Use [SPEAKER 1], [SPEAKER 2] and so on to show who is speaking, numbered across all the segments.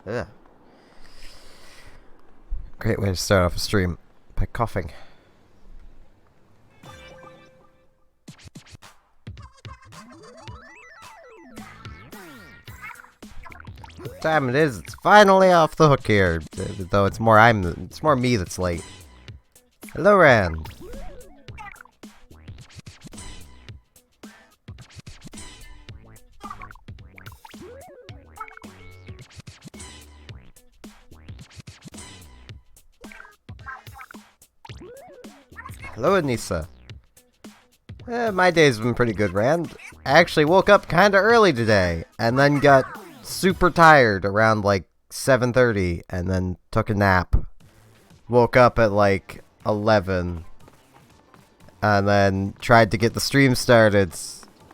[SPEAKER 1] Ugh. Great way to start off a stream by coughing. What time it is? It's finally off the hook here. Though it's more me that's late. Hello, Rand. Hello, Anissa. My day's been pretty good, Rand. I actually woke up kinda early today, and then got super tired around like 7:30, and then took a nap. Woke up at like 11, and then tried to get the stream started,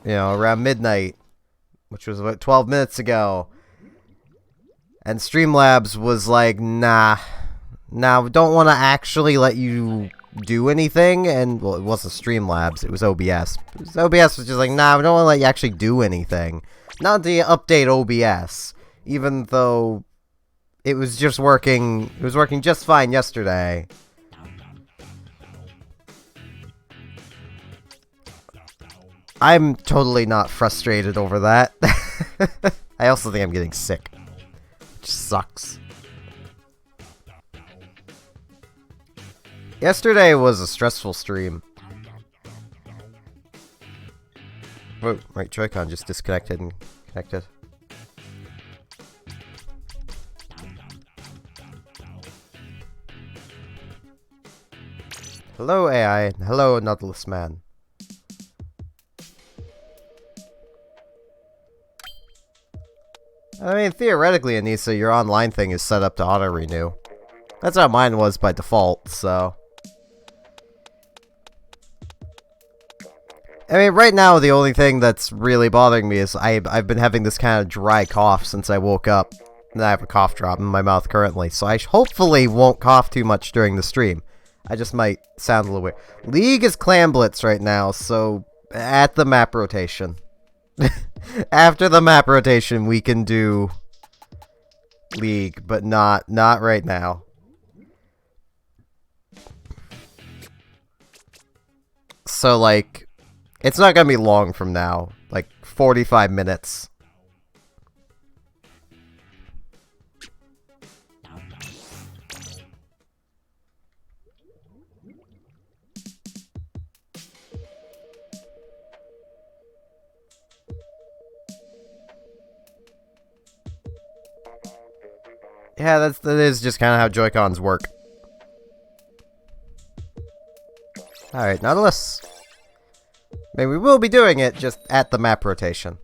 [SPEAKER 1] around midnight, which was about 12 minutes ago. And Streamlabs was like, nah, we don't want to actually let you do anything. And, well, it wasn't Streamlabs, it was OBS. OBS was just like, nah, we don't want to let you actually do anything. Not to update OBS, even though it was just working, it was working just fine yesterday. I'm totally not frustrated over that. I also think I'm getting sick, which sucks. Yesterday was a stressful stream. Oh, right, Joy-Con just disconnected and connected. Hello, AI, and hello, Nautilus Man. I mean, theoretically, Anissa, your online thing is set up to auto-renew. That's how mine was by default, so... I mean, right now, the only thing that's really bothering me is I've been having this kind of dry cough since I woke up. And I have a cough drop in my mouth currently, so I hopefully won't cough too much during the stream. I just might sound a little weird. League is Clan Blitz right now, so at the map rotation. After the map rotation, we can do League, but not right now. So, like, it's not gonna be long from now. Like, 45 minutes. Yeah, that is just kind of how Joy-Cons work. Alright, Nautilus. I mean, we will be doing it just at the map rotation.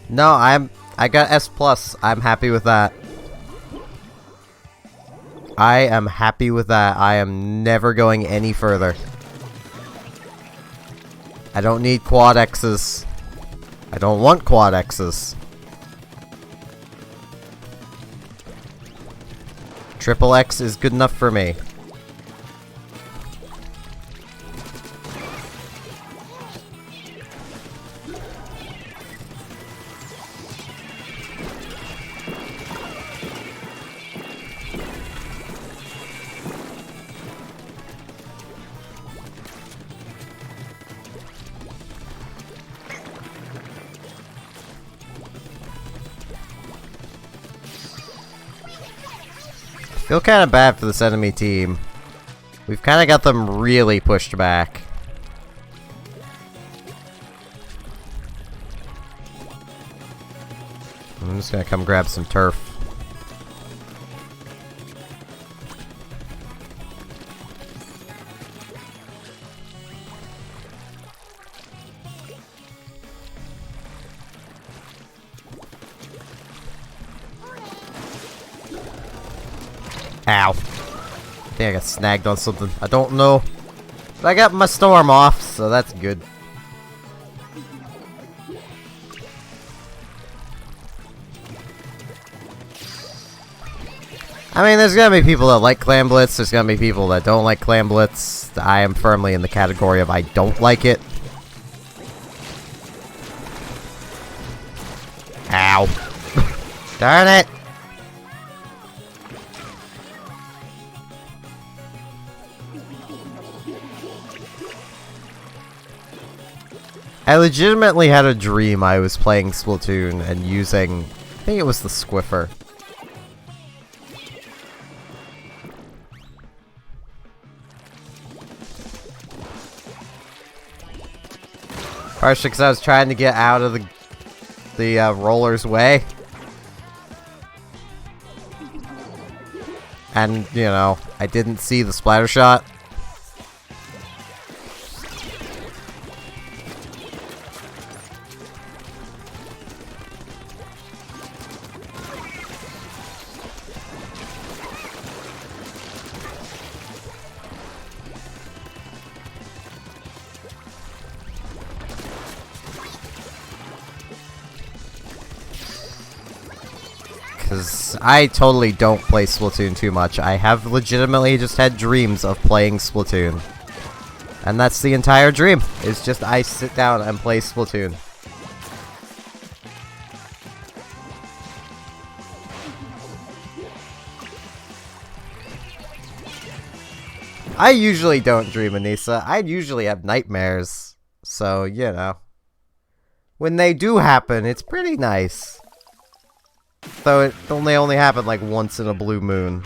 [SPEAKER 1] No, I got S+. I'm happy with that. I am happy with that. I am never going any further. I don't need quad X's. I don't want quad X's. Triple X is good enough for me. Feel kind of bad for this enemy team. We've kind of got them really pushed back. I'm just gonna come grab some turf. Ow. I think I got snagged on something. I don't know. But I got my storm off, so that's good. I mean, there's gonna be people that like Clam Blitz, there's gonna be people that don't like Clam Blitz. I am firmly in the category of I don't like it. Ow. Darn it! I legitimately had a dream I was playing Splatoon and using, I think it was the Squiffer. Partially because I was trying to get out of the roller's way. And, you know, I didn't see the splatter shot. Because I totally don't play Splatoon too much. I have legitimately just had dreams of playing Splatoon. And that's the entire dream. It's just I sit down and play Splatoon. I usually don't dream, Anissa. I usually have nightmares. So, you know. When they do happen, it's pretty nice. Though it only happened like once in a blue moon.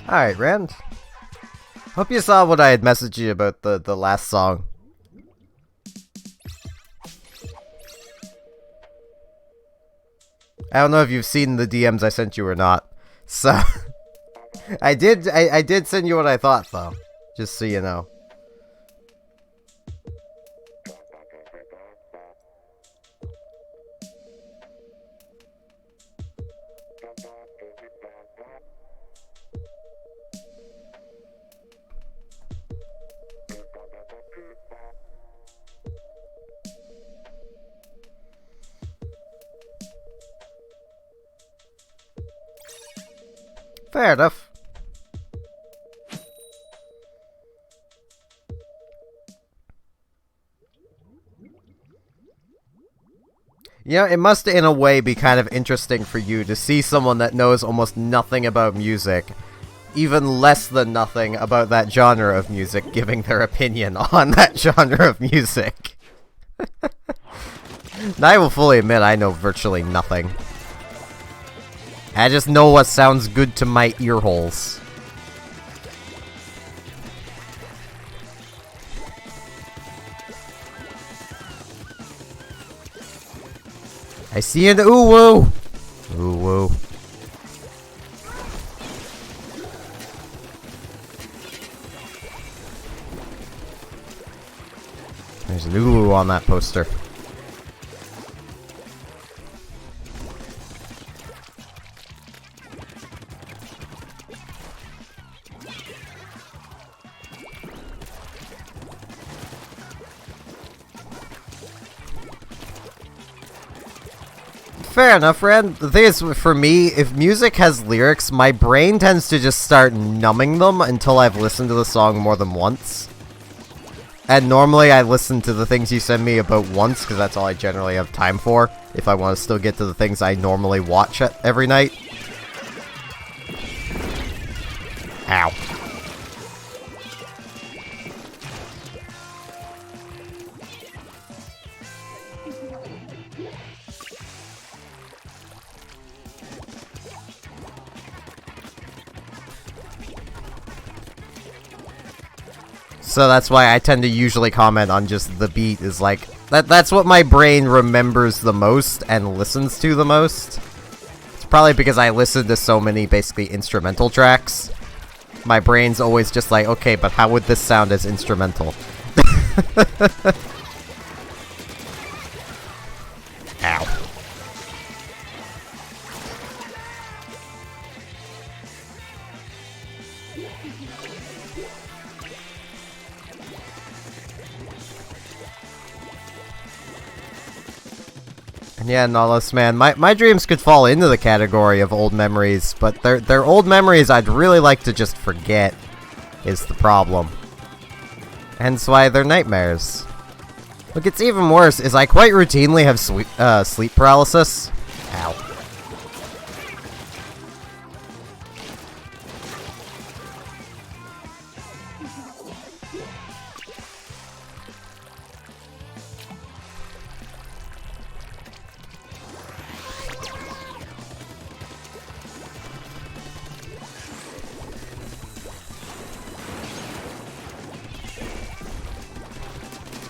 [SPEAKER 1] Alright, Rand. Hope you saw what I had messaged you about the last song. I don't know if you've seen the DMs I sent you or not. So I did send you what I thought though. Just so you know. Fair enough. You know, it must in a way be kind of interesting for you to see someone that knows almost nothing about music, even less than nothing about that genre of music, giving their opinion on that genre of music. And I will fully admit I know virtually nothing. I just know what sounds good to my ear holes. I see an ooh-woo! Ooh-woo. There's an ooh-woo on that poster. Fair enough, Ren. The thing is, for me, if music has lyrics, my brain tends to just start numbing them until I've listened to the song more than once. And normally I listen to the things you send me about once, because that's all I generally have time for, if I want to still get to the things I normally watch every night. Ow. So that's why I tend to usually comment on just the beat, is like, that's what my brain remembers the most and listens to the most. It's probably because I listen to so many basically instrumental tracks. My brain's always just like, okay, but how would this sound as instrumental? Ow. And yeah, Nautilus, man, my dreams could fall into the category of old memories, but they're old memories I'd really like to just forget, is the problem. Hence why they're nightmares. What gets even worse is I quite routinely have sleep paralysis. Ow.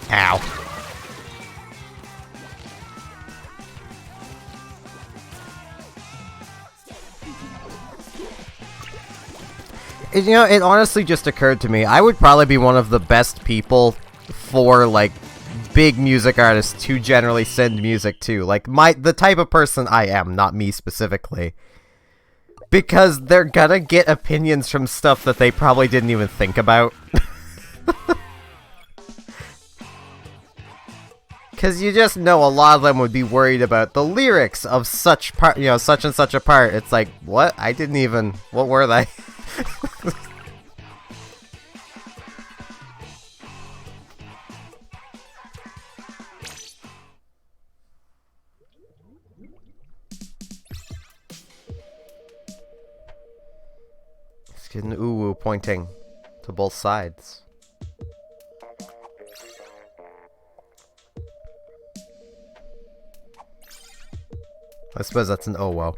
[SPEAKER 1] Ow. You know, it honestly just occurred to me, I would probably be one of the best people for, like, big music artists to generally send music to. Like, the type of person I am, not me specifically. Because they're gonna get opinions from stuff that they probably didn't even think about. Because you just know a lot of them would be worried about the lyrics of such part, you know, such and such a part. It's like, what? I didn't even... What were they? It's getting ooh-woo pointing to both sides. I suppose that's an oh well.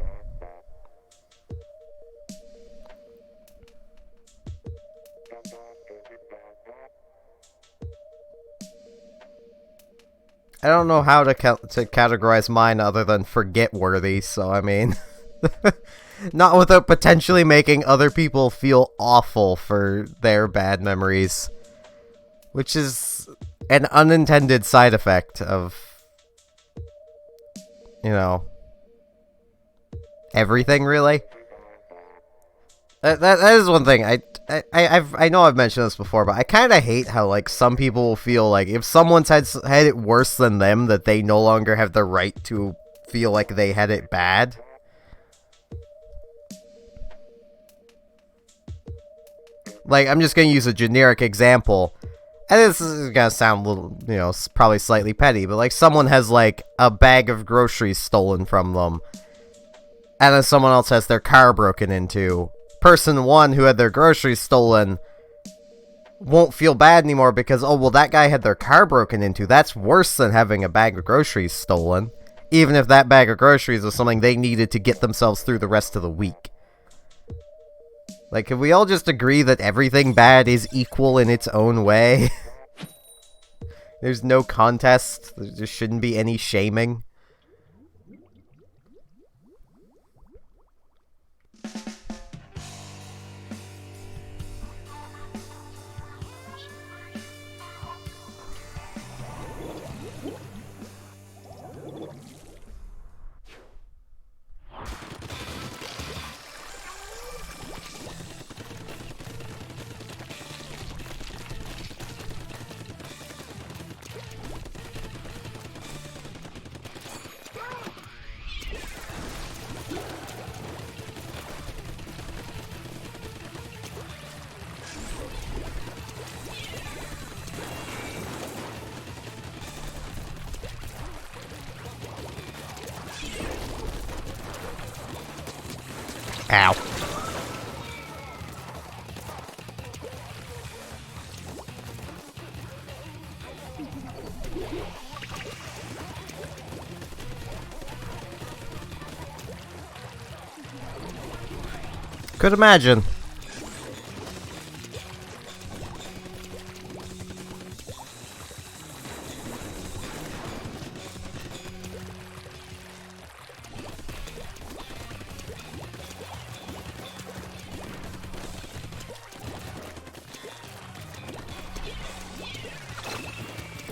[SPEAKER 1] I don't know how to categorize mine other than forget-worthy, so I mean... Not without potentially making other people feel awful for their bad memories. Which is an unintended side effect of... You know... everything, really. That is one thing. I know I've mentioned this before, but I kind of hate how, like, some people will feel like if someone's had it worse than them, that they no longer have the right to feel like they had it bad. Like, I'm just gonna use a generic example. And this is gonna sound a little, you know, probably slightly petty, but like someone has like a bag of groceries stolen from them. And then someone else has their car broken into. Person one who had their groceries stolen won't feel bad anymore because, oh, well, that guy had their car broken into. That's worse than having a bag of groceries stolen. Even if that bag of groceries was something they needed to get themselves through the rest of the week. Like, can we all just agree that everything bad is equal in its own way? There's no contest. There shouldn't be any shaming. Ow. Could imagine.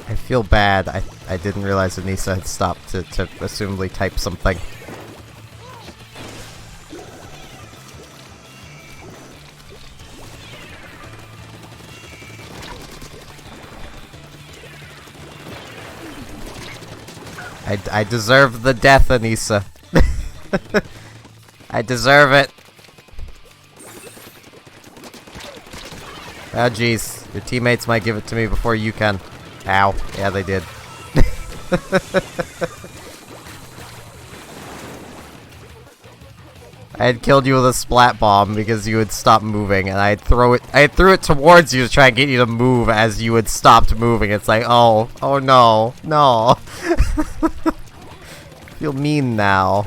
[SPEAKER 1] I feel bad. I didn't realize Anissa had stopped to assumably type something. I deserve the death, Anissa. I deserve it. Oh, jeez. Your teammates might give it to me before you can. Ow. Yeah, they did. I had killed you with a splat bomb because you had stopped moving, and I threw it towards you to try and get you to move as you had stopped moving. It's like, oh no, no. Feel mean now.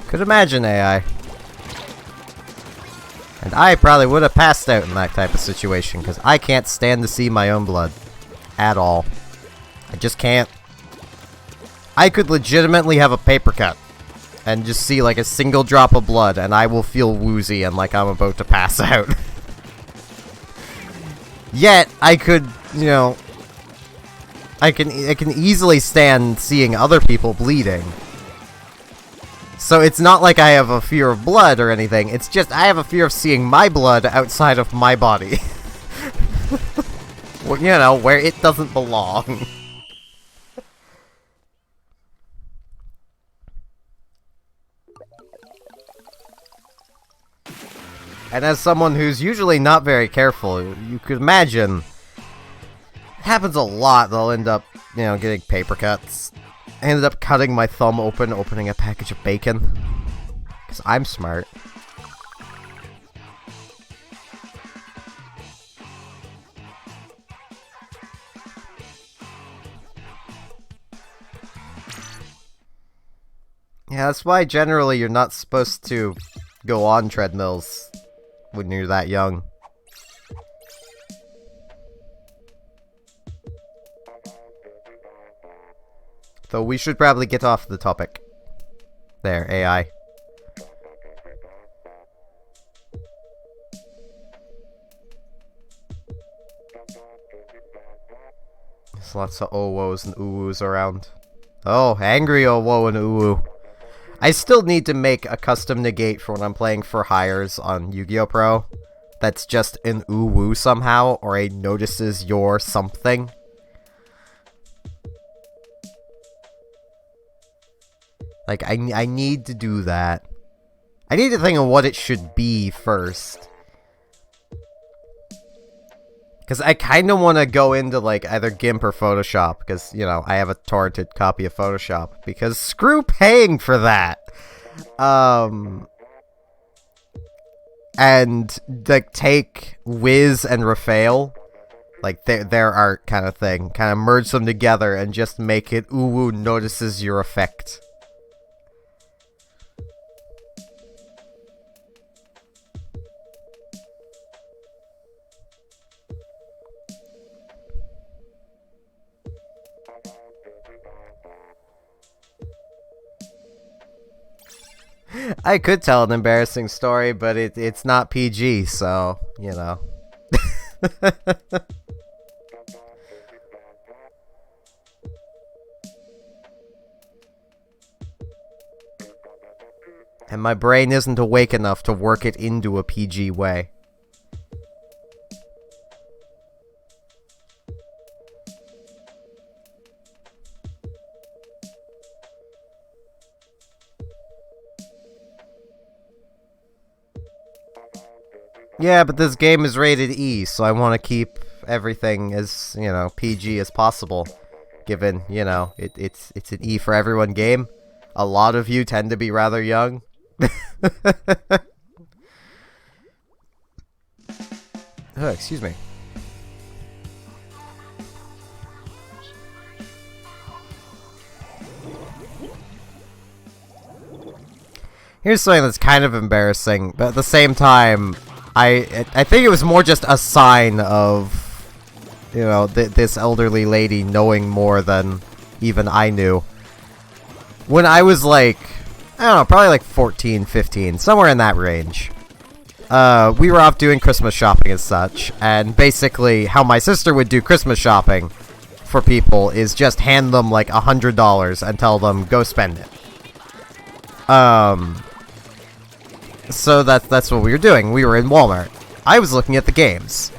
[SPEAKER 1] Could imagine AI. And I probably would have passed out in that type of situation, because I can't stand to see my own blood. At all. I just can't. I could legitimately have a paper cut, and just see like a single drop of blood, and I will feel woozy and like I'm about to pass out. Yet, I could, you know... I can easily stand seeing other people bleeding. So it's not like I have a fear of blood or anything, it's just I have a fear of seeing my blood outside of my body. Well, you know, where it doesn't belong. And as someone who's usually not very careful, you could imagine, it happens a lot, they'll end up, you know, getting paper cuts. I ended up cutting my thumb open, opening a package of bacon. Because I'm smart. Yeah, that's why generally you're not supposed to go on treadmills when you're that young. Though we should probably get off the topic. There, AI. There's lots of oh-wohs and ooh-woos around. Oh, angry oh-woh and ooh-woo. I still need to make a custom negate for when I'm playing for hires on Yu-Gi-Oh! Pro. That's just an ooh-woo somehow, or a notices your something. Like, I need to do that. I need to think of what it should be first. Because I kind of want to go into, like, either GIMP or Photoshop. Because, you know, I have a torrented copy of Photoshop. Because screw paying for that! And, like, take Wiz and Raphael, like, their art kind of thing. Kind of merge them together and just make it ooh-woo notices your effect. I could tell an embarrassing story, but it's not PG, so, you know. And my brain isn't awake enough to work it into a PG way. Yeah, but this game is rated E, so I want to keep everything as, you know, PG as possible. Given, you know, it's an E for everyone game. A lot of you tend to be rather young. Oh, excuse me. Here's something that's kind of embarrassing, but at the same time, I think it was more just a sign of, you know, this elderly lady knowing more than even I knew. When I was like, I don't know, probably like 14, 15, somewhere in that range. We were off doing Christmas shopping and such, and basically how my sister would do Christmas shopping for people is just hand them like $100 and tell them, go spend it. So that's what we were doing. We were in Walmart. I was looking at the games.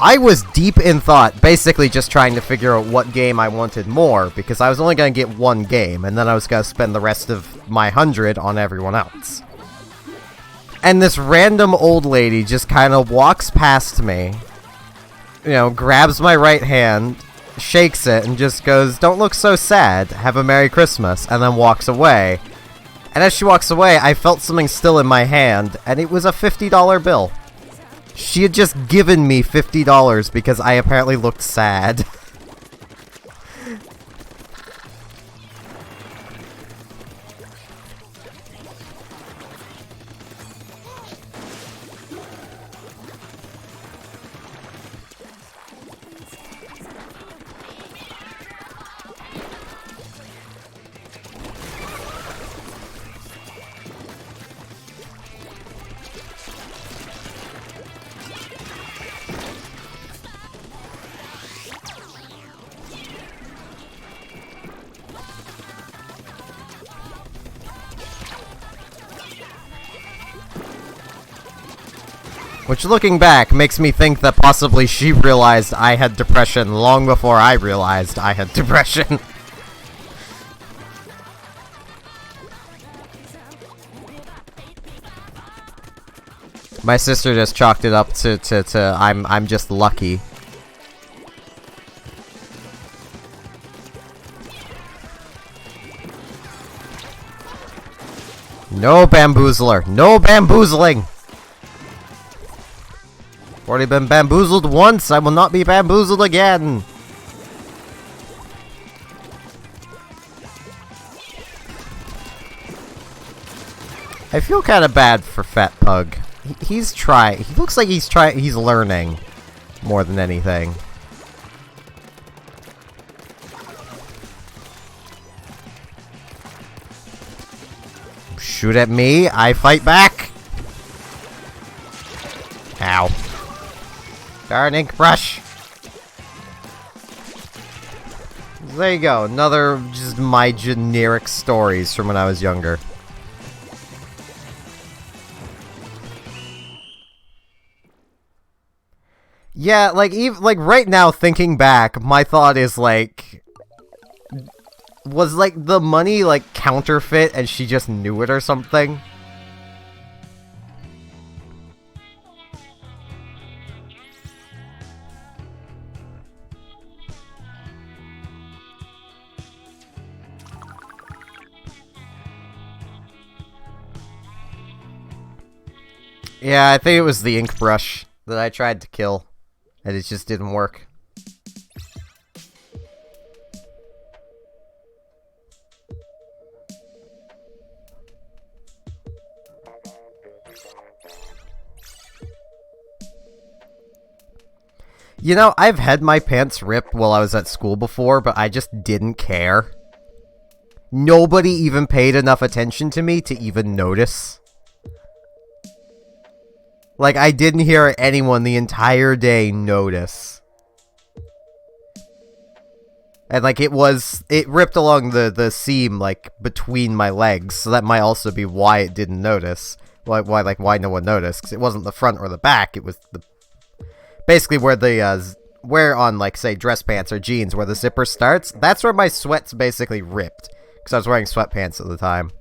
[SPEAKER 1] I was deep in thought, basically just trying to figure out what game I wanted more, because I was only going to get one game, and then I was going to spend the rest of my 100 on everyone else. And this random old lady just kind of walks past me, you know, grabs my right hand, shakes it, and just goes, "Don't look so sad, have a Merry Christmas," and then walks away. And as she walks away, I felt something still in my hand, and it was a $50 bill. She had just given me $50 because I apparently looked sad. Which, looking back, makes me think that possibly she realized I had depression long before I realized I had depression. My sister just chalked it up to I'm just lucky. No bamboozler! No bamboozling! Already been bamboozled once, I will not be bamboozled again! I feel kind of bad for Fat Pug. He's trying. He looks like he's learning more than anything. Shoot at me, I fight back! Ow. Darn ink brush! There you go, another just my generic stories from when I was younger. Yeah, like even like right now thinking back, my thought is like, was like the money like counterfeit and she just knew it or something? Yeah, I think it was the ink brush that I tried to kill, and it just didn't work. You know, I've had my pants ripped while I was at school before, but I just didn't care. Nobody even paid enough attention to me to even notice. Like, I didn't hear anyone the entire day notice. And, like, it ripped along the seam, like, between my legs, so that might also be why it didn't notice. Why no one noticed, because it wasn't the front or the back, it was basically where where on, like, say, dress pants or jeans, where the zipper starts, that's where my sweats basically ripped, because I was wearing sweatpants at the time.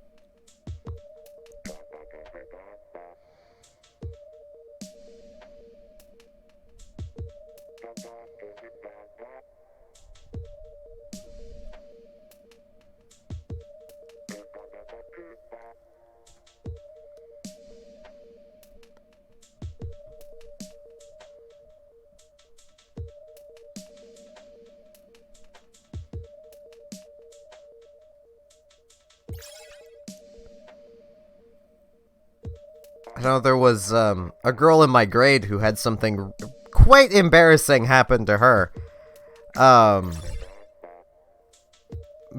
[SPEAKER 1] I know there was a girl in my grade who had something quite embarrassing happen to her.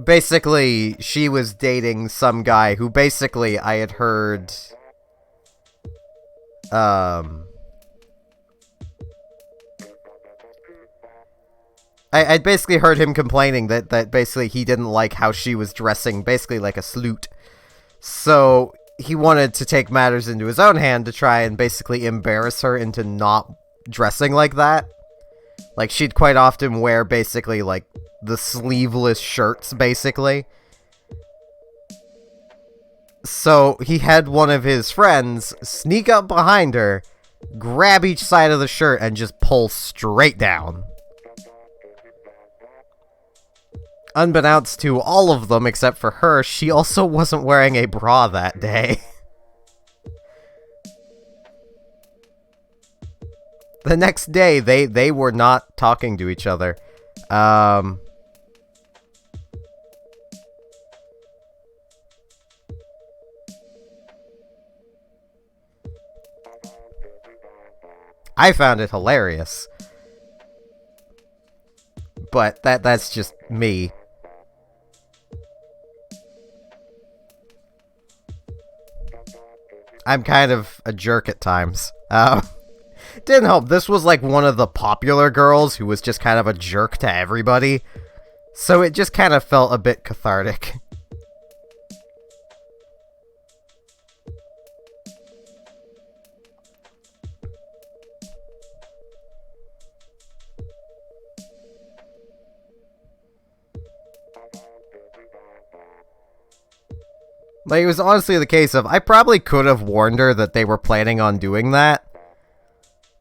[SPEAKER 1] Basically, she was dating some guy who basically I had heard I basically heard him complaining that basically he didn't like how she was dressing, basically like a sleut. So he wanted to take matters into his own hand to try and basically embarrass her into not dressing like that. Like, she'd quite often wear basically like the sleeveless shirts, basically. So he had one of his friends sneak up behind her, grab each side of the shirt, and just pull straight down. Unbeknownst to all of them except for her, she also wasn't wearing a bra that day. The next day, they were not talking to each other. I found it hilarious. But that's just me. I'm kind of a jerk at times. Didn't help. This was like one of the popular girls who was just kind of a jerk to everybody. So it just kind of felt a bit cathartic. Like, it was honestly the case of, I probably could have warned her that they were planning on doing that,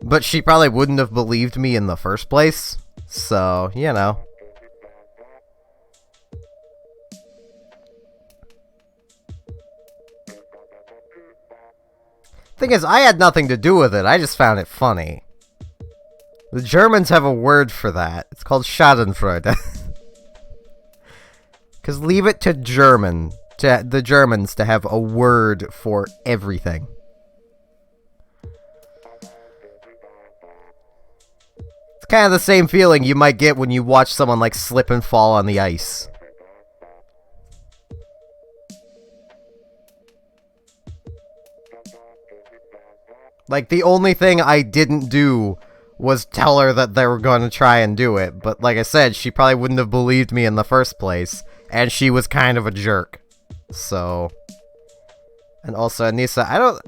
[SPEAKER 1] but she probably wouldn't have believed me in the first place, so, you know. Thing is, I had nothing to do with it, I just found it funny. The Germans have a word for that. It's called Schadenfreude. Because leave it to the Germans to have a word for everything. It's kind of the same feeling you might get when you watch someone like slip and fall on the ice. Like, the only thing I didn't do was tell her that they were going to try and do it, but like I said, she probably wouldn't have believed me in the first place, and she was kind of a jerk. So, and also, Anissa,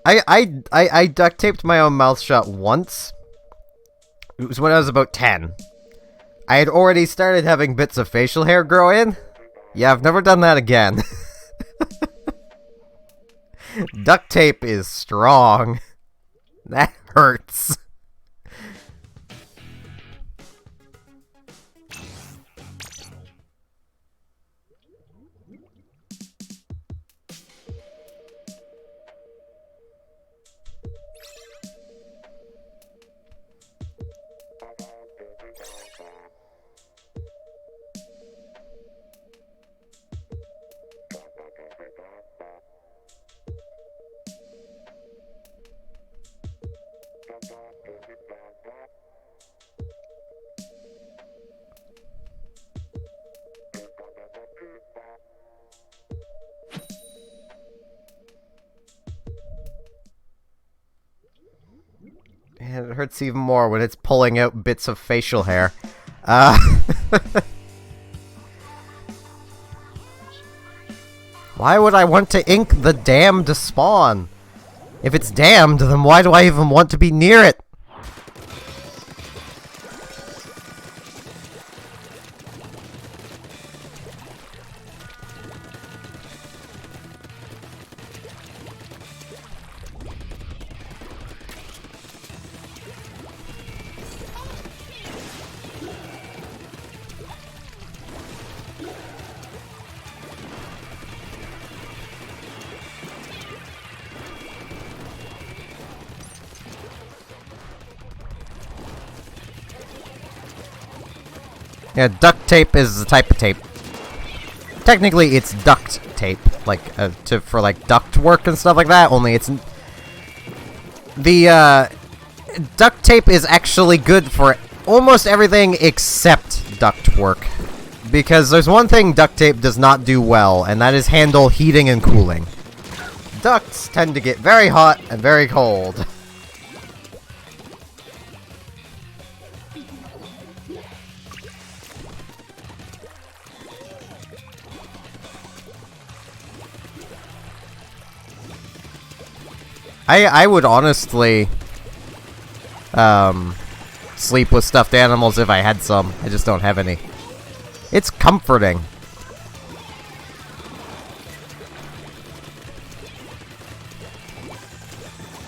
[SPEAKER 1] I duct taped my own mouth shut once. It was when I was about 10. I had already started having bits of facial hair grow in. Yeah, I've never done that again. Duct tape is strong. That hurts. And it hurts even more when it's pulling out bits of facial hair. Why would I want to ink the dam to spawn? If it's damned, then why do I even want to be near it? Yeah, duct tape is the type of tape. Technically, it's duct tape, like for like duct work and stuff like that. Only it's the duct tape is actually good for almost everything except duct work, because there's one thing duct tape does not do well, and that is handle heating and cooling. ducts tend to get very hot and very cold. I would honestly sleep with stuffed animals if I had some. I just don't have any. It's comforting.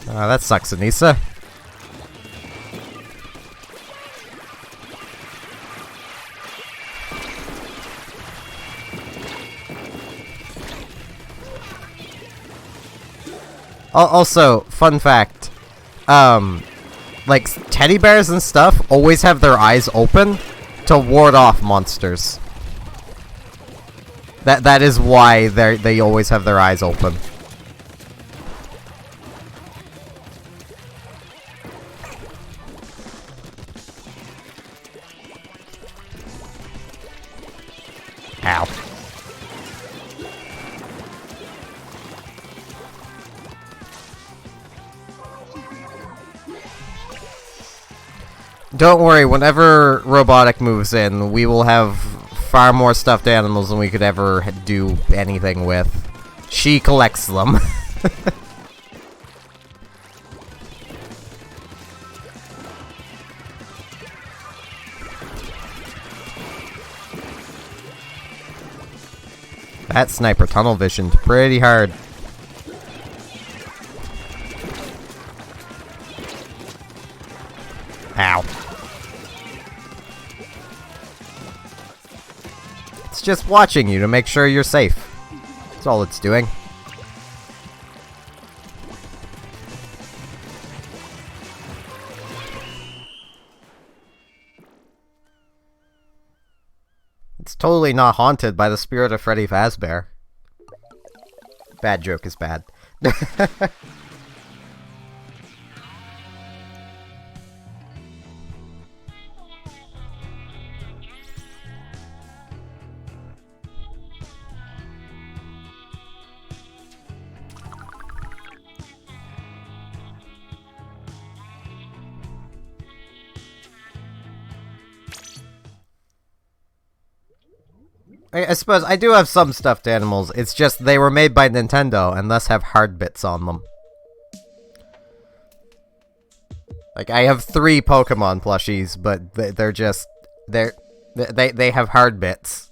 [SPEAKER 1] That sucks, Anissa. Also, fun fact, like, teddy bears and stuff always have their eyes open to ward off monsters. That is why they always have their eyes open. Ow. Don't worry, whenever Robotic moves in, we will have far more stuffed animals than we could ever do anything with. She collects them. That sniper tunnel visioned pretty hard. Ow. It's just watching you to make sure you're safe. That's all it's doing. It's totally not haunted by the spirit of Freddy Fazbear. Bad joke is bad. I suppose I do have some stuffed animals, it's just they were made by Nintendo and thus have hard bits on them. Like, I have 3 Pokemon plushies, but they're just... They have hard bits.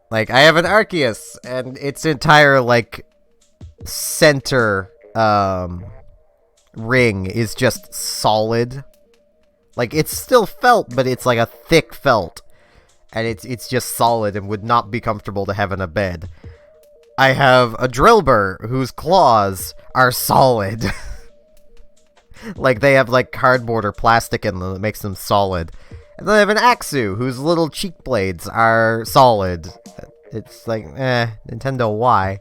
[SPEAKER 1] Like, I have an Arceus, and its entire, like, center, ring is just solid. Like, it's still felt, but it's like a thick felt. And it's just solid and would not be comfortable to have in a bed. I have a Drillbur whose claws are solid. Like, they have, like, cardboard or plastic in them that makes them solid. And then I have an Axu whose little cheek blades are solid. It's like, Nintendo, why?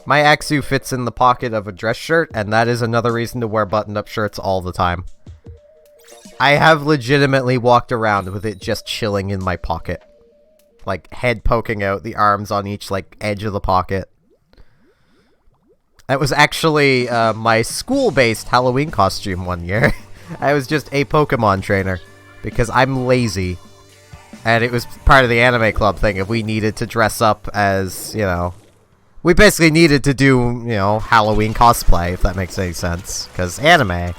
[SPEAKER 1] My Axu fits in the pocket of a dress shirt, and that is another reason to wear buttoned-up shirts all the time. I have legitimately walked around with it just chilling in my pocket. Like, head poking out, the arms on each, like, edge of the pocket. It was actually, my school-based Halloween costume one year. I was just a Pokemon trainer, because I'm lazy. And it was part of the anime club thing, if we needed to dress up as, you know... We basically needed to do, you know, Halloween cosplay, if that makes any sense. Because anime...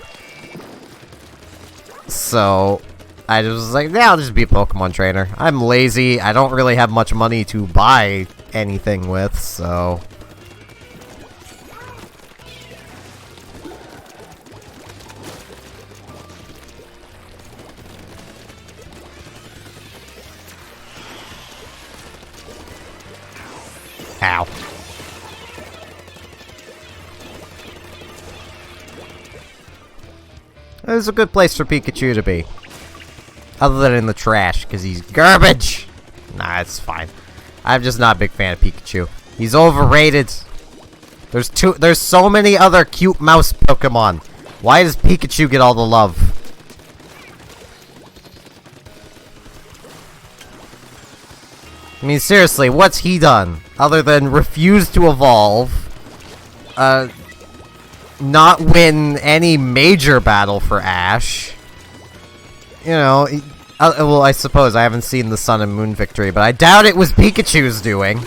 [SPEAKER 1] So, I was like, yeah, I'll just be a Pokemon trainer. I'm lazy, I don't really have much money to buy anything with, so... Ow. This is a good place for Pikachu to be. Other than in the trash, because he's garbage! Nah, it's fine. I'm just not a big fan of Pikachu. He's overrated. There's so many other cute mouse Pokemon. Why does Pikachu get all the love? I mean, seriously, what's he done? Other than refuse to evolve, not win any major battle for Ash. You know, well, I suppose I haven't seen the Sun and Moon victory, but I doubt it was Pikachu's doing.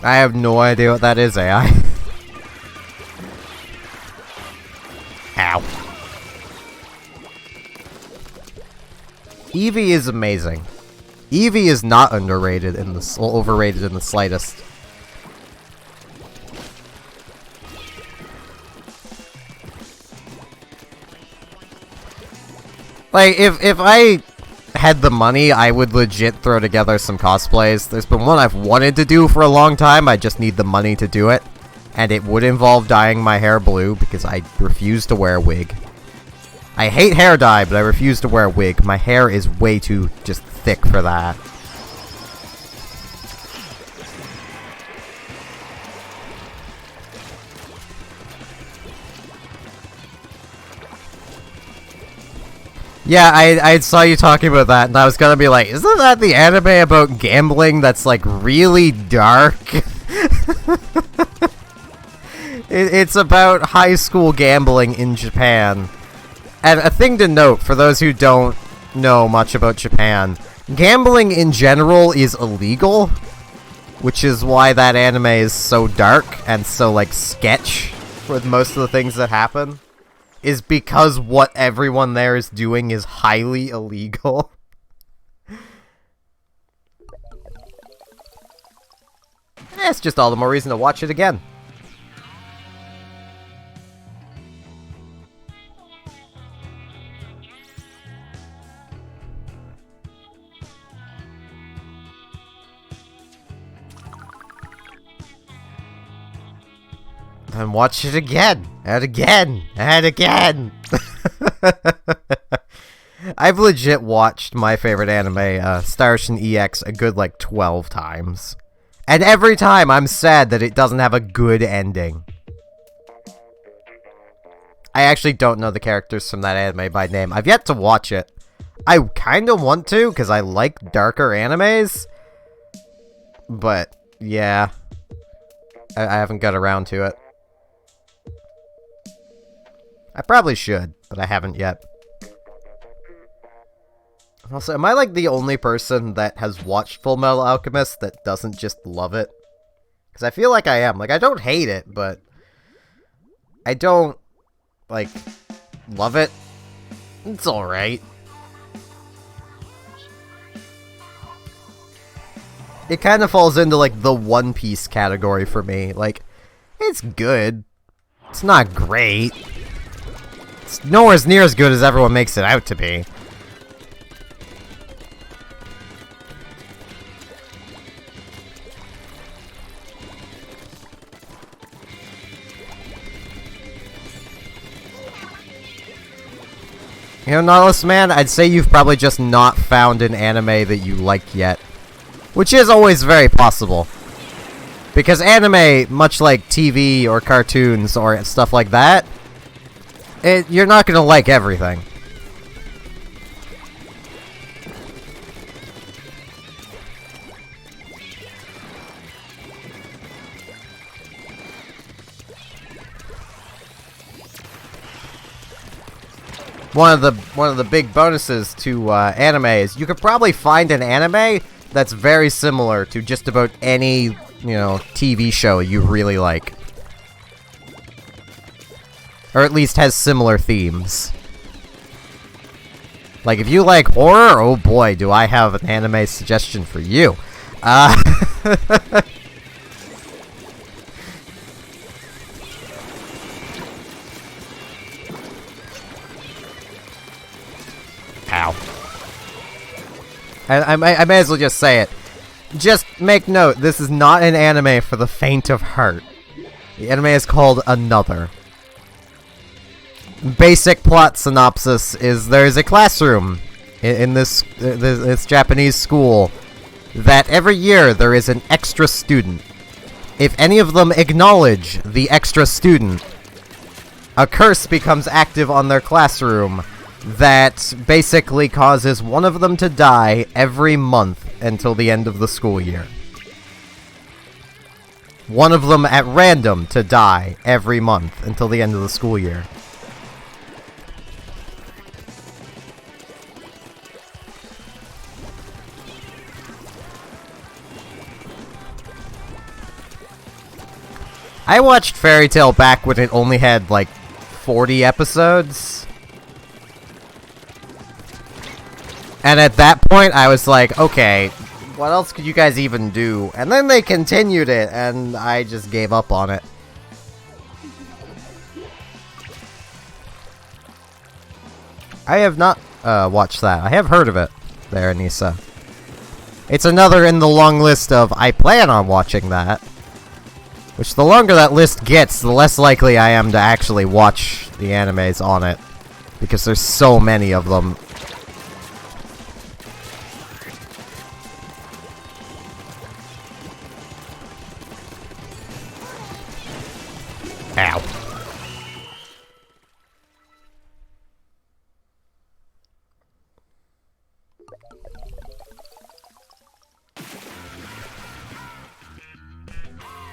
[SPEAKER 1] I have no idea what that is, AI. Ow. Eevee is amazing. Eevee is not underrated in the overrated in the slightest. Like, if I had the money, I would legit throw together some cosplays. There's been one I've wanted to do for a long time, I just need the money to do it. And it would involve dyeing my hair blue, because I refuse to wear a wig. I hate hair dye, but I refuse to wear a wig. My hair is way too just thick for that. Yeah, I saw you talking about that, and I was gonna be like, isn't that the anime about gambling that's, like, really dark? It's about high school gambling in Japan. And a thing to note, for those who don't know much about Japan, gambling in general is illegal, which is why that anime is so dark and so, like, sketch with most of the things that happen. Is because what everyone there is doing is highly illegal. It's just all the more reason to watch it again. And watch it again, and again, and again! I've legit watched my favorite anime, Star Ocean EX, a good, like, 12 times. And every time I'm sad that it doesn't have a good ending. I actually don't know the characters from that anime by name. I've yet to watch it. I kinda want to, because I like darker animes. But, yeah. I haven't got around to it. I probably should, but I haven't yet. Also, am I like the only person that has watched Fullmetal Alchemist that doesn't just love it? Because I feel like I am. Like, I don't hate it, but I don't, like, love it. It's alright. It kind of falls into, like, the One Piece category for me. Like, it's good. It's not great. It's nowhere near as good as everyone makes it out to be. You know, Nautilus Man, I'd say you've probably just not found an anime that you like yet. Which is always very possible. Because anime, much like TV or cartoons or stuff like that, you're not gonna like everything. One of the big bonuses to anime is you could probably find an anime that's very similar to just about any, you know, TV show you really like. Or at least has similar themes. Like, if you like horror, oh boy, do I have an anime suggestion for you. Ow. I may as well just say it. Just make note, this is not an anime for the faint of heart. The anime is called Another. Basic plot synopsis is there's a classroom in this Japanese school that every year there is an extra student. If any of them acknowledge the extra student, a curse becomes active on their classroom that basically causes one of them to die every month until the end of the school year. One of them at random to die every month until the end of the school year. I watched Fairy Tail back when it only had, like, 40 episodes. And at that point, I was like, okay, what else could you guys even do? And then they continued it, and I just gave up on it. I have not watched that. I have heard of it there, Anissa. It's another in the long list of I plan on watching that. Which, the longer that list gets, the less likely I am to actually watch the animes on it. Because there's so many of them. Ow.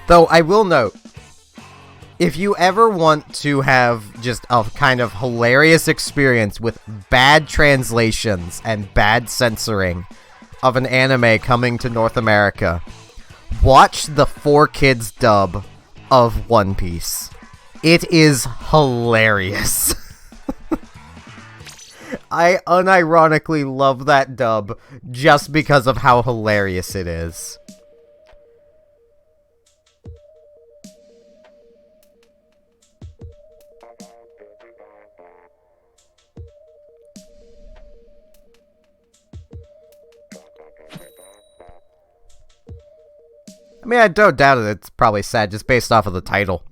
[SPEAKER 1] Though, I will note, if you ever want to have just a kind of hilarious experience with bad translations and bad censoring of an anime coming to North America, watch the 4Kids dub of One Piece. It is hilarious. I unironically love that dub just because of how hilarious it is. I mean, I don't doubt it. It's probably sad just based off of the title.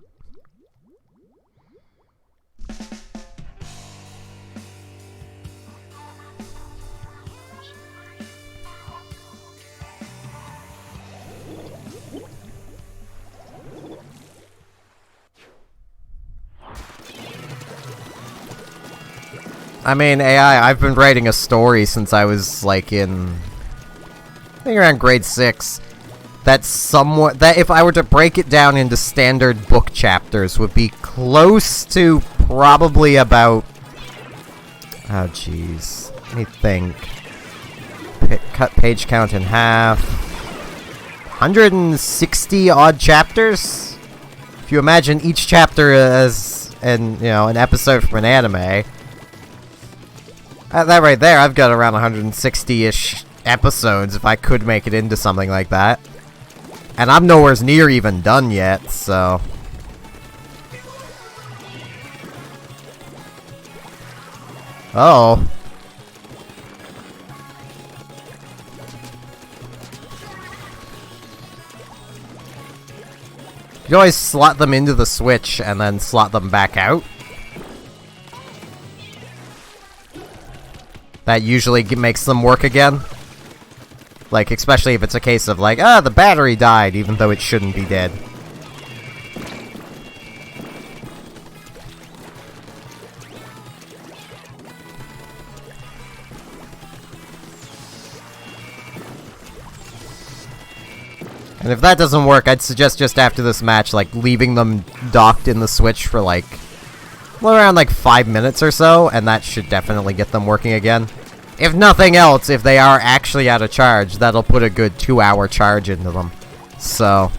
[SPEAKER 1] I mean, AI, I've been writing a story since I was, like, I think around grade 6. That's somewhat, that if I were to break it down into standard book chapters, would be close to probably about, oh jeez, let me think, cut page count in half, 160 odd chapters? If you imagine each chapter as, an episode from an anime, that right there, I've got around 160-ish episodes if I could make it into something like that. And I'm nowhere near even done yet, so... Uh-oh. You can always slot them into the Switch and then slot them back out. That usually makes them work again. Like, especially if it's a case of, like, the battery died, even though it shouldn't be dead. And if that doesn't work, I'd suggest just after this match, like, leaving them docked in the Switch for, like, well, around, like, 5 minutes or so, and that should definitely get them working again. If nothing else, if they are actually out of charge, that'll put a good 2-hour charge into them. So,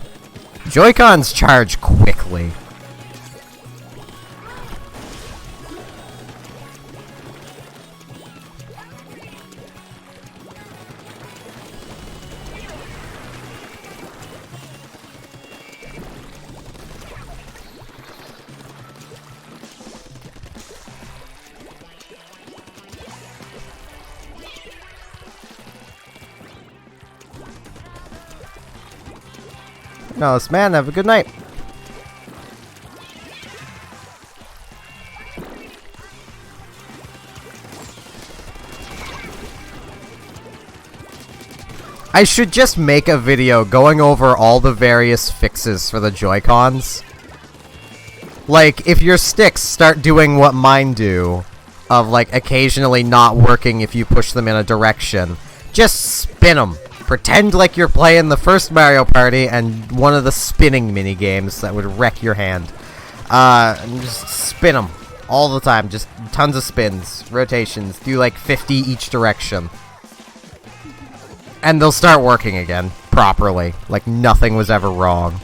[SPEAKER 1] Joy-Cons charge quickly. No, this man, have a good night. I should just make a video going over all the various fixes for the Joy-Cons. Like, if your sticks start doing what mine do, of like occasionally not working if you push them in a direction, just spin them. Pretend like you're playing the first Mario Party and one of the spinning mini games that would wreck your hand. And just spin them all the time. Just tons of spins, rotations, do like 50 each direction. And they'll start working again, properly. Like nothing was ever wrong.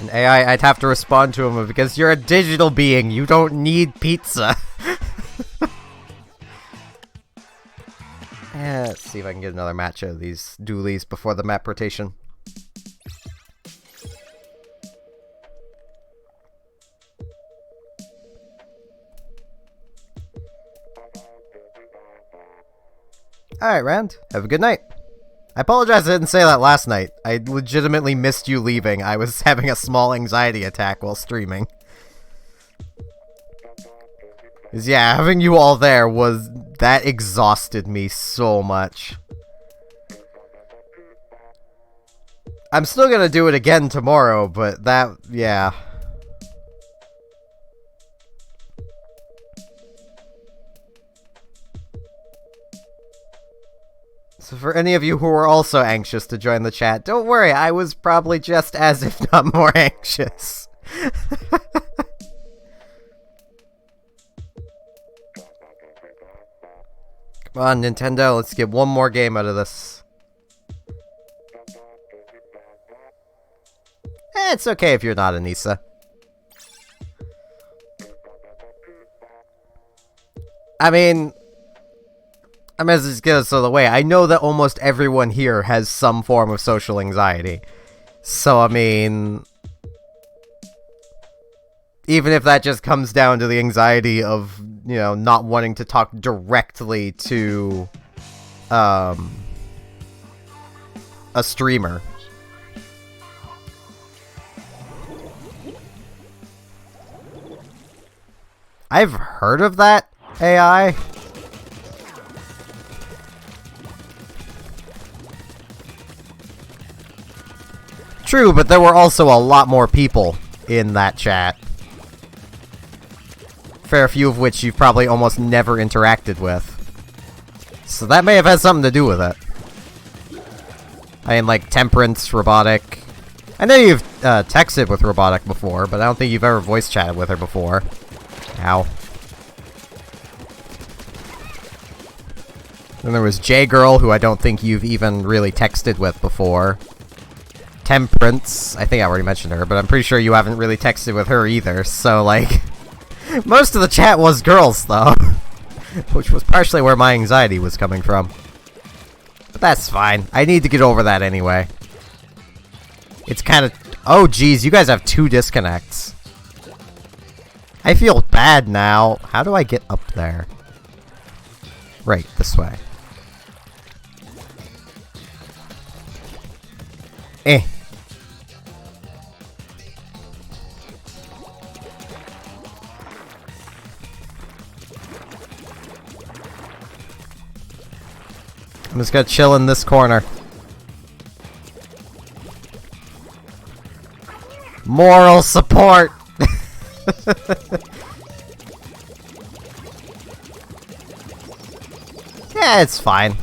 [SPEAKER 1] And AI, I'd have to respond to him because you're a digital being. You don't need pizza. Let's see if I can get another match of these dualies before the map rotation. Alright, Rand. Have a good night. I apologize I didn't say that last night. I legitimately missed you leaving. I was having a small anxiety attack while streaming. 'Cause yeah, having you all there that exhausted me so much. I'm still gonna do it again tomorrow, but yeah. So for any of you who are also anxious to join the chat, don't worry, I was probably just as, if not more, anxious. Come on, Nintendo, let's get one more game out of this. It's okay if you're not Anissa. I mean, let's just get this out of the way. I know that almost everyone here has some form of social anxiety. So, I mean, even if that just comes down to the anxiety of, you know, not wanting to talk directly to, a streamer. I've heard of that, AI. True, but there were also a lot more people in that chat. Fair few of which you've probably almost never interacted with. So that may have had something to do with it. I mean, like, Temperance, Robotic. I know you've texted with Robotic before, but I don't think you've ever voice chatted with her before. Ow. Then there was J-Girl, who I don't think you've even really texted with before. Temperance, I think I already mentioned her, but I'm pretty sure you haven't really texted with her either, so, like... Most of the chat was girls, though. Which was partially where my anxiety was coming from. But that's fine. I need to get over that anyway. It's kind of... Oh, geez, you guys have 2 disconnects. I feel bad now. How do I get up there? Right, this way. Eh. I'm just gonna chill in this corner. Moral support! Yeah, it's fine.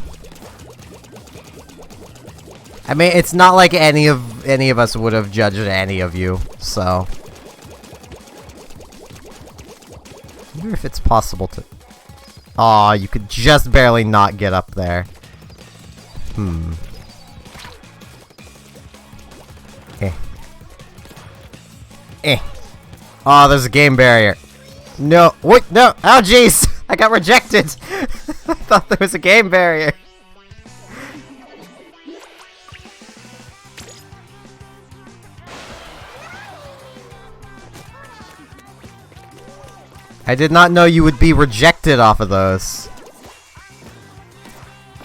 [SPEAKER 1] I mean, it's not like any of us would have judged any of you, so... I wonder if it's possible to... Aw, you could just barely not get up there. Okay. Eh. Oh, there's a game barrier. No, wait, no. Oh, jeez. I got rejected. I thought there was a game barrier. I did not know you would be rejected off of those.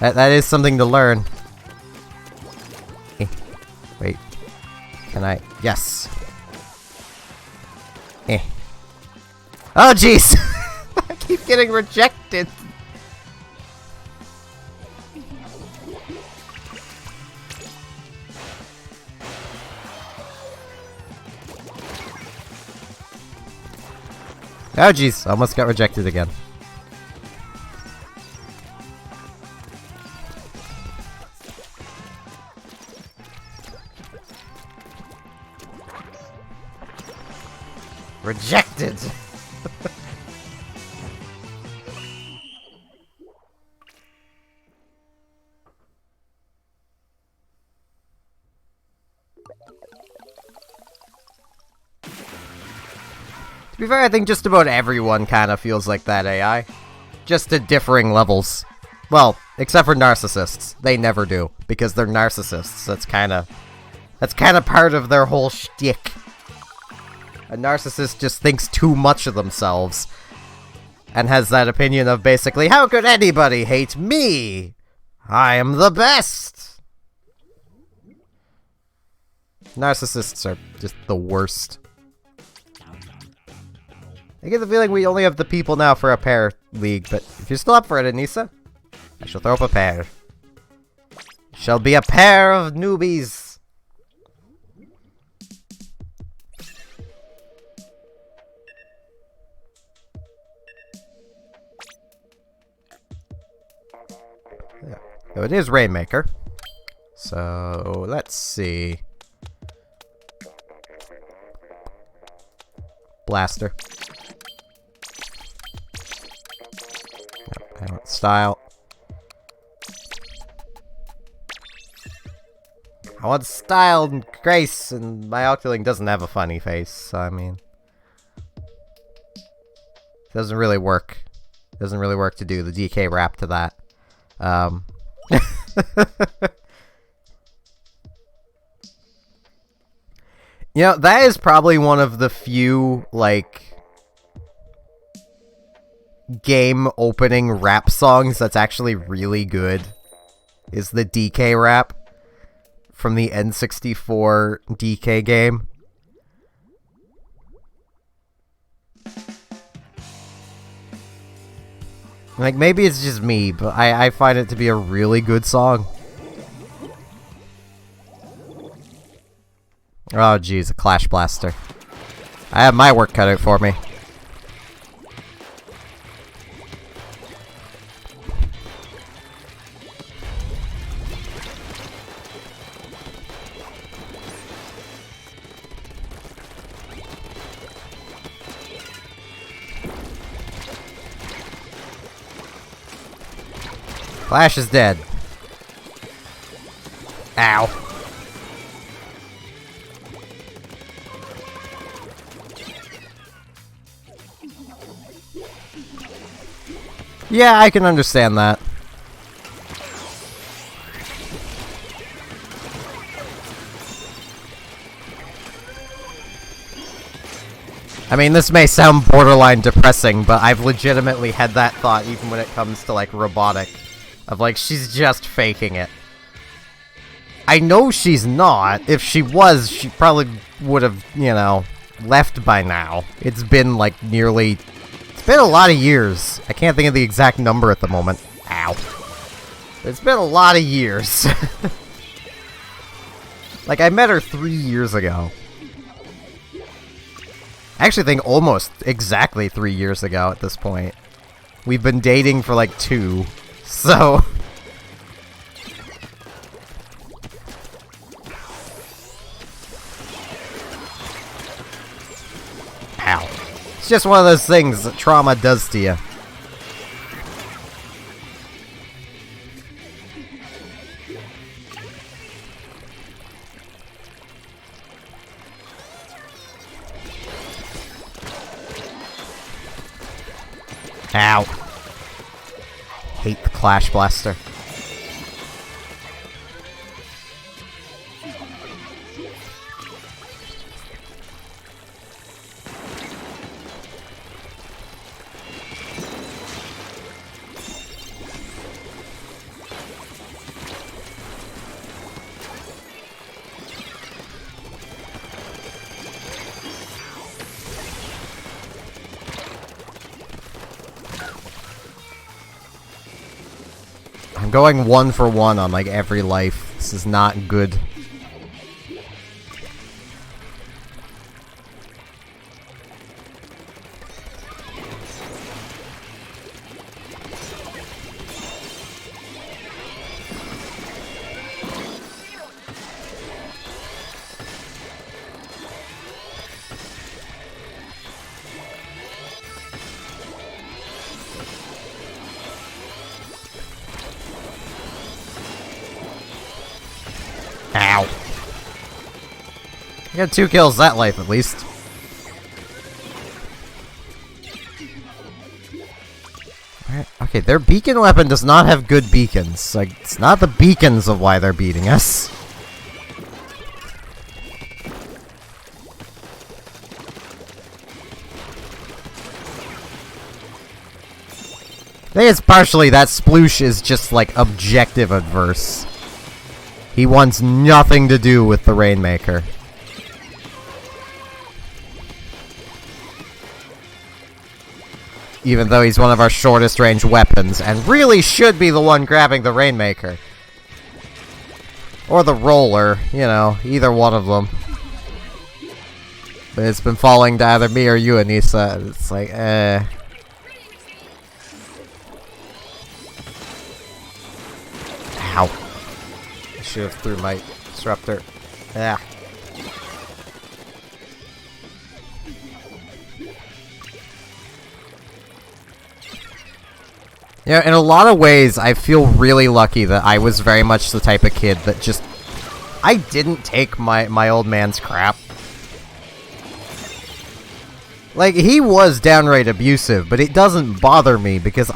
[SPEAKER 1] That is something to learn. Eh. Wait. Can I? Yes. Eh. Oh, jeez! I keep getting rejected. Oh, jeez. Almost got rejected again. Rejected! To be fair, I think just about everyone kind of feels like that AI. Just at differing levels. Well, except for narcissists. They never do, because they're narcissists. That's kind of part of their whole shtick. A narcissist just thinks too much of themselves. And has that opinion of basically, how could anybody hate me? I am the best! Narcissists are just the worst. I get the feeling we only have the people now for a pair league, but if you're still up for it, Anissa, I shall throw up a pair. Shall be a pair of newbies. Yeah. So it is Rainmaker. So let's see. Blaster. I want style. I want style and grace, and my Octoling doesn't have a funny face, so I mean... Doesn't really work. Doesn't really work to do the DK rap to that. You know, that is probably one of the few, like... game opening rap songs that's actually really good. Is the DK rap from the N64 DK game. Like, maybe it's just me, but I find it to be a really good song. Oh jeez, a Clash Blaster. I have my work cut out for me. Clash is dead. Ow. Yeah, I can understand that. I mean, this may sound borderline depressing, but I've legitimately had that thought even when it comes to, like, robotic. Of, like, she's just faking it. I know she's not. If she was, she probably would have, you know, left by now. It's been, like, nearly... It's been a lot of years. I can't think of the exact number at the moment. Ow. It's been a lot of years. Like, I met her 3 years ago. I actually think almost exactly 3 years ago at this point. We've been dating for, like, 2. So... Ow. It's just one of those things that trauma does to you. Ow. Hate the Clash Blaster. I'm going 1 for 1 on, like, every life. This is not good. Ow. I got 2 kills that life, at least. Okay, their beacon weapon does not have good beacons. Like, it's not the beacons of why they're beating us. I think it's partially that Sploosh is just, like, objective adverse. He wants nothing to do with the Rainmaker. Even though he's one of our shortest range weapons, and really should be the one grabbing the Rainmaker. Or the Roller, you know, either one of them. But it's been falling to either me or you, Anissa. It's like, Ow. I should have threw my disruptor. Yeah. Yeah, in a lot of ways, I feel really lucky that I was very much the type of kid that just... I didn't take my old man's crap. Like, he was downright abusive, but it doesn't bother me because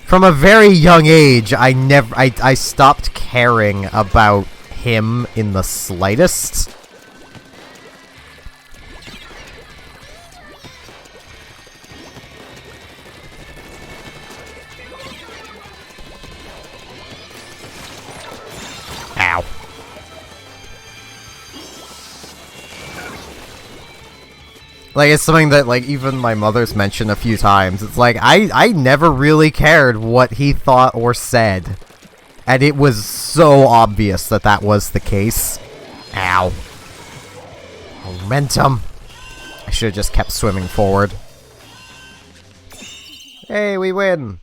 [SPEAKER 1] from a very young age, I stopped caring about him in the slightest. Ow. Like, it's something that, like, even my mother's mentioned a few times. It's like, I never really cared what he thought or said. And it was so obvious that that was the case. Ow. Momentum. I should have just kept swimming forward. Hey, we win!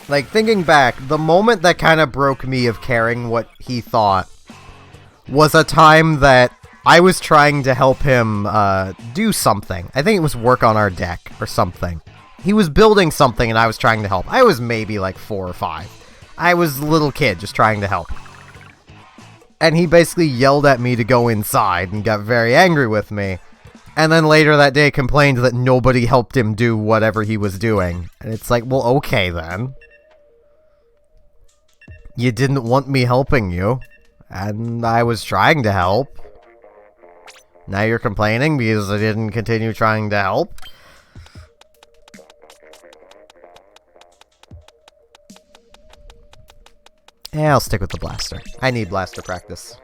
[SPEAKER 1] Like, thinking back, the moment that kind of broke me of caring what he thought was a time that I was trying to help him do something. I think it was work on our deck or something. He was building something and I was trying to help. I was maybe like 4 or 5. I was a little kid just trying to help. And he basically yelled at me to go inside and got very angry with me. And then later that day complained that nobody helped him do whatever he was doing. And it's like, well, okay then. You didn't want me helping you, and I was trying to help. Now you're complaining because I didn't continue trying to help? Yeah, I'll stick with the blaster. I need blaster practice.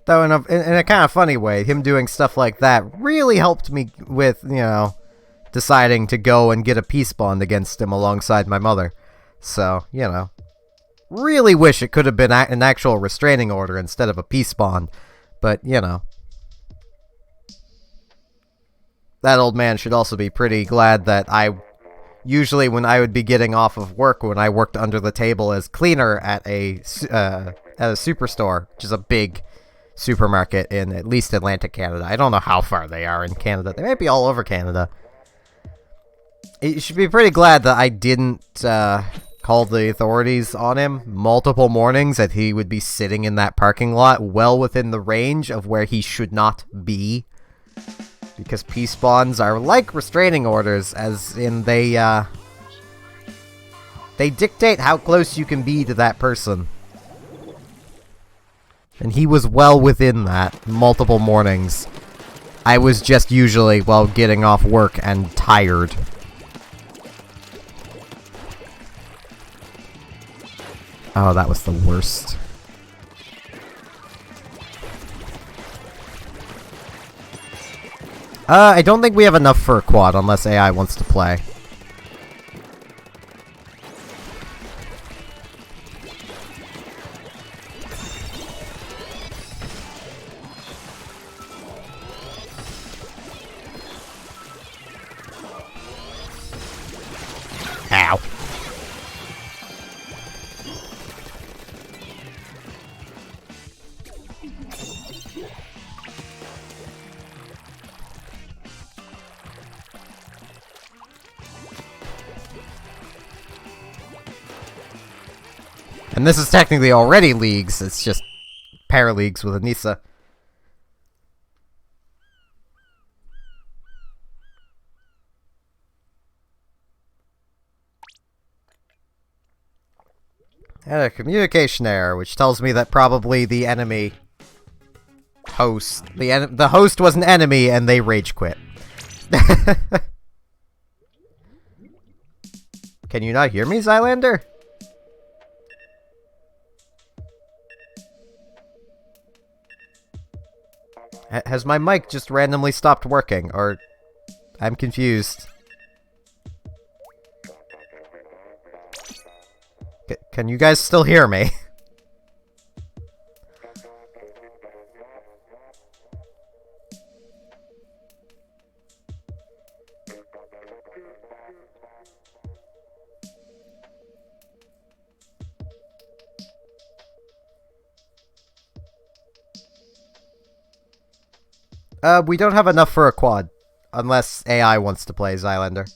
[SPEAKER 1] Though in a kind of funny way, him doing stuff like that really helped me with, you know, deciding to go and get a peace bond against him alongside my mother. So, you know. Really wish it could have been an actual restraining order instead of a peace bond. But, you know. That old man should also be pretty glad that usually when I would be getting off of work, when I worked under the table as cleaner at a superstore, which is a big supermarket in at least Atlantic Canada. I don't know how far they are in Canada. They might be all over Canada. You should be pretty glad that I didn't call the authorities on him multiple mornings, that he would be sitting in that parking lot well within the range of where he should not be. Because peace bonds are like restraining orders, as in they dictate how close you can be to that person. And he was well within that multiple mornings. I was just usually, well, getting off work and tired. Oh, that was the worst. I don't think we have enough for a quad, unless AI wants to play. Ow. And this is technically already leagues, it's just paraleagues with Anissa. And a communication error, which tells me that probably the enemy host, the host was an enemy and they rage quit. Can you not hear me, Zylander? Has my mic just randomly stopped working, or I'm confused? Can you guys still hear me? We don't have enough for a quad. Unless AI wants to play Zylander.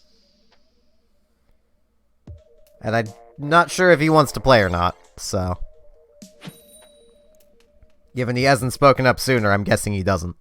[SPEAKER 1] And I'm not sure if he wants to play or not, so. Given he hasn't spoken up sooner, I'm guessing he doesn't.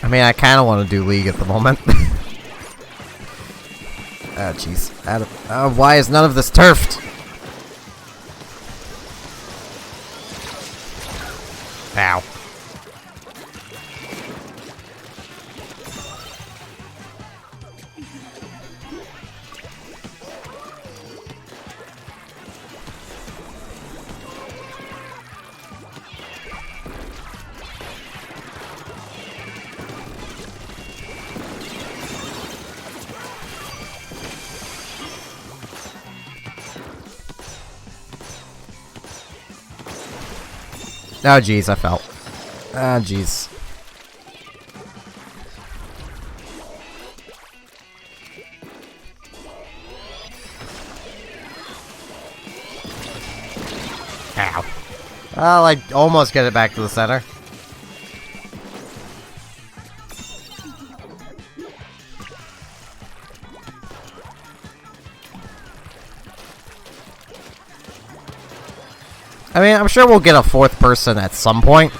[SPEAKER 1] I mean, I kind of want to do League at the moment. Oh, jeez. Why is none of this turfed? Ow. Oh, jeez, I fell. Ah, jeez. Ow. Well, I almost get it back to the center. I mean, I'm sure we'll get a fourth person at some point.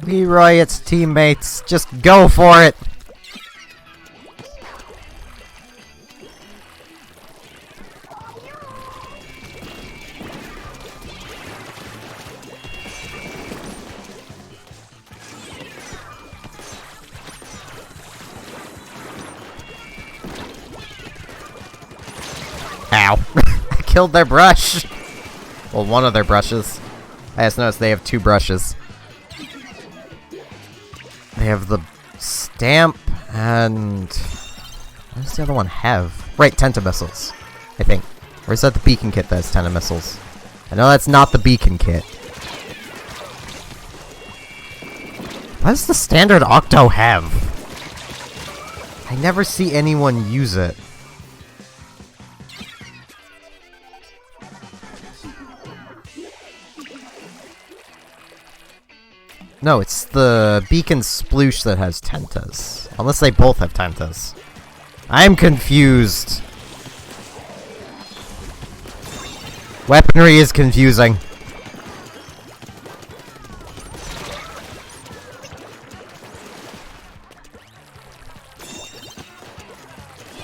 [SPEAKER 1] Leroy, its teammates, just go for it! Ow. I killed their brush! Well, one of their brushes. I just noticed they have 2 brushes. They have the stamp and... what does the other one have? Right, Tentamissiles, I think. Or is that the beacon kit that has Tentamissiles? I know that's not the beacon kit. What does the standard Octo have? I never see anyone use it. No, it's the Beacon Sploosh that has Tentas. Unless they both have Tentas. I'm confused. Weaponry is confusing.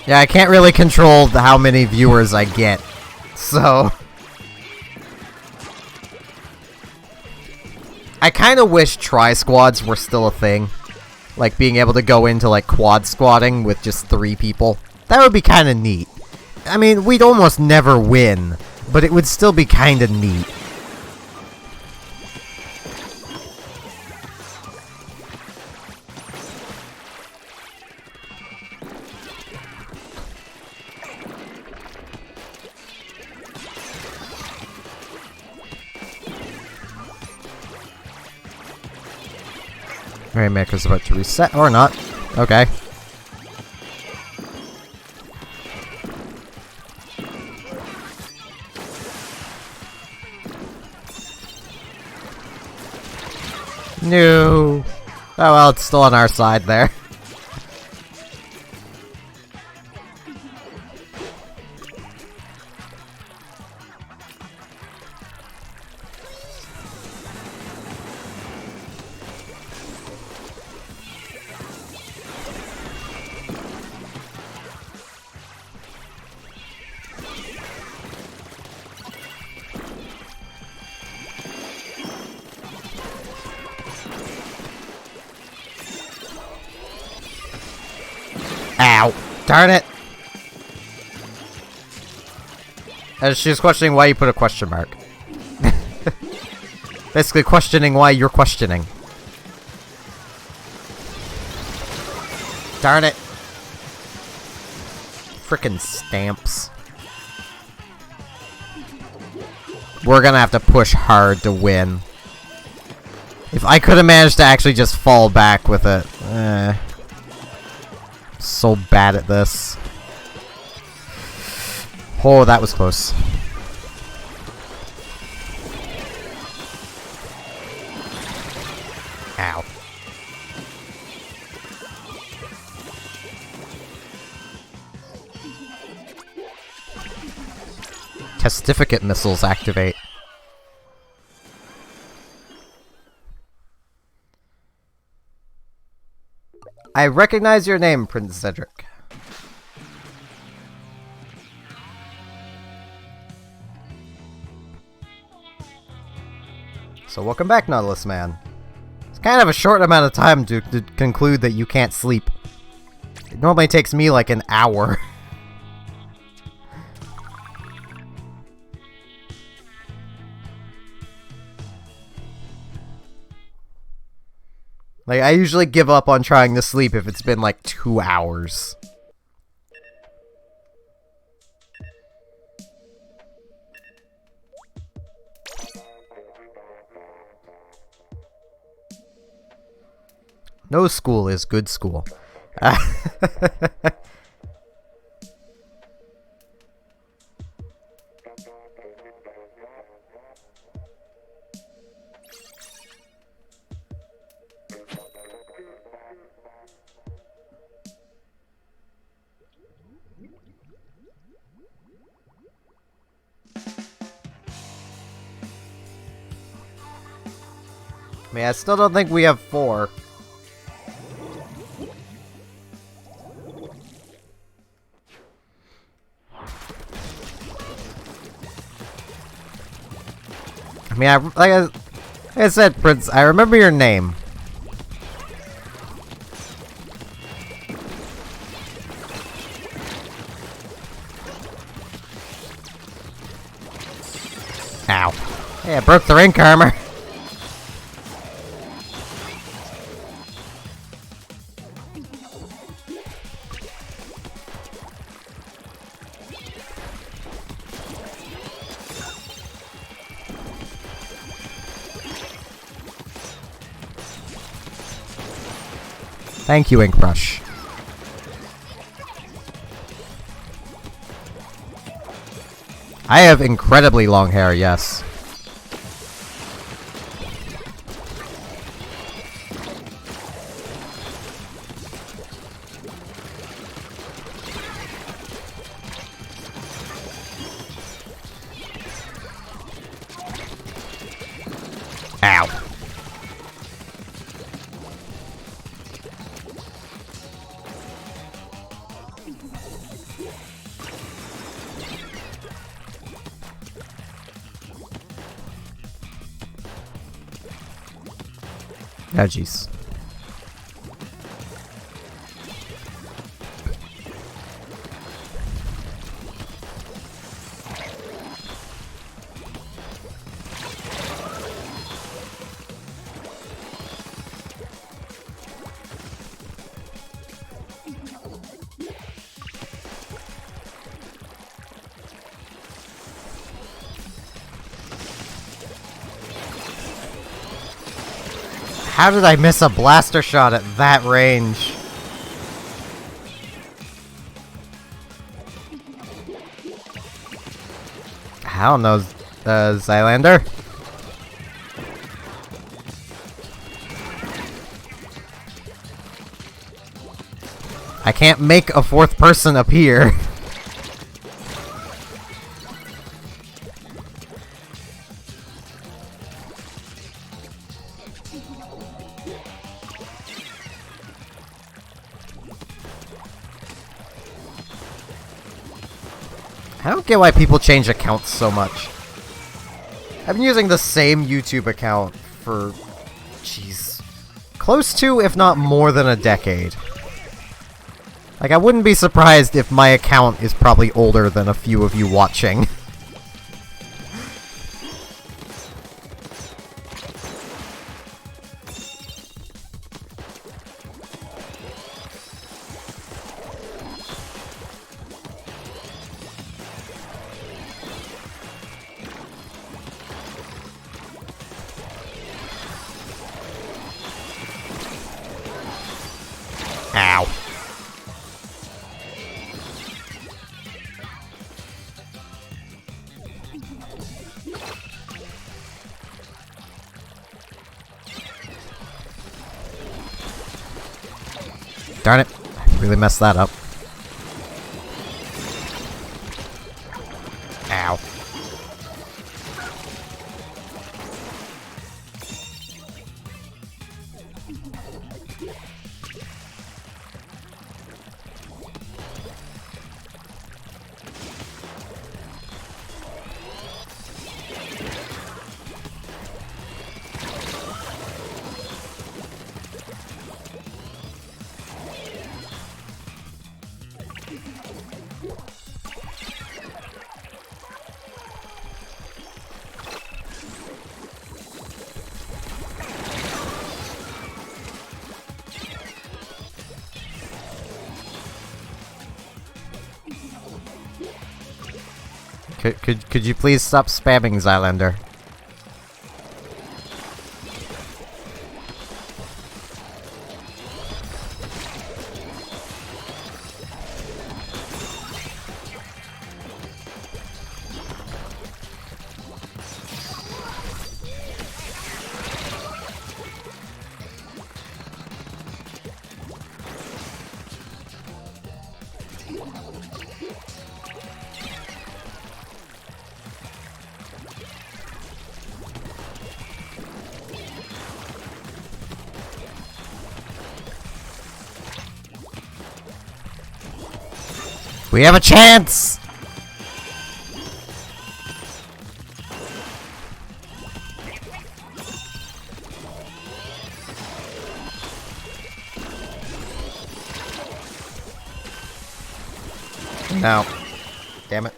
[SPEAKER 1] Yeah, I can't really control how many viewers I get. So... I kind of wish tri-squads were still a thing. Like, being able to go into, like, quad squatting with just 3 people. That would be kind of neat. I mean, we'd almost never win, but it would still be kind of neat. Rainmaker's about to reset, or not. Okay. No. Oh well, it's still on our side there. Ow. Darn it. And she's questioning why you put a question mark. Basically questioning why you're questioning. Darn it. Frickin' stamps. We're gonna have to push hard to win. If I could have managed to actually just fall back with it. So bad at this. Oh, that was close. Ow. Testificate missiles activate. I recognize your name, Prince Cedric. So welcome back, Nautilus Man. It's kind of a short amount of time to conclude that you can't sleep. It normally takes me like an hour. Like, I usually give up on trying to sleep if it's been like 2 hours. No school is good school. I mean, I still don't think we have 4. I mean, like I said, Prince, I remember your name. Ow. Hey, I broke the rank armor. Thank you, Inkbrush. I have incredibly long hair, yes. Ow. Oh, jeez. How did I miss a blaster shot at that range? I don't know, Zylander. I can't make a 4th person appear. I don't get why people change accounts so much. I've been using the same YouTube account for, jeez, close to, if not more than a decade. Like, I wouldn't be surprised if my account is probably older than a few of you watching. Ow. Darn it. I really messed that up. Ow. Could you please stop spamming, Zylander? We have a chance! No. Damn it.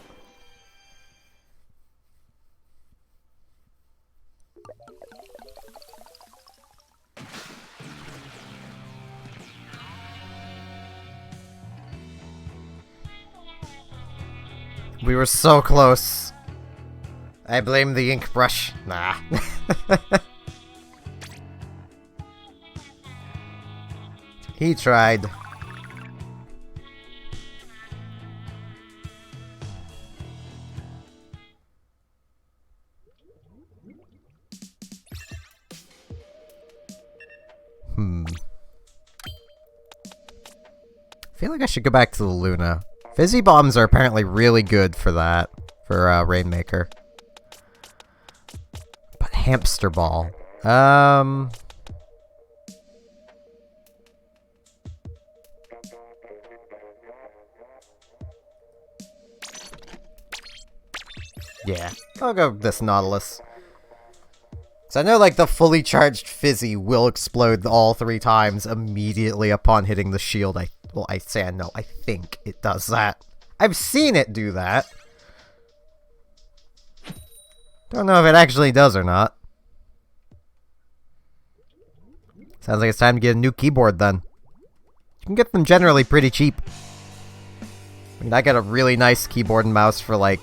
[SPEAKER 1] We were so close. I blame the ink brush. Nah. He tried. I feel like I should go back to the Luna. Fizzy bombs are apparently really good for that, for Rainmaker. But hamster ball. Yeah, I'll go with this Nautilus. So I know, like, the fully charged Fizzy will explode all 3 times immediately upon hitting the shield. Well, I say I know. I think it does that. I've seen it do that. Don't know if it actually does or not. Sounds like it's time to get a new keyboard, then. You can get them generally pretty cheap. I mean, I got a really nice keyboard and mouse for, like...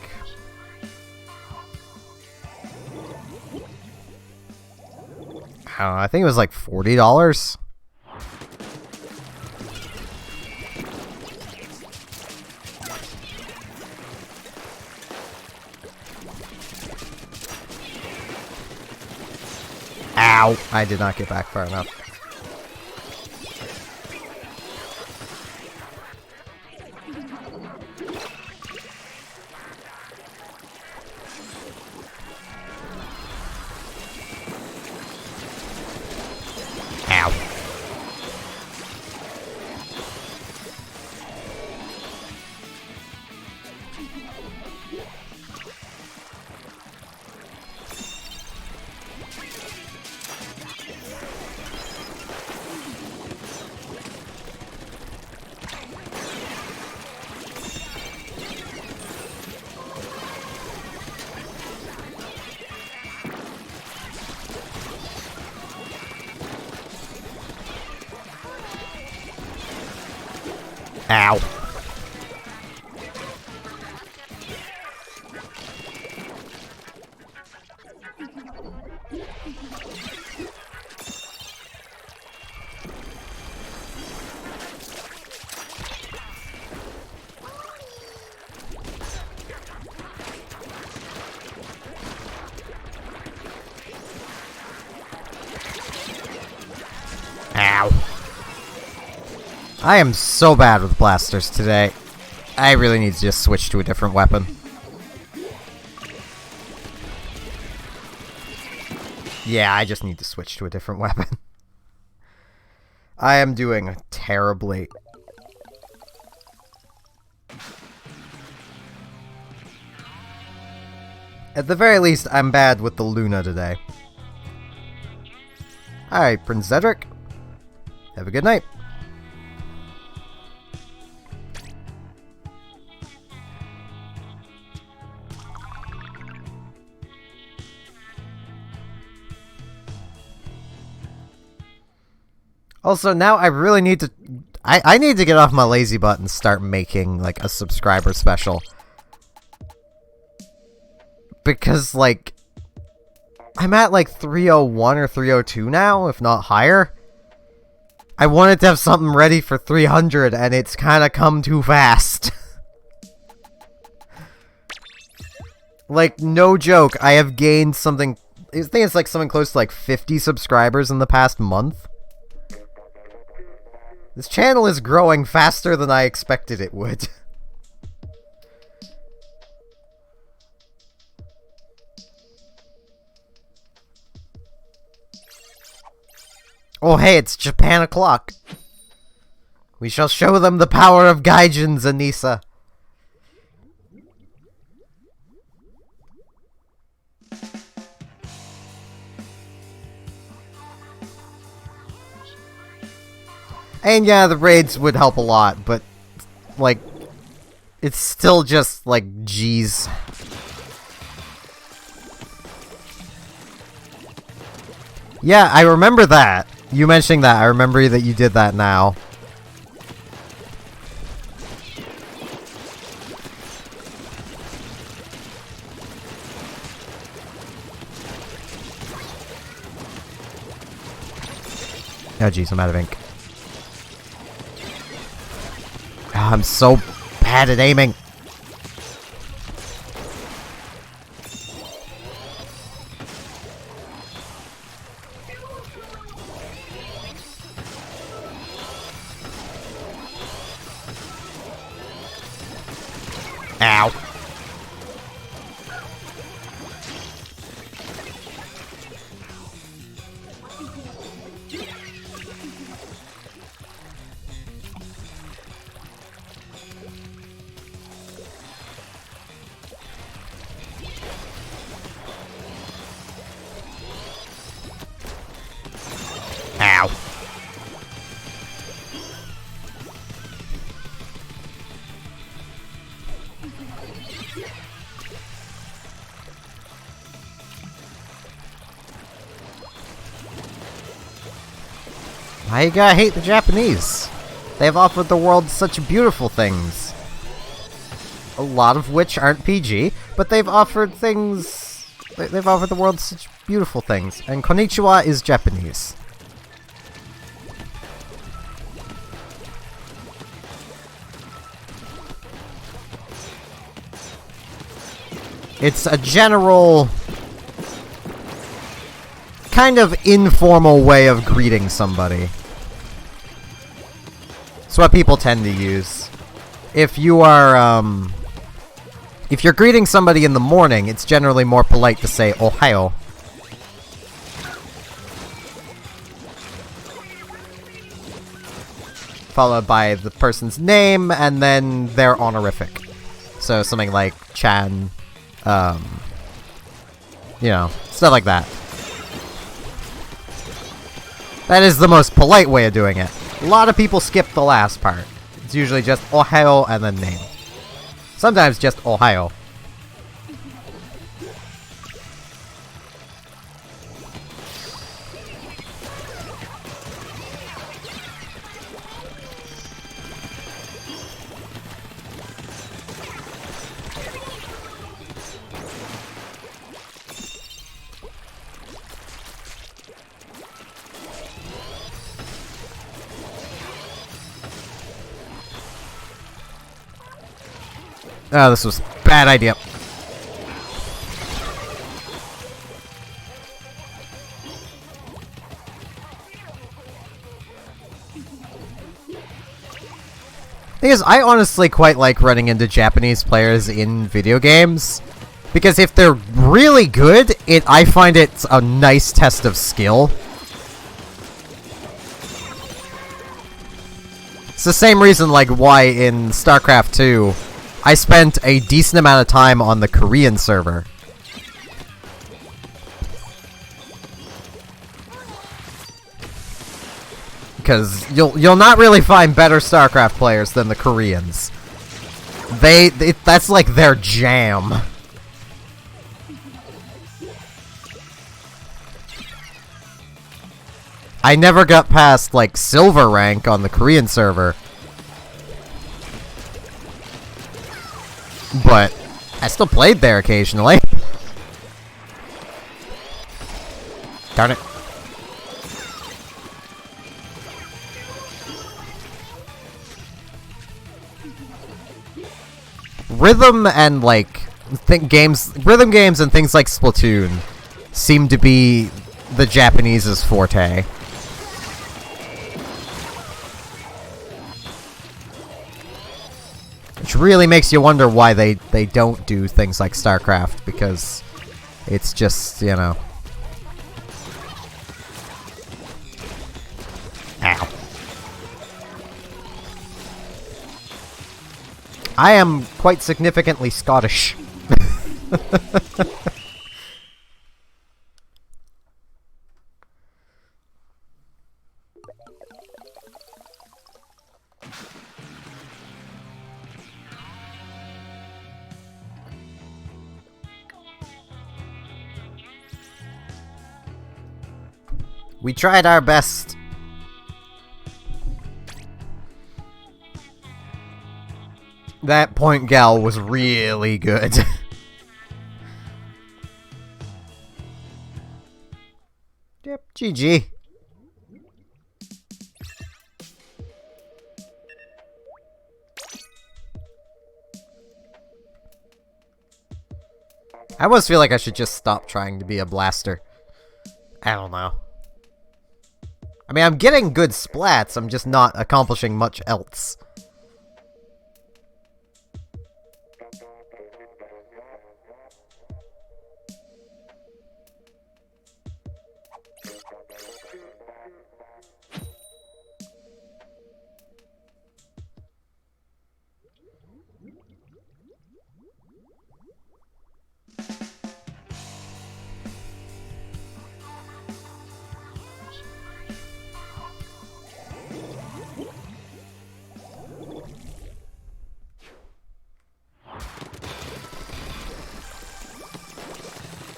[SPEAKER 1] I don't know, I think it was like $40. Ow! I did not get back far enough. Ow. Ow. Ow. I am so bad with blasters today. I really need to just switch to a different weapon. Yeah, I just need to switch to a different weapon. I am doing terribly. At the very least, I'm bad with the Luna today. Alright, Prince Cedric. Have a good night. Also, now I really need to... I need to get off my lazy butt and start making, like, a subscriber special. Because, like... I'm at, like, 301 or 302 now, if not higher. I wanted to have something ready for 300, and it's kind of come too fast. Like, no joke, I have gained something... I think it's, like, something close to, like, 50 subscribers in the past month. This channel is growing faster than I expected it would. Oh hey, it's Japan o'clock. We shall show them the power of Gaijins, Anissa. And yeah, the raids would help a lot, but, like, it's still just, like, geez. Yeah, I remember that. You mentioning that, I remember that you did that now. Oh jeez, I'm out of ink. Oh, I'm so bad at aiming. Ow. Ow. Why you gotta hate the Japanese? They've offered the world such beautiful things. A lot of which aren't PG, but they've offered things... They've offered the world such beautiful things. And konnichiwa is Japanese. It's a general, kind of informal way of greeting somebody. It's what people tend to use. If you are, if you're greeting somebody in the morning, it's generally more polite to say Ohayo. Followed by the person's name, and then their honorific. So something like Chan, you know, stuff like that. That is the most polite way of doing it. A lot of people skip the last part. It's usually just Ohayo and then name. Sometimes just Ohayo. Oh, this was a bad idea. Thing is, I honestly quite like running into Japanese players in video games. Because if they're really good, I find it's a nice test of skill. It's the same reason, like, why in StarCraft 2... I spent a decent amount of time on the Korean server. Because you'll not really find better StarCraft players than the Koreans. That's like their jam. I never got past like silver rank on the Korean server. But I still played there occasionally. Darn it. Rhythm and like rhythm games and things like Splatoon seem to be the Japanese's forte. Which really makes you wonder why they don't do things like StarCraft, because it's just, you know... Ow. I am quite significantly Scottish. We tried our best. That point gal was really good. Yep, GG. I almost feel like I should just stop trying to be a blaster. I don't know. I mean, I'm getting good splats, I'm just not accomplishing much else.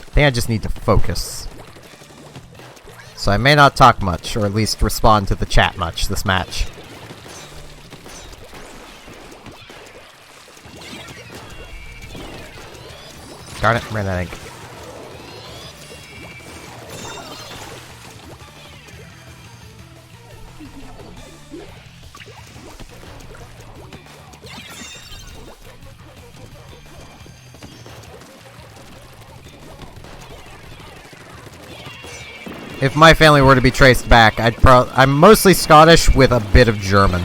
[SPEAKER 1] I think I just need to focus. So I may not talk much, or at least respond to the chat much this match. Darn it, ran out of ink. If my family were to be traced back, I'm mostly Scottish with a bit of German.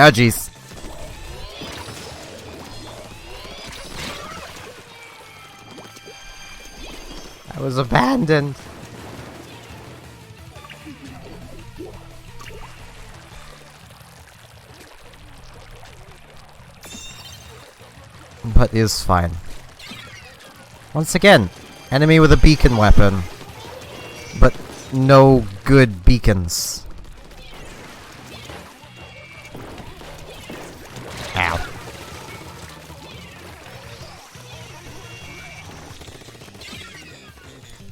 [SPEAKER 1] Oh, jeez. I was abandoned. But is fine. Once again, enemy with a beacon weapon. But no good beacons. Ow.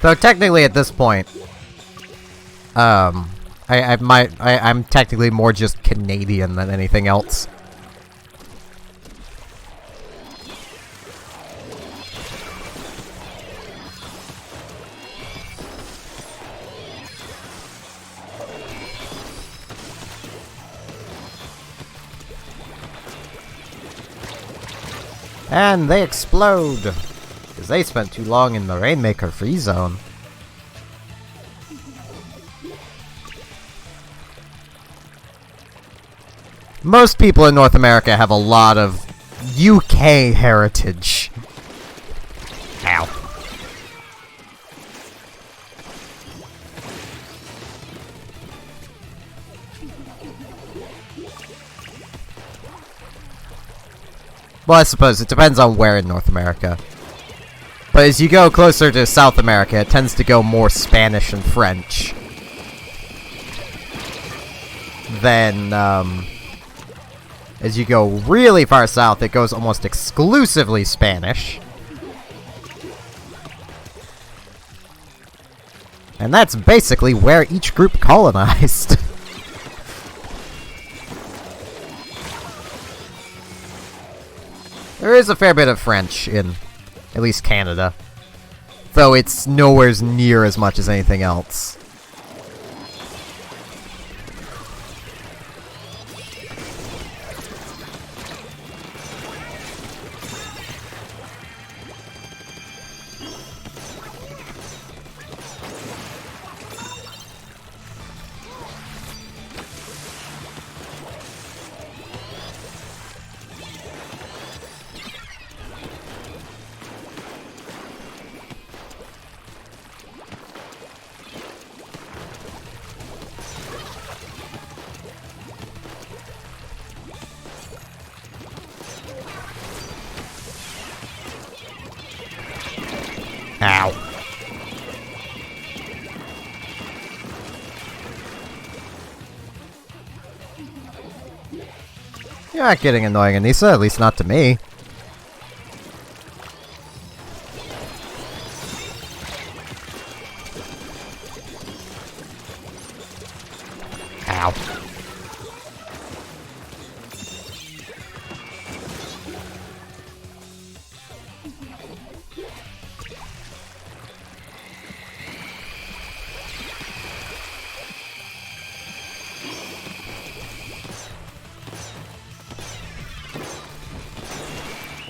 [SPEAKER 1] Though technically at this point, I'm technically more just Canadian than anything else. And they explode! Because they spent too long in the Rainmaker free zone. Most people in North America have a lot of UK heritage. Ow. Well, I suppose it depends on where in North America. But as you go closer to South America, it tends to go more Spanish and French. Then, as you go really far south, it goes almost exclusively Spanish. And that's basically where each group colonized. There is a fair bit of French in At least Canada. Though it's nowhere near as much as anything else. Ow. You're not getting annoying, Anissa, at least not to me. Ow.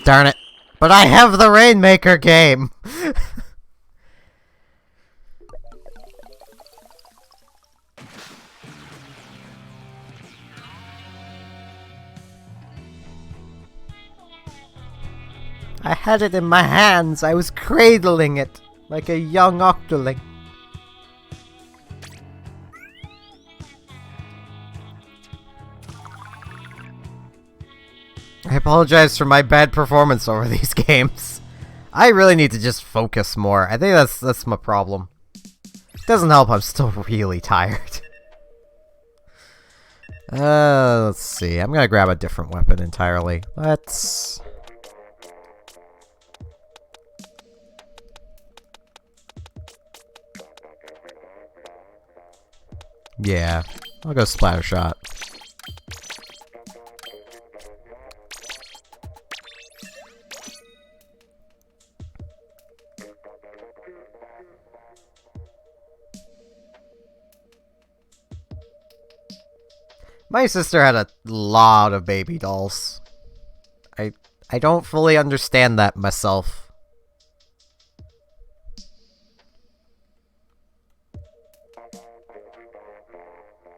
[SPEAKER 1] Darn it. But I have the Rainmaker game! I had it in my hands. I was cradling it like a young octoling. I apologize for my bad performance over these games. I really need to just focus more. I think that's my problem. Doesn't help, I'm still really tired. Let's see. I'm gonna grab a different weapon entirely. Let's... yeah, I'll go Splatter Shot. My sister had a lot of baby dolls. I don't fully understand that myself.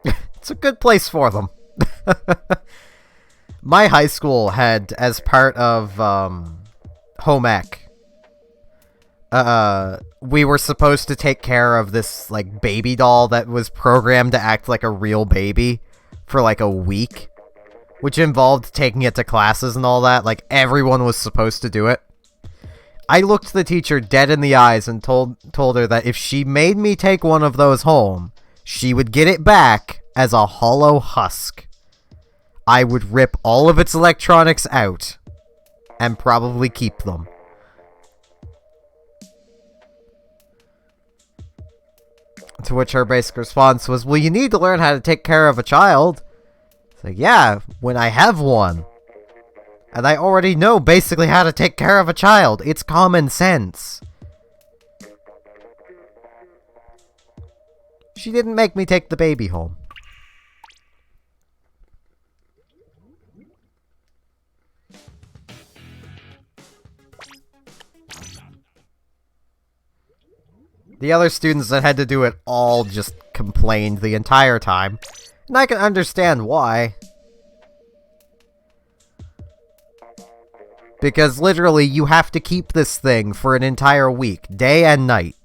[SPEAKER 1] It's a good place for them. My high school had, as part of home ec, we were supposed to take care of this like baby doll that was programmed to act like a real baby for like a week, which involved taking it to classes and all that. Like, everyone was supposed to do it. I looked the teacher dead in the eyes and told her that if she made me take one of those home, she would get it back as a hollow husk. I would rip all of its electronics out and probably keep them. To which her basic response was, well, you need to learn how to take care of a child. It's like, yeah, when I have one. And I already know basically how to take care of a child. It's common sense. She didn't make me take the baby home. The other students that had to do it all just complained the entire time. And I can understand why. Because literally, you have to keep this thing for an entire week, day and night.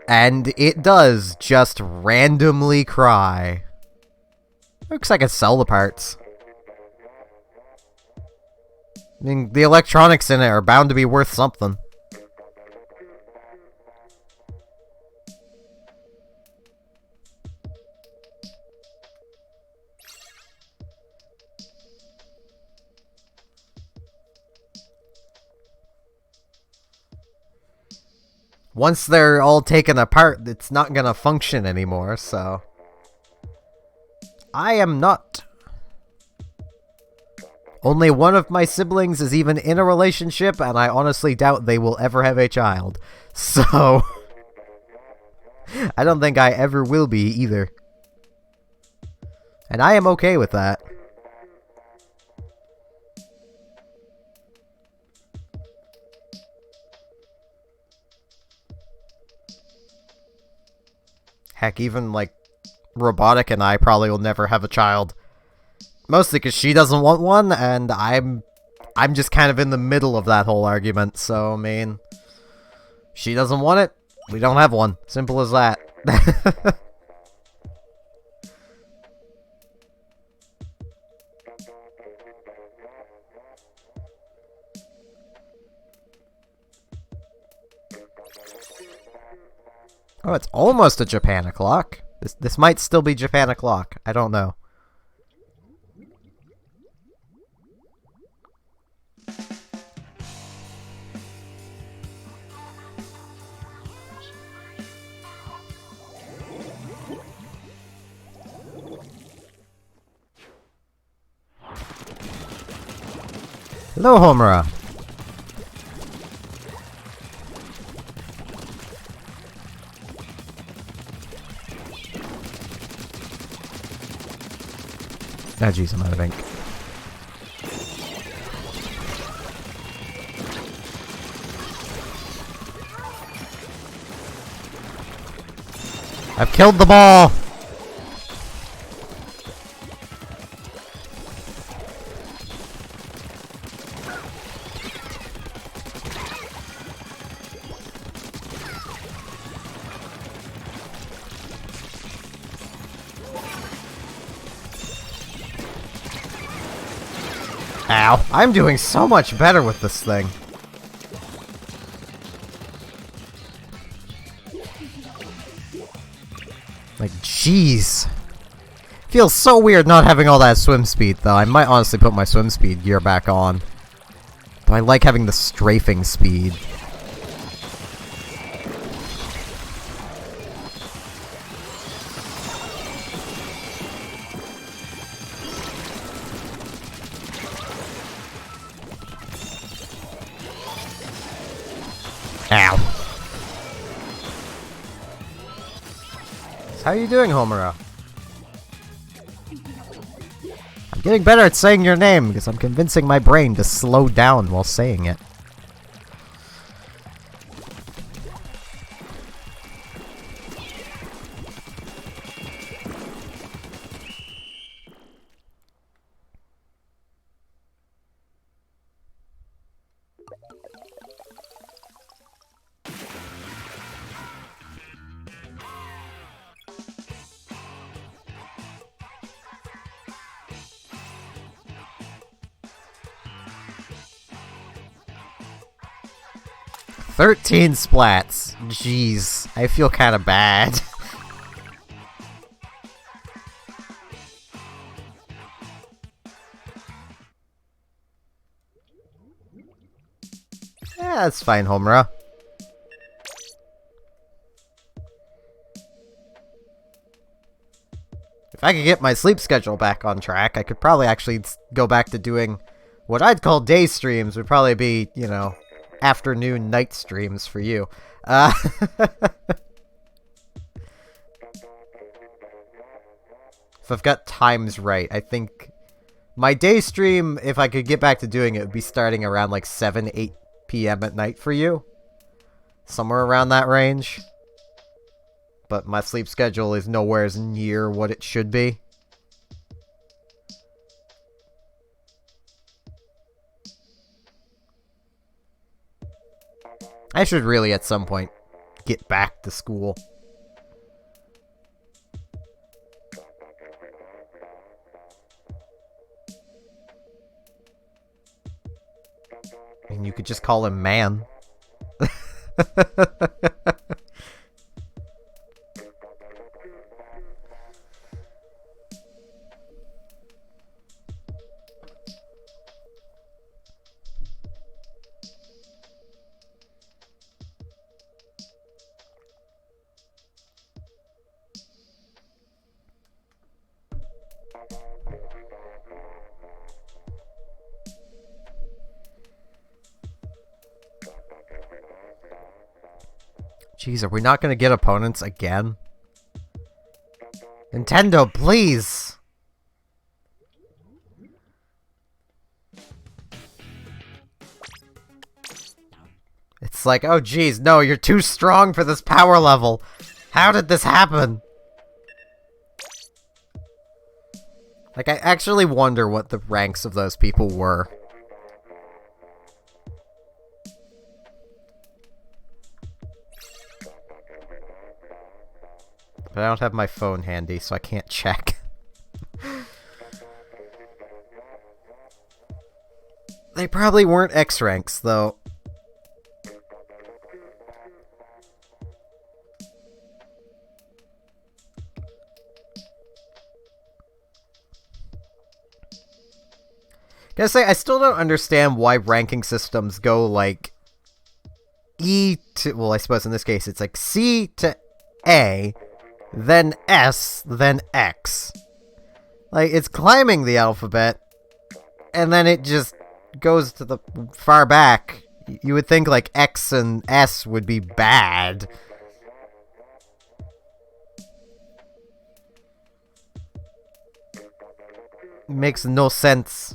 [SPEAKER 1] And it does just randomly cry. Looks like I could sell the parts. I mean, the electronics in it are bound to be worth something. Once they're all taken apart, it's not gonna function anymore, so... I am not Only one of my siblings is even in a relationship, and I honestly doubt they will ever have a child. So, I don't think I ever will be either. And I am okay with that. Heck, even, like, Robotic and I probably will never have a child. Mostly because she doesn't want one, and I'm just kind of in the middle of that whole argument, so, I mean... She doesn't want it, we don't have one. Simple as that. Oh, it's almost a Japan o'clock. This might still be Japan o'clock. I don't know. Hello, Homura. Ah, jeez, I'm out of ink. I've killed the ball! Ow. I'm doing so much better with this thing. Like, jeez. Feels so weird not having all that swim speed, though. I might honestly put my swim speed gear back on. Though I like having the strafing speed. Ow. So how are you doing, Homura? I'm getting better at saying your name because I'm convincing my brain to slow down while saying it. "13 splats. Jeez, I feel kind of bad. Yeah, that's fine, Homura. If I could get my sleep schedule back on track, I could probably actually go back to doing what I'd call day streams. Would probably be, you know, afternoon night streams for you. If I've got times right, I think my day stream, if I could get back to doing it, would be starting around like 7, 8 p.m. at night for you. Somewhere around that range. But my sleep schedule is nowhere near what it should be. I should really, at some point, get back to school. And you could just call him Man. Jeez, are we not gonna get opponents again? Nintendo, please! It's like, oh geez, no, you're too strong for this power level. How did this happen? Like, I actually wonder what the ranks of those people were. But I don't have my phone handy, so I can't check. They probably weren't X ranks, though. Gotta say, I still don't understand why ranking systems go like E to, well, I suppose in this case it's like C to A, then S, then X. Like, it's climbing the alphabet, and then it just goes to the far back. You would think like X and S would be bad. Makes no sense.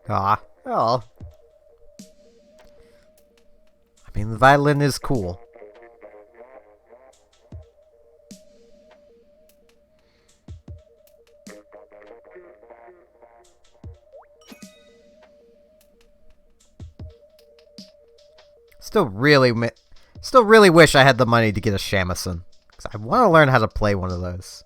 [SPEAKER 1] Ah, well. I mean, the violin is cool. Still really wish I had the money to get a shamisen, because I want to learn how to play one of those.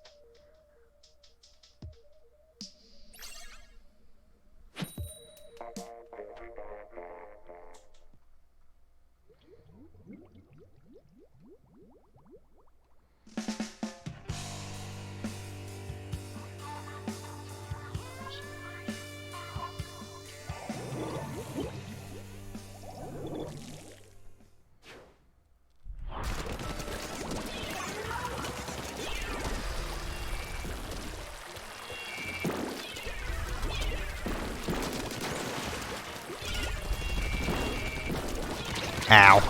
[SPEAKER 1] Ow.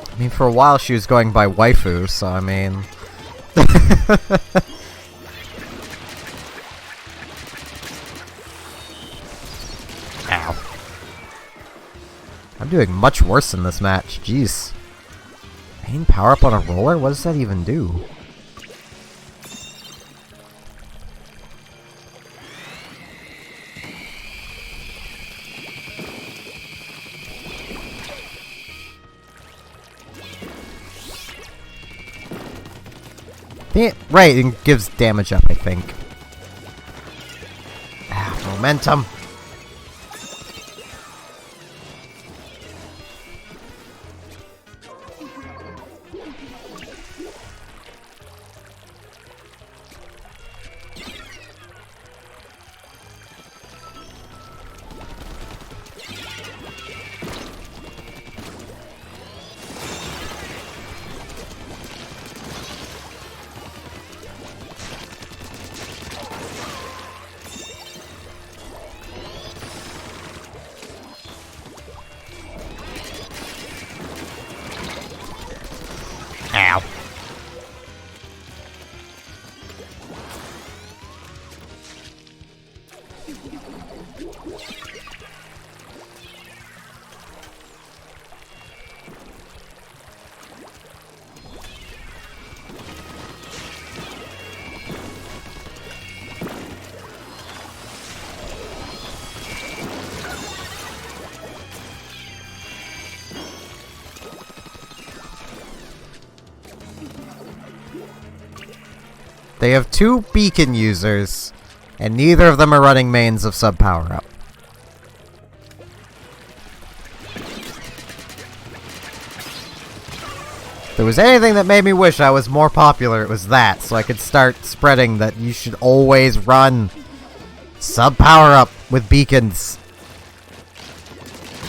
[SPEAKER 1] I mean, for a while she was going by waifu, so I mean... Ow. I'm doing much worse in this match, jeez. Main power up on a roller? What does that even do? Yeah, right, it gives damage up, I think. Ah, momentum. Ow. They have 2 beacon users, and neither of them are running mains of sub power up. there was anything that made me wish I was more popular, it was that, so I could start spreading that you should always run sub power up with beacons.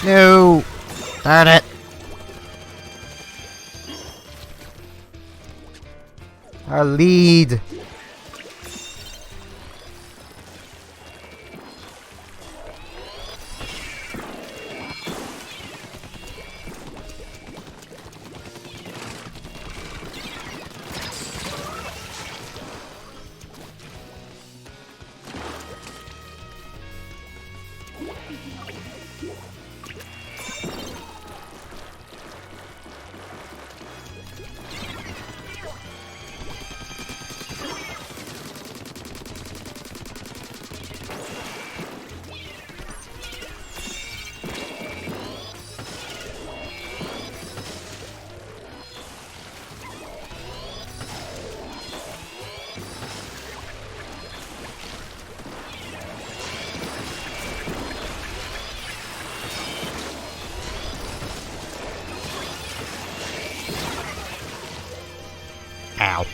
[SPEAKER 1] No! Darn it! Our lead! Ow.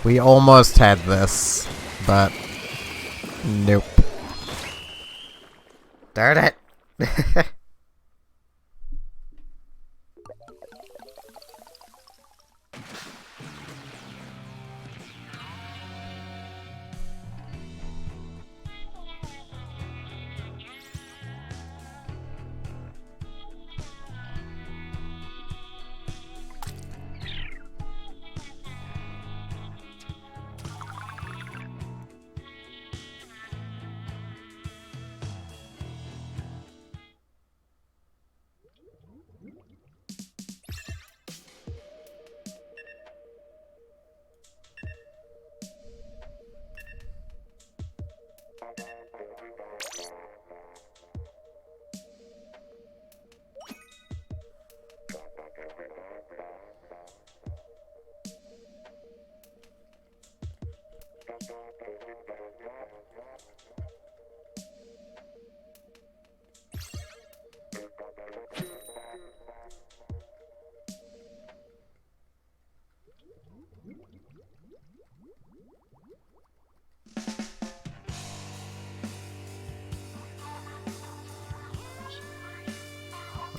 [SPEAKER 1] We almost had this, but nope. Darn it!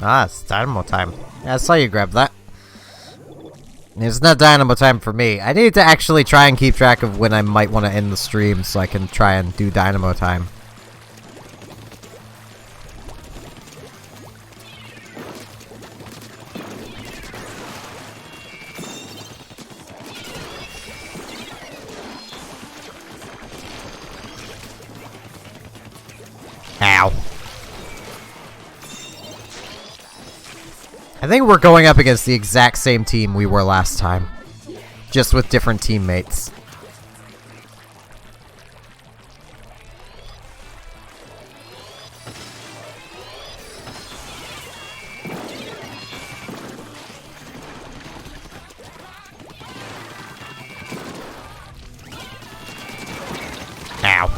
[SPEAKER 1] Ah, it's Dynamo time. Yeah, I saw you grab that. It's not Dynamo time for me. I need to actually try and keep track of when I might want to end the stream so I can try and do Dynamo time. Ow. I think we're going up against the exact same team we were last time. Just with different teammates. Ow.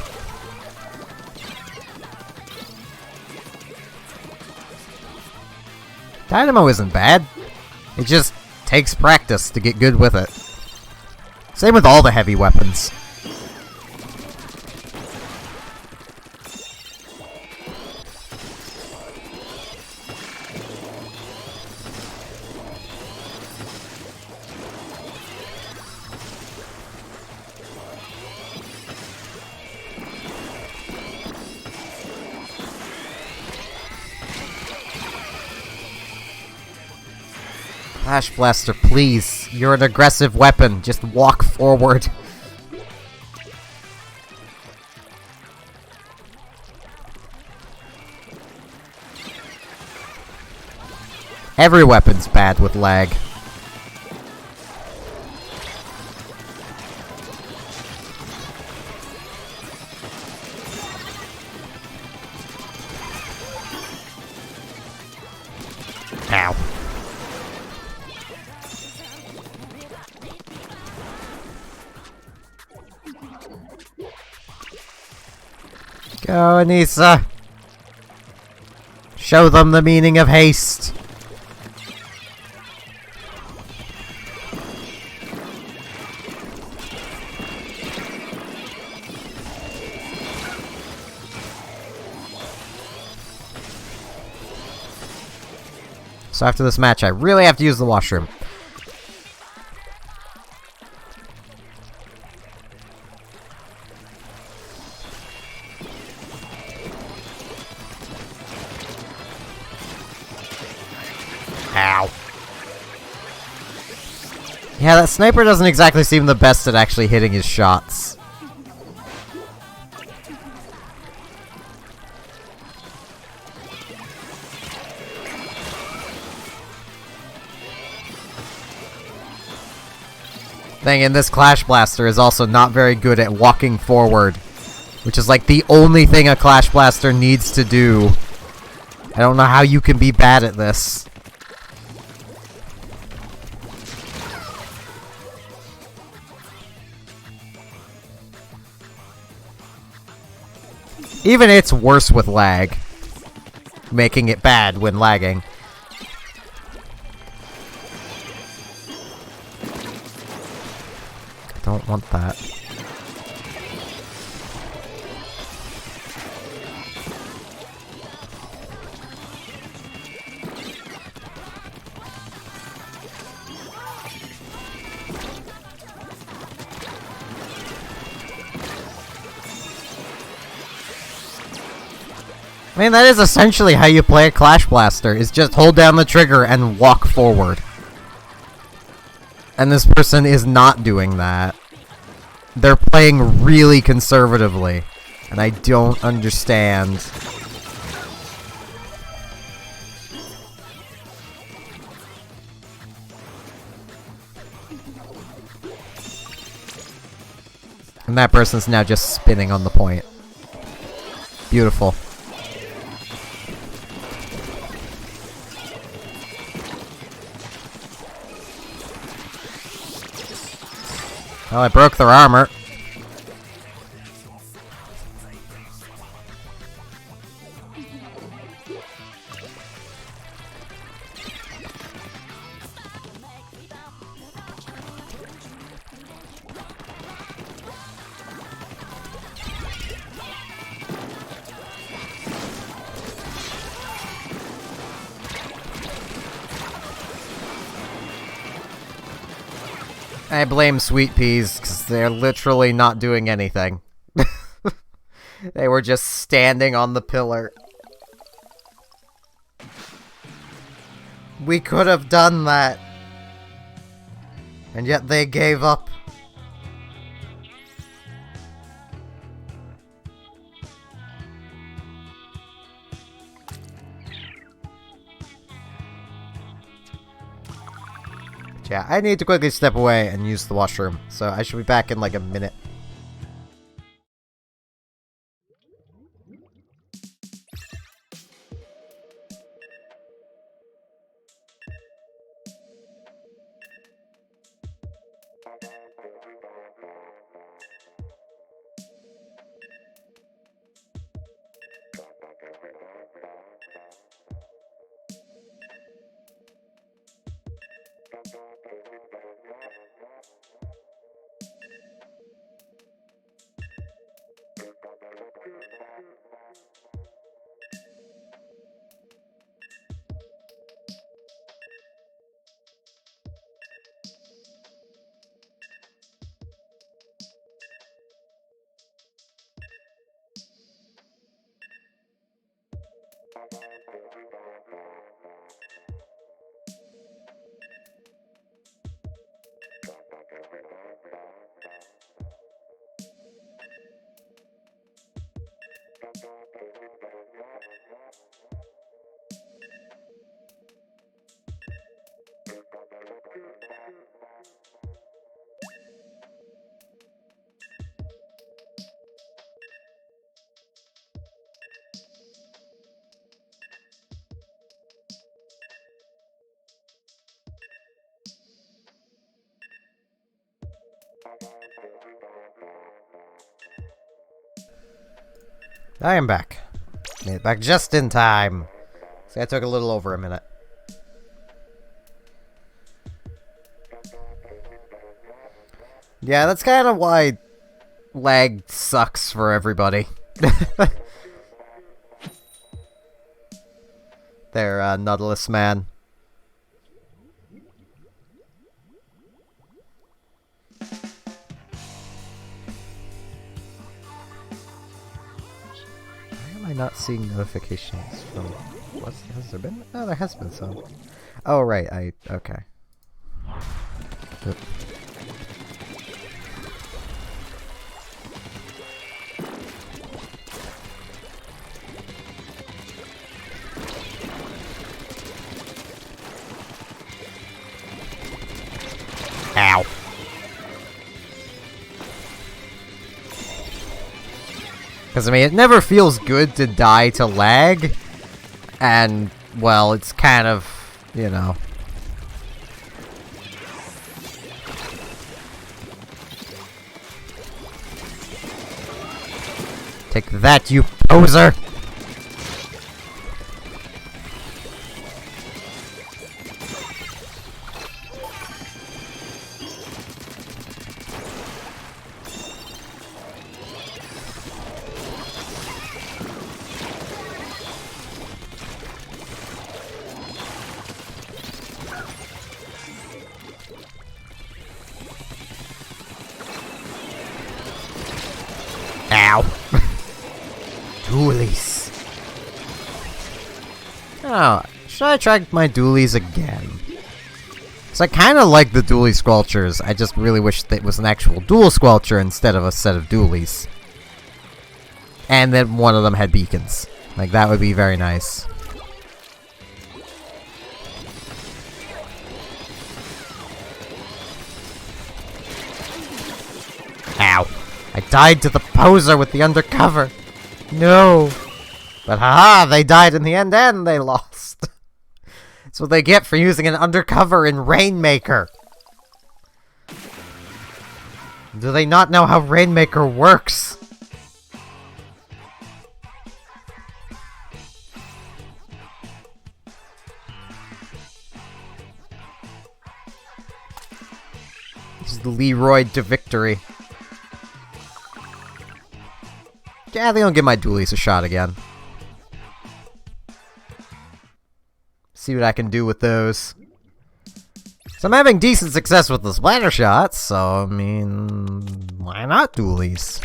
[SPEAKER 1] Dynamo isn't bad. It just takes practice to get good with it. Same with all the heavy weapons. Flash Blaster, please. You're an aggressive weapon. Just walk forward. Every weapon's bad with lag. Ow. Go, Anissa. Show them the meaning of haste. So after this match, I really have to use the washroom. Ow. Yeah, that sniper doesn't exactly seem the best at actually hitting his shots. Thing in this Clash Blaster is also not very good at walking forward, which is like the only thing a Clash Blaster needs to do. I don't know how you can be bad at this. Even it's worse with lag, making it bad when lagging. Don't want that. I mean, that is essentially how you play a Clash Blaster, is just hold down the trigger and walk forward. And this person is not doing that. They're playing really conservatively, and I don't understand. And that person's now just spinning on the point. Beautiful. Well, I broke their armor. I blame Sweet Peas, because they're literally not doing anything. They were just standing on the pillar. We could have done that. And yet they gave up. Yeah, I need to quickly step away and use the washroom, so I should be back in like a minute. I am back. Made it back just in time. See, that took a little over a minute. Yeah, that's kind of why lag sucks for everybody. There, Nautilus man. Why am I not seeing notifications from... Has there been? Oh, there has been some. Oh, right, okay. Oop. Ow. Because, I mean, it never feels good to die to lag. And, well, it's kind of, you know. Take that, you poser! Ow. Dualies. Oh, should I try my dualies again? So I kind of like the dualie squelchers. I just really wish that it was an actual dual squelcher instead of a set of dualies. And then one of them had beacons. Like, that would be very nice. Ow. I died to the poser with the undercover. No. But haha, they died in the end and they lost. That's what they get for using an undercover in Rainmaker. Do they not know how Rainmaker works? This is the Leroy to victory. Yeah, they don't give my dualies a shot again. See what I can do with those. So I'm having decent success with the splatter shots, so I mean, why not dualies?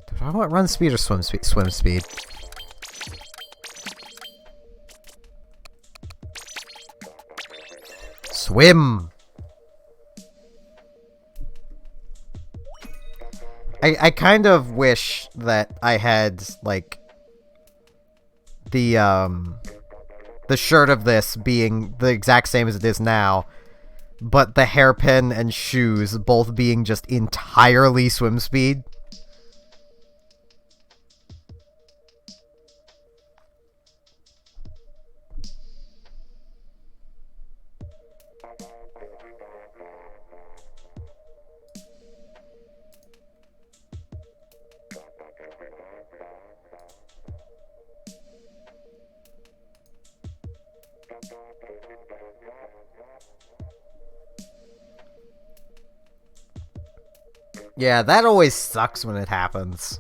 [SPEAKER 1] Do I want run speed or swim speed? Swim speed. Swim! I kind of wish that I had, like, the shirt of this being the exact same as it is now, but the hairpin and shoes both being just entirely swim speed. Yeah, that always sucks when it happens.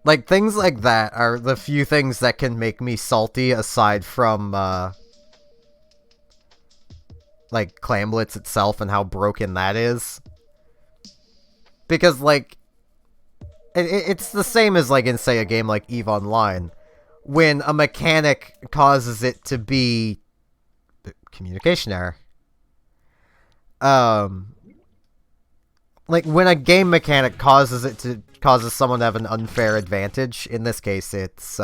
[SPEAKER 1] Like, things like that are the few things that can make me salty aside from, like, Clamblitz itself and how broken that is. Because, like, it's the same as, like, in, say, a game like EVE Online. When a mechanic causes it to be... Communication error. Like, when a game mechanic causes someone to have an unfair advantage, in this case it's,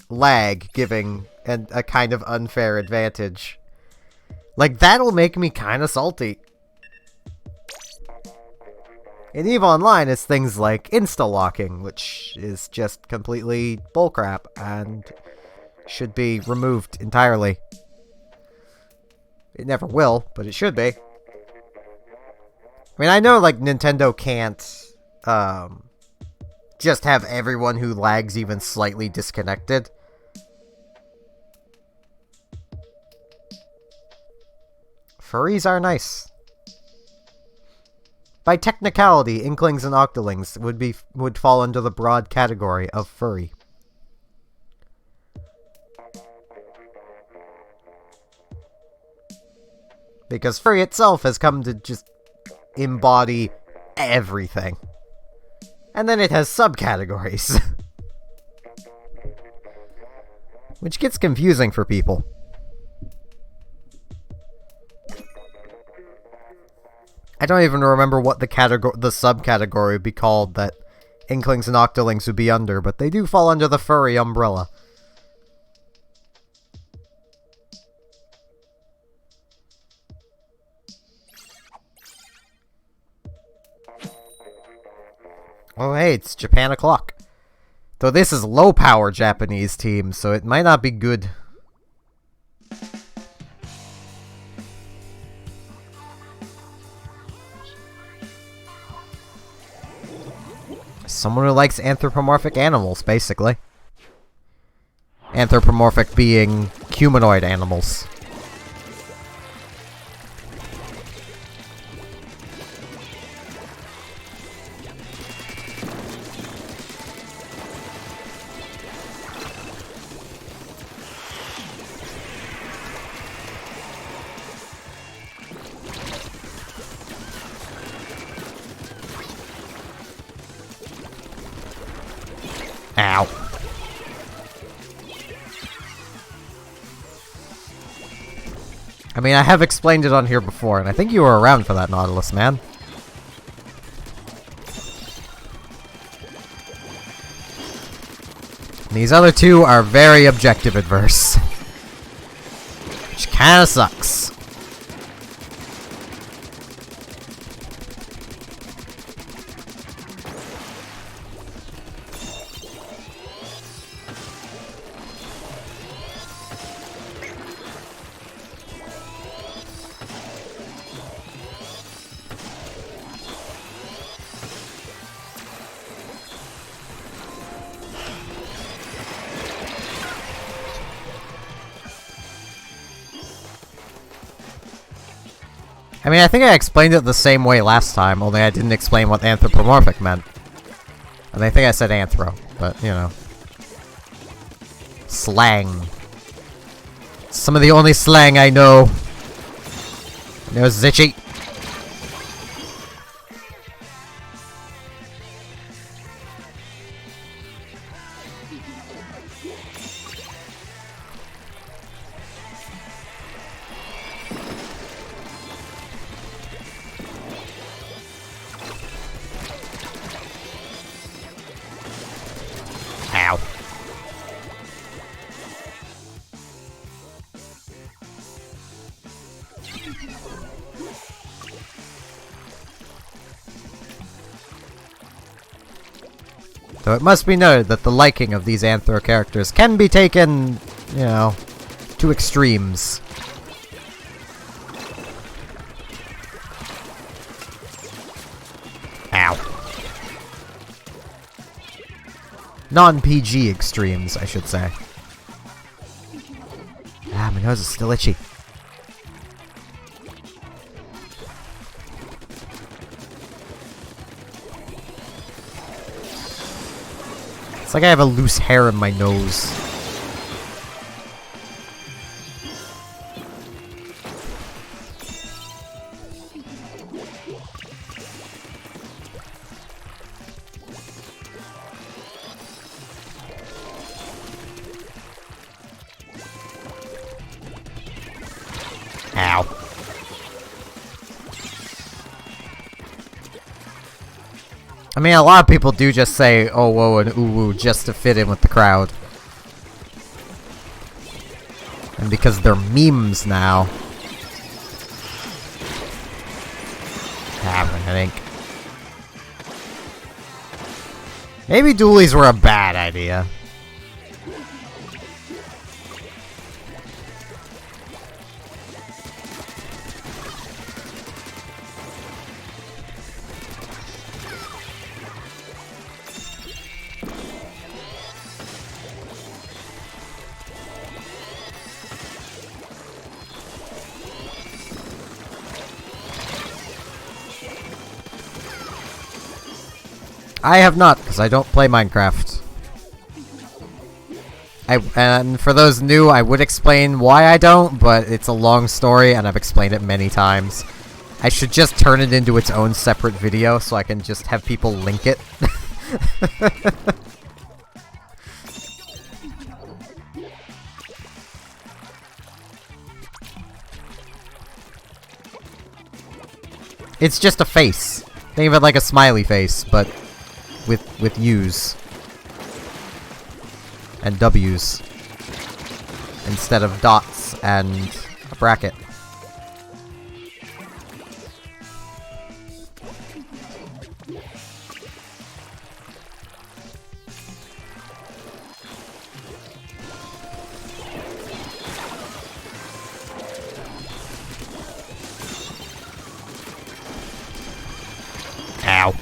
[SPEAKER 1] lag giving a kind of unfair advantage. Like, that'll make me kinda salty. In EVE Online, it's things like insta-locking, which is just completely bullcrap, and should be removed entirely. It never will, but it should be. I mean, I know, like, Nintendo can't just have everyone who lags even slightly disconnected. Furries are nice. By technicality, Inklings and Octolings would fall under the broad category of furry. Because furry itself has come to just embody everything. And then it has subcategories. Which gets confusing for people. I don't even remember what the subcategory would be called that Inklings and Octolings would be under, but they do fall under the furry umbrella. Oh hey, it's Japan o'clock. Though this is low-power Japanese team, so it might not be good. Someone who likes anthropomorphic animals, basically. Anthropomorphic being humanoid animals. Ow. I mean, I have explained it on here before, and I think you were around for that, Nautilus, man. These other two are very objective adverse. Which kinda sucks. I mean, I think I explained it the same way last time, only I didn't explain what anthropomorphic meant. And I think I said anthro, but, you know. Slang. Some of the only slang I know. No Zitchy. Ow. Though it must be noted that the liking of these anthro characters can be taken, you know, to extremes. Ow. Non-PG extremes, I should say. Ah, my nose is still itchy. It's like I have a loose hair in my nose. Ow. I mean, a lot of people do just say, oh, whoa, and ooh, woo, just to fit in with the crowd. And because they're memes now. I think. Maybe dualies were a bad idea. I have not, because I don't play Minecraft. And for those new, I would explain why I don't, but it's a long story, and I've explained it many times. I should just turn it into its own separate video, so I can just have people link it. It's just a face. Think of it like a smiley face, but with U's and W's instead of dots and a bracket. Ow.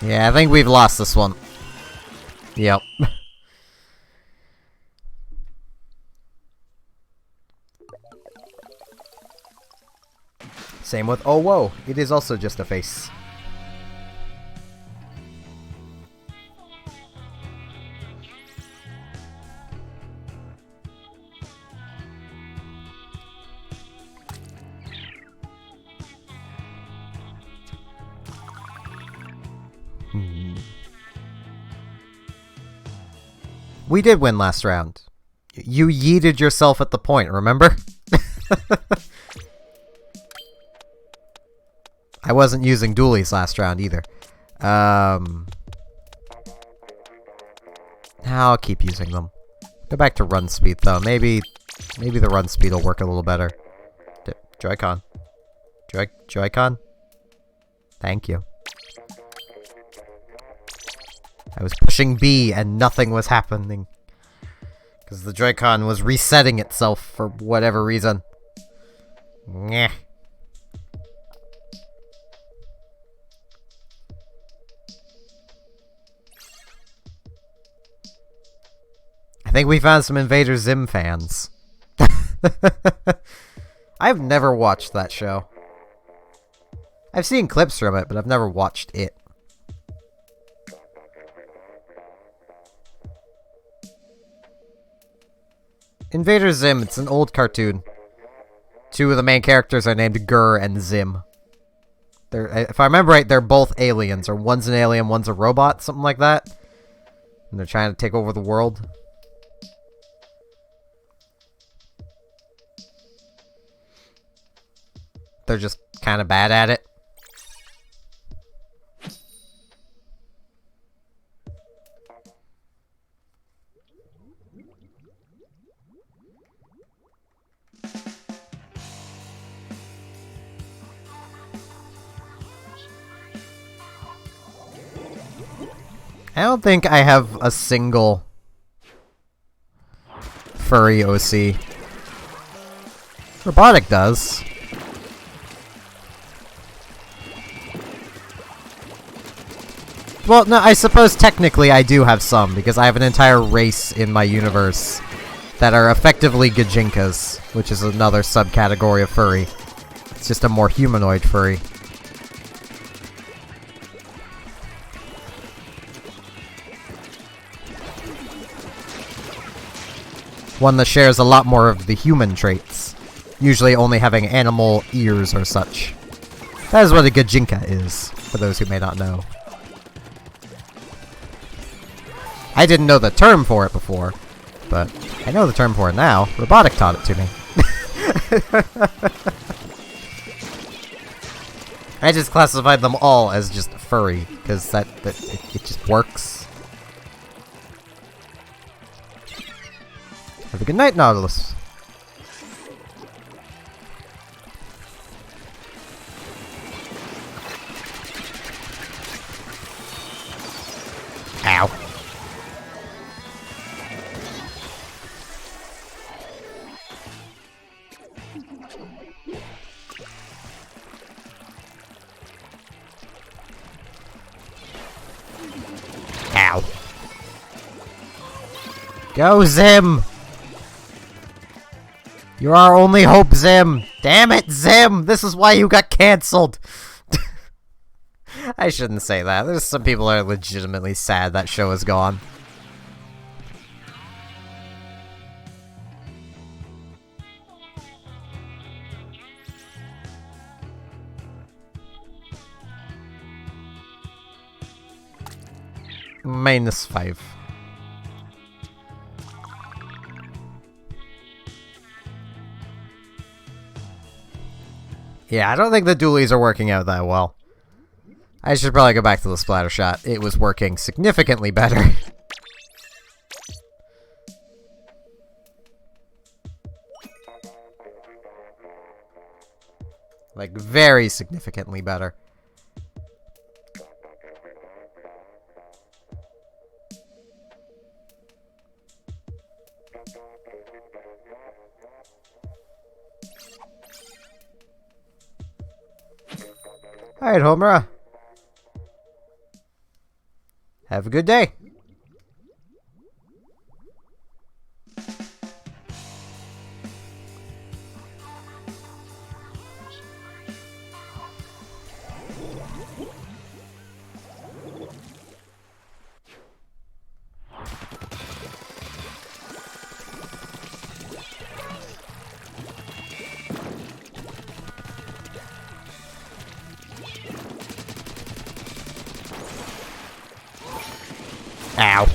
[SPEAKER 1] Yeah, I think we've lost this one. Yep. Same with oh whoa, it is also just a face. We did win last round. You yeeted yourself at the point, remember? I wasn't using dualies last round either. I'll keep using them. Go back to run speed though. Maybe the run speed will work a little better. Joy-Con. Joy-Con? Thank you. I was pushing B and nothing was happening. Because the Joy-Con was resetting itself for whatever reason. Nyeh. I think we found some Invader Zim fans. I've never watched that show. I've seen clips from it, but I've never watched it. Invader Zim, it's an old cartoon. Two of the main characters are named Gur and Zim. If I remember right, they're both aliens, or one's an alien, one's a robot, something like that. And they're trying to take over the world. They're just kind of bad at it. I don't think I have a single furry OC. Robotic does. Well, no, I suppose technically I do have some, because I have an entire race in my universe that are effectively Gajinkas, which is another subcategory of furry. It's just a more humanoid furry. One that shares a lot more of the human traits, usually only having animal ears or such. That is what a Gajinka is, for those who may not know. I didn't know the term for it before, but I know the term for it now. Robotic taught it to me. I just classified them all as just furry, because it just works. Have a good night, Nautilus. Ow. Ow. Go, Zim! You're our only hope, Zim! Damn it, Zim! This is why you got cancelled! I shouldn't say that. There's some people that are legitimately sad that show is gone. -5. Yeah, I don't think the dualies are working out that well. I should probably go back to the splatter shot. It was working significantly better. Like, very significantly better. Alright, Homura. Have a good day. Ow.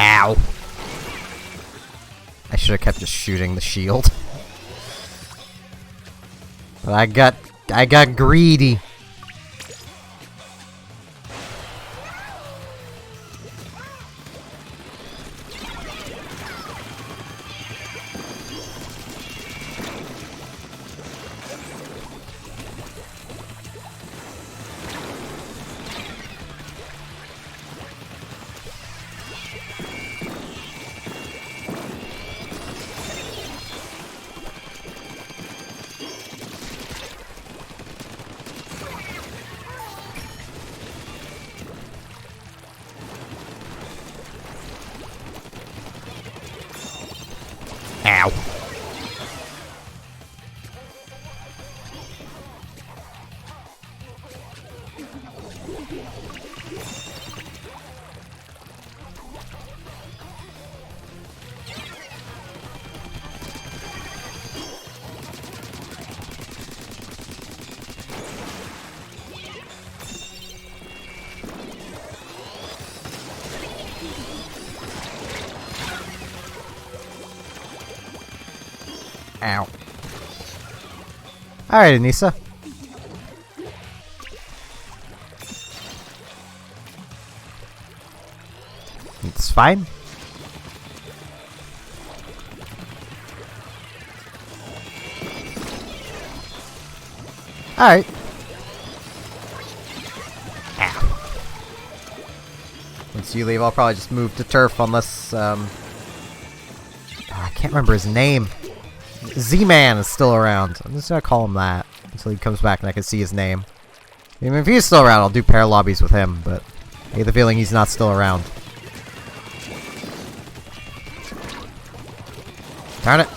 [SPEAKER 1] Ow. I should have kept just shooting the shield. But I got greedy. Ow. Ow. Alright, Anissa. It's fine. Alright. Ow. Once you leave, I'll probably just move to turf unless, I can't remember his name. Z-Man is still around. I'm just gonna call him that until he comes back and I can see his name. Even if he's still around, I'll do pair lobbies with him, but I get the feeling he's not still around. Darn it.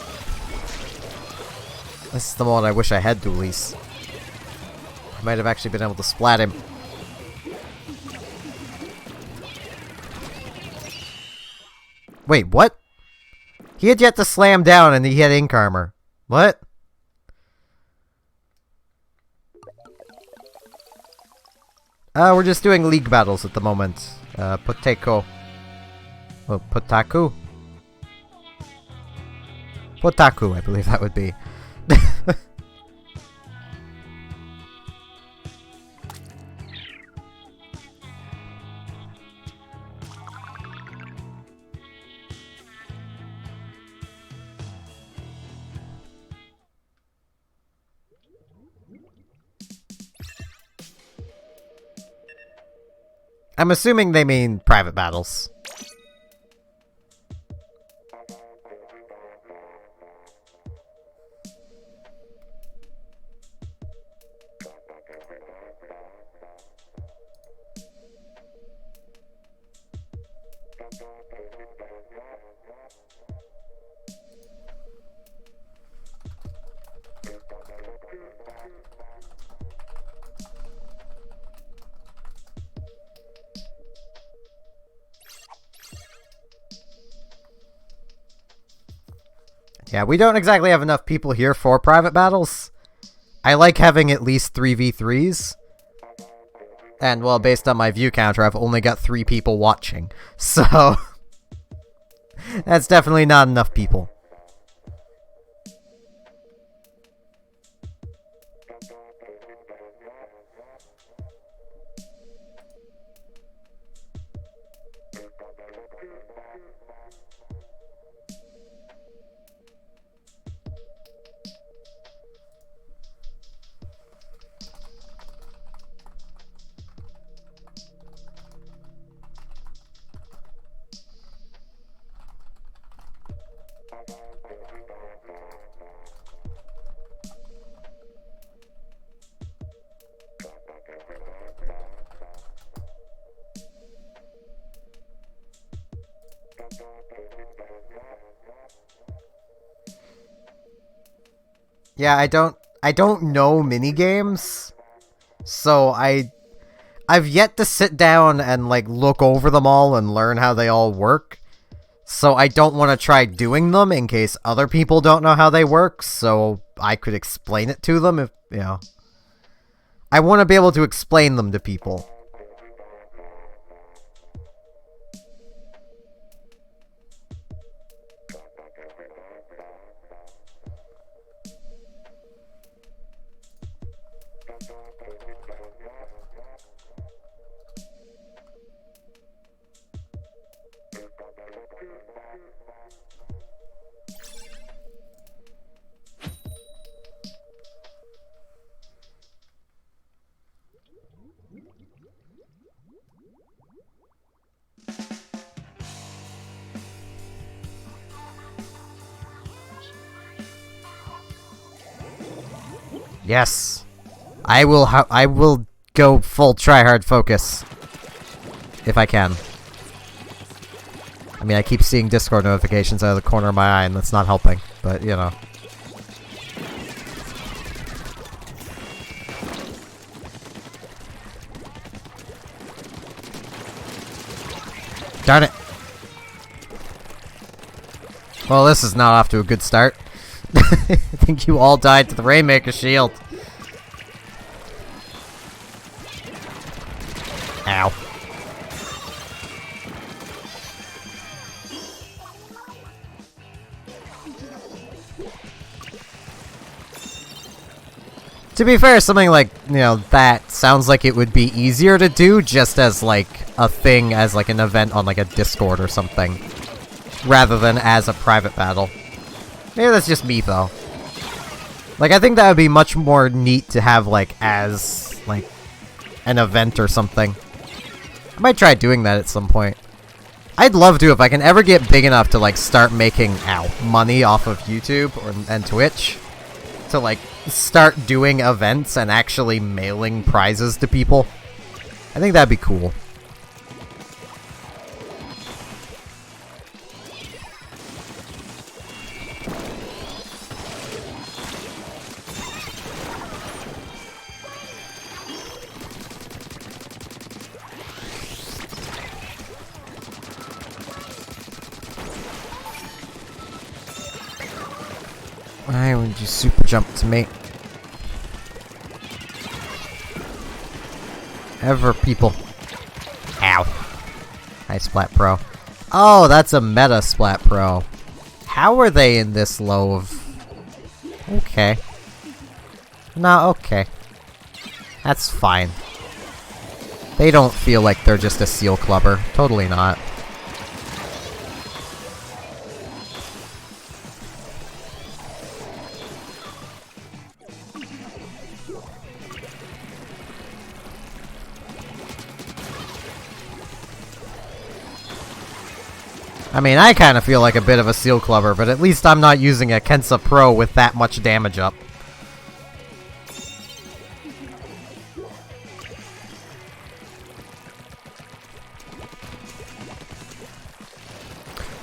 [SPEAKER 1] This is the one I wish I had dualies. I might have actually been able to splat him. Wait, what? He had yet to slam down and he had ink armor. What? We're just doing league battles at the moment. Poteko. Oh, Potaku? Potaku, I believe that would be. I'm assuming they mean private battles. Yeah, we don't exactly have enough people here for private battles. I like having at least 3v3s. And, well, based on my view counter, I've only got 3 people watching. So, that's definitely not enough people. Yeah, I don't know minigames, so I've yet to sit down and, like, look over them all and learn how they all work. So I don't want to try doing them in case other people don't know how they work, so I could explain it to them if, you know. I want to be able to explain them to people. Yes. I will go full tryhard focus. If I can. I mean, I keep seeing Discord notifications out of the corner of my eye, and that's not helping. But, you know. Darn it. Well, this is not off to a good start. I think you all died to the Rainmaker shield. Ow. To be fair, something like, you know, that sounds like it would be easier to do just as, like, a thing, as, like, an event on, like, a Discord or something. Rather than as a private battle. Maybe that's just me, though. Like, I think that would be much more neat to have, like, as, like, an event or something. I might try doing that at some point. I'd love to if I can ever get big enough to, like, start making, money off of YouTube and Twitch. To, like, start doing events and actually mailing prizes to people. I think that'd be cool. Why would you super jump to me? Ever people. Ow. Hi, Splat Pro. Oh, that's a meta Splat Pro. How are they in this low of... Okay. No, okay. That's fine. They don't feel like they're just a seal clubber. Totally not. I mean, I kind of feel like a bit of a Seal Clubber, but at least I'm not using a Kensa Pro with that much damage up.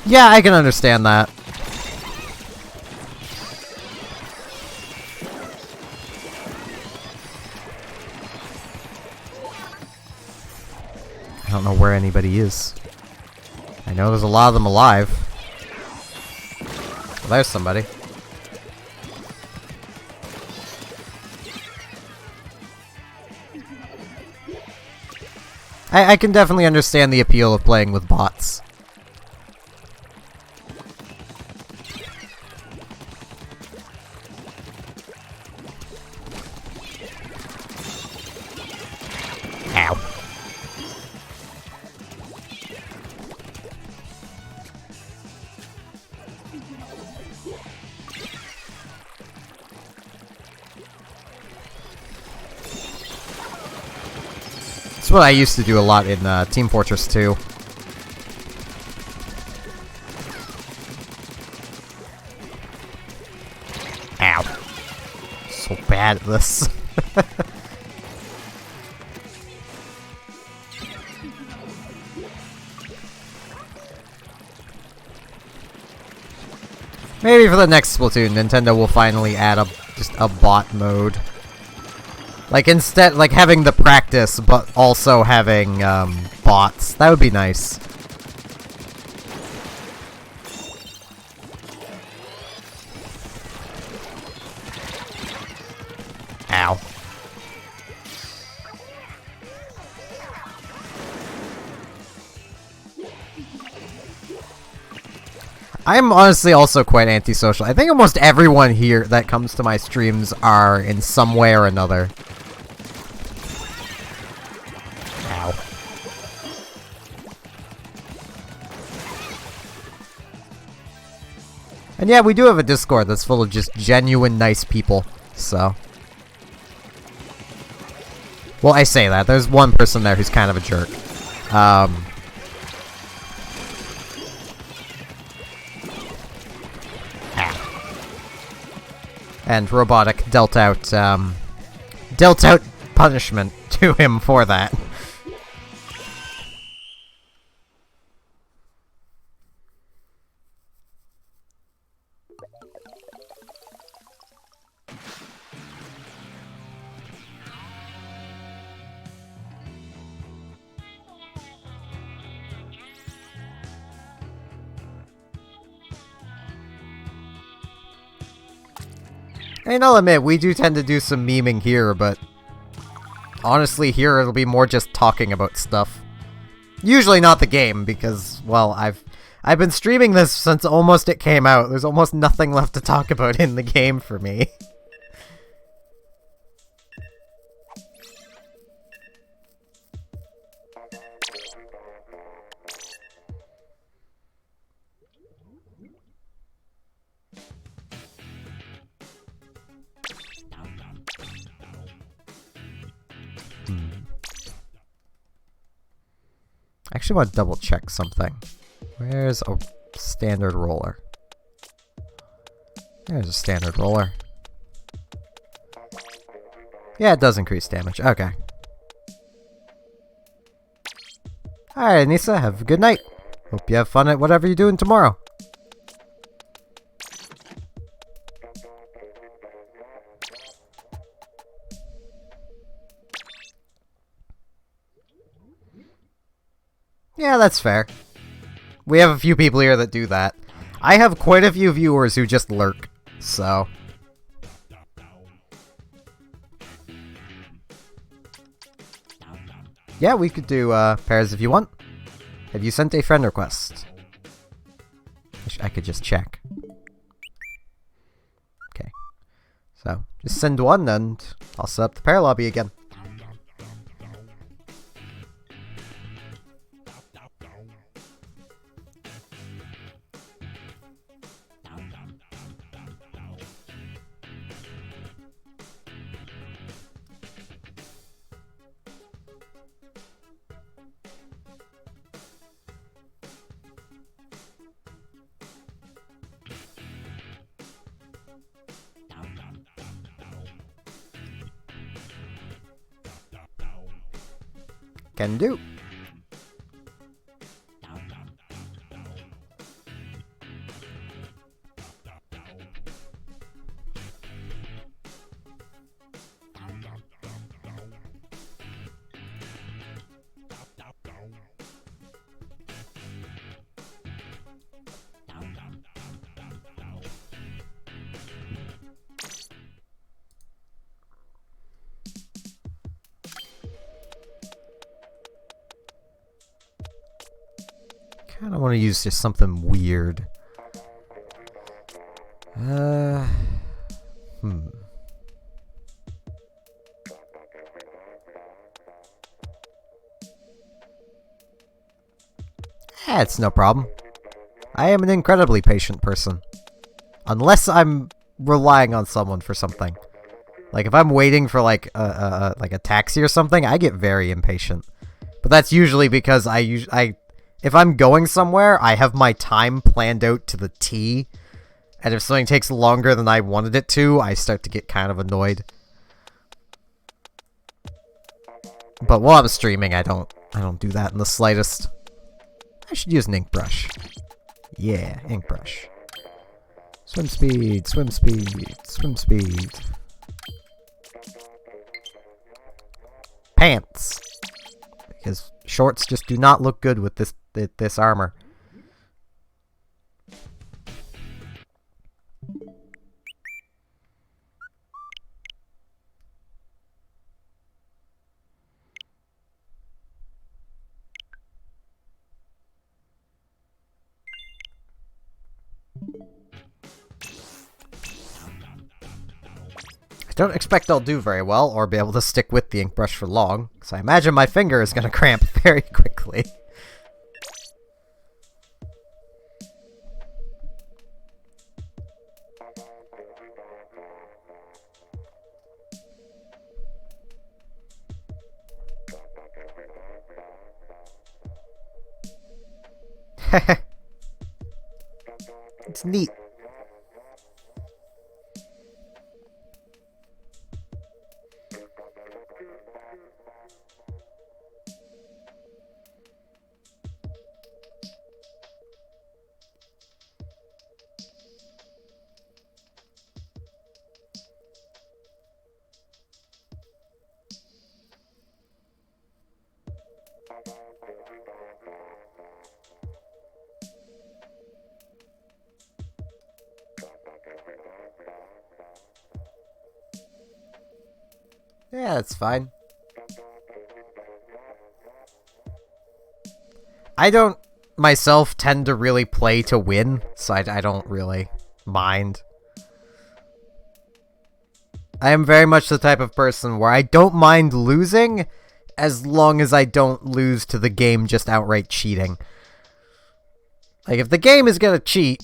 [SPEAKER 1] Yeah, I can understand that. I don't know where anybody is. I know there's a lot of them alive. Well, there's somebody. I can definitely understand the appeal of playing with bots. Ow. That's what I used to do a lot in Team Fortress 2. Ow. So bad at this. Maybe for the next Splatoon, Nintendo will finally add just a bot mode. Like, instead, like, having the practice, but also having, bots. That would be nice. Ow. I'm honestly also quite antisocial. I think almost everyone here that comes to my streams are in some way or another. Ow. And yeah, we do have a Discord that's full of just genuine nice people, so. Well, I say that. There's one person there who's kind of a jerk. And Robotic dealt out punishment to him for that. I mean, I'll admit, we do tend to do some memeing here, but honestly, here it'll be more just talking about stuff. Usually not the game, because, well, I've been streaming this since almost it came out. There's almost nothing left to talk about in the game for me. I actually want to double check something. Where's a standard roller? There's a standard roller. Yeah, it does increase damage. Okay. Alright, Anissa, have a good night. Hope you have fun at whatever you're doing tomorrow. Yeah, that's fair. We have a few people here that do that. I have quite a few viewers who just lurk, so. Yeah, we could do pairs if you want. Have you sent a friend request? I could just check. Okay. So, just send one and I'll set up the pair lobby again. Can do. Kind of want to use just something weird. It's no problem. I am an incredibly patient person. Unless I'm relying on someone for something. Like, if I'm waiting for, like a taxi or something, I get very impatient. But that's usually because if I'm going somewhere, I have my time planned out to the T. And if something takes longer than I wanted it to, I start to get kind of annoyed. But while I'm streaming, I don't do that in the slightest. I should use an ink brush. Yeah, ink brush. Swim speed, swim speed, swim speed. Pants! Because shorts just do not look good with this armor. I don't expect I'll do very well, or be able to stick with the ink brush for long, because I imagine my finger is going to cramp very quickly. It's neat. Yeah, that's fine. I don't, myself, tend to really play to win, so I don't really mind. I am very much the type of person where I don't mind losing, as long as I don't lose to the game just outright cheating. Like, if the game is gonna cheat,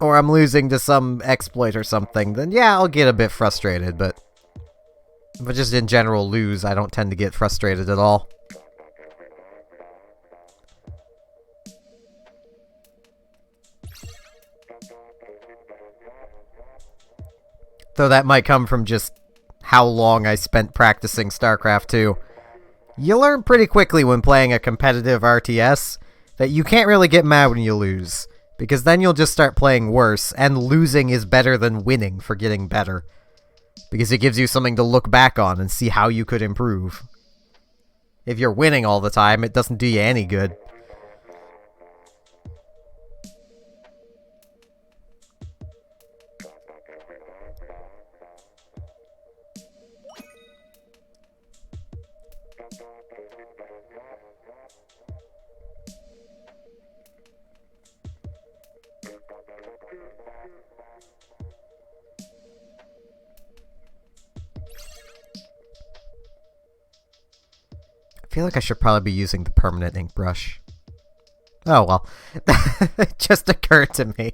[SPEAKER 1] or I'm losing to some exploit or something, then yeah, I'll get a bit frustrated, but if I just in general lose, I don't tend to get frustrated at all. Though that might come from just how long I spent practicing StarCraft 2. You learn pretty quickly when playing a competitive RTS that you can't really get mad when you lose, because then you'll just start playing worse, and losing is better than winning for getting better. Because it gives you something to look back on and see how you could improve. If you're winning all the time, it doesn't do you any good. I feel like I should probably be using the permanent ink brush. Oh well. It just occurred to me.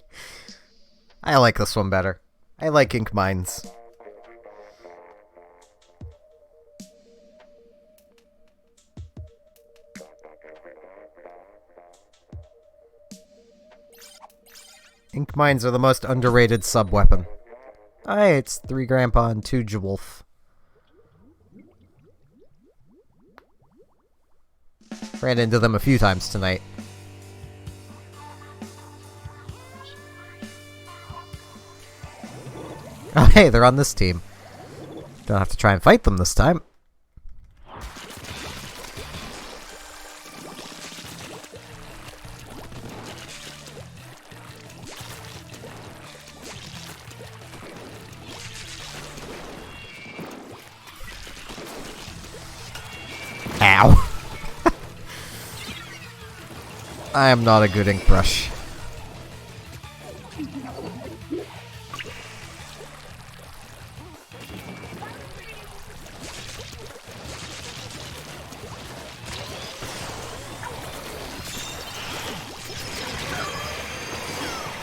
[SPEAKER 1] I like this one better. I like ink mines. Ink mines are the most underrated sub-weapon. Hey, it's 3 Grandpa and 2 Jewolf. Ran into them a few times tonight. Oh hey, they're on this team. Don't have to try and fight them this time. Ow. I am not a good ink brush.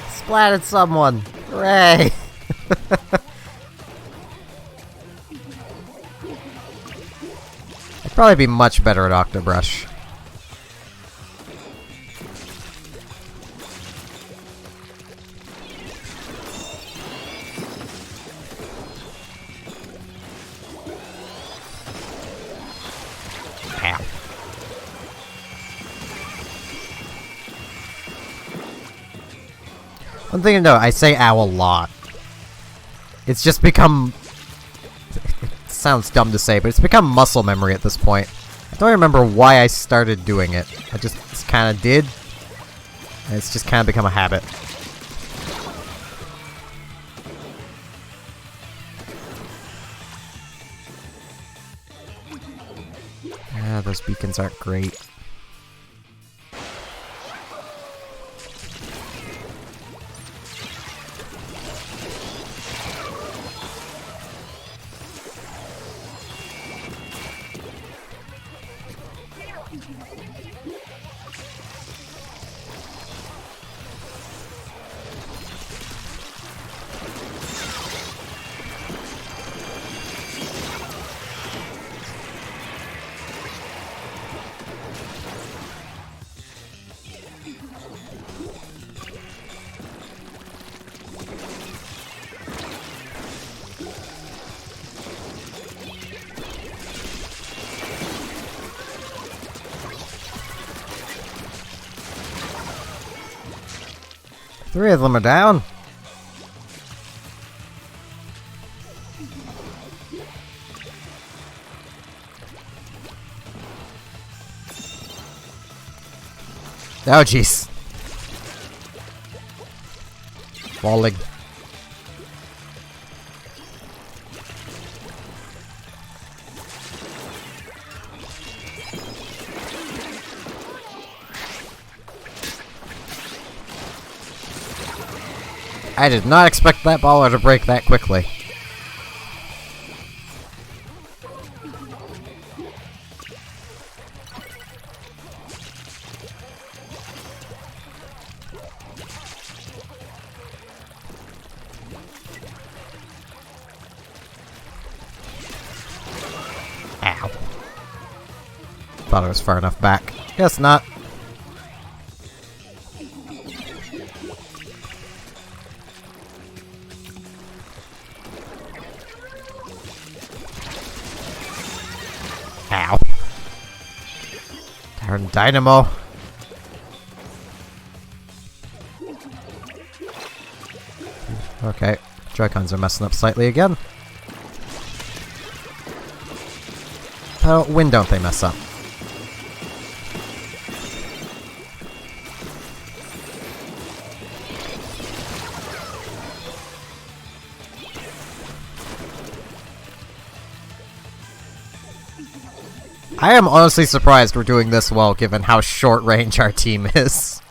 [SPEAKER 1] Splatted someone! Hooray! I'd probably be much better at Octobrush. Ow. One thing to note, I say ow a lot. It's just become... It sounds dumb to say, but it's become muscle memory at this point. I don't remember why I started doing it. I just kind of did. And it's just kind of become a habit. Ah, those beacons aren't great. Three of them are down. Oh jeez. Falling. I did not expect that baller to break that quickly. Ow. Thought I was far enough back. Guess not. Ow. Darn dynamo. Okay, Joy-Cons are messing up slightly again. Oh, when don't they mess up? I am honestly surprised we're doing this well given how short range our team is.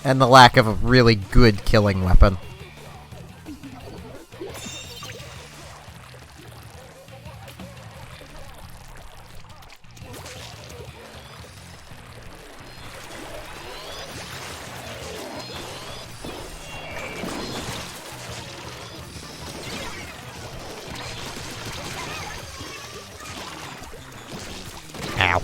[SPEAKER 1] And the lack of a really good killing weapon. Ow.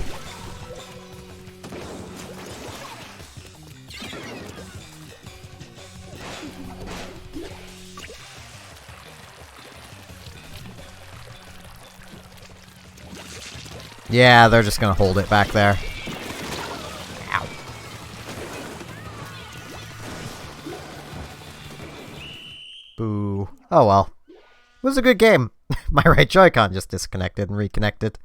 [SPEAKER 1] Yeah, they're just gonna hold it back there. Ow. Boo. Oh well. It was a good game. My right Joy-Con just disconnected and reconnected.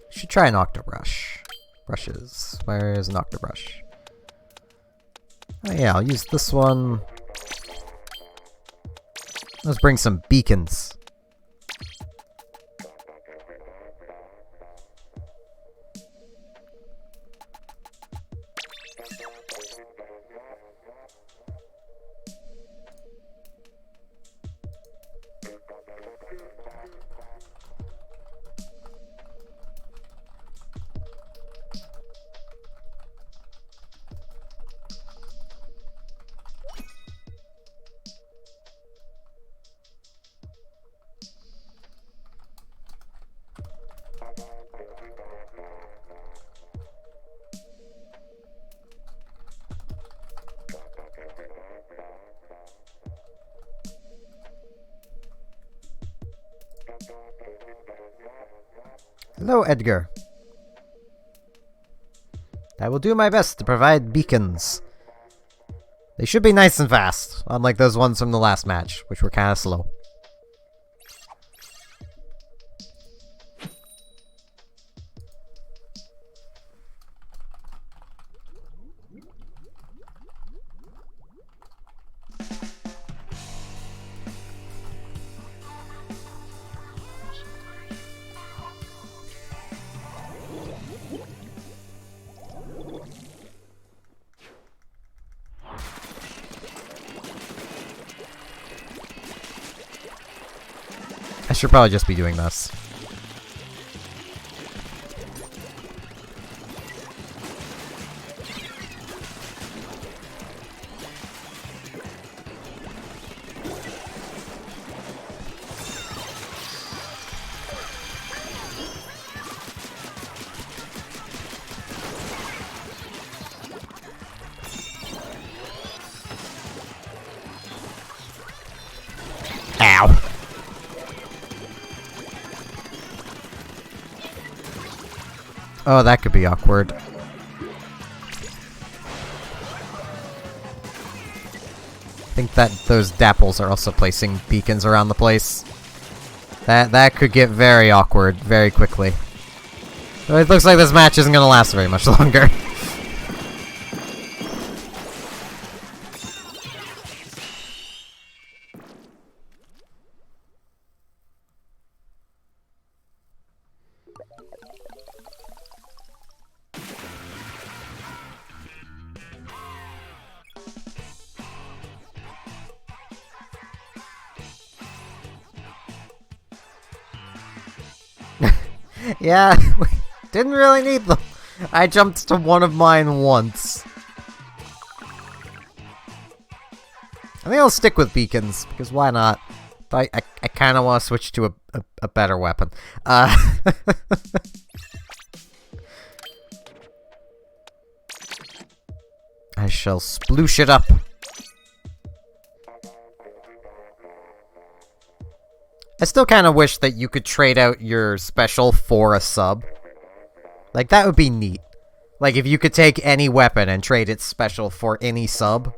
[SPEAKER 1] Should try an Octobrush. Brushes. Where is an Octobrush? Oh yeah, I'll use this one. Let's bring some beacons. Hello, Edgar. I will do my best to provide beacons. They should be nice and fast, unlike those ones from the last match, which were kind of slow. I should probably just be doing this. Ow. Oh, that could be awkward. I think that those dapples are also placing beacons around the place. That could get very awkward very quickly. So it looks like this match isn't gonna last very much longer. Yeah, we didn't really need them. I jumped to one of mine once. I think I'll stick with beacons, because why not? But I kind of want to switch to a better weapon. I shall sploosh it up. I still kind of wish that you could trade out your special for a sub. Like, that would be neat. Like, if you could take any weapon and trade its special for any sub.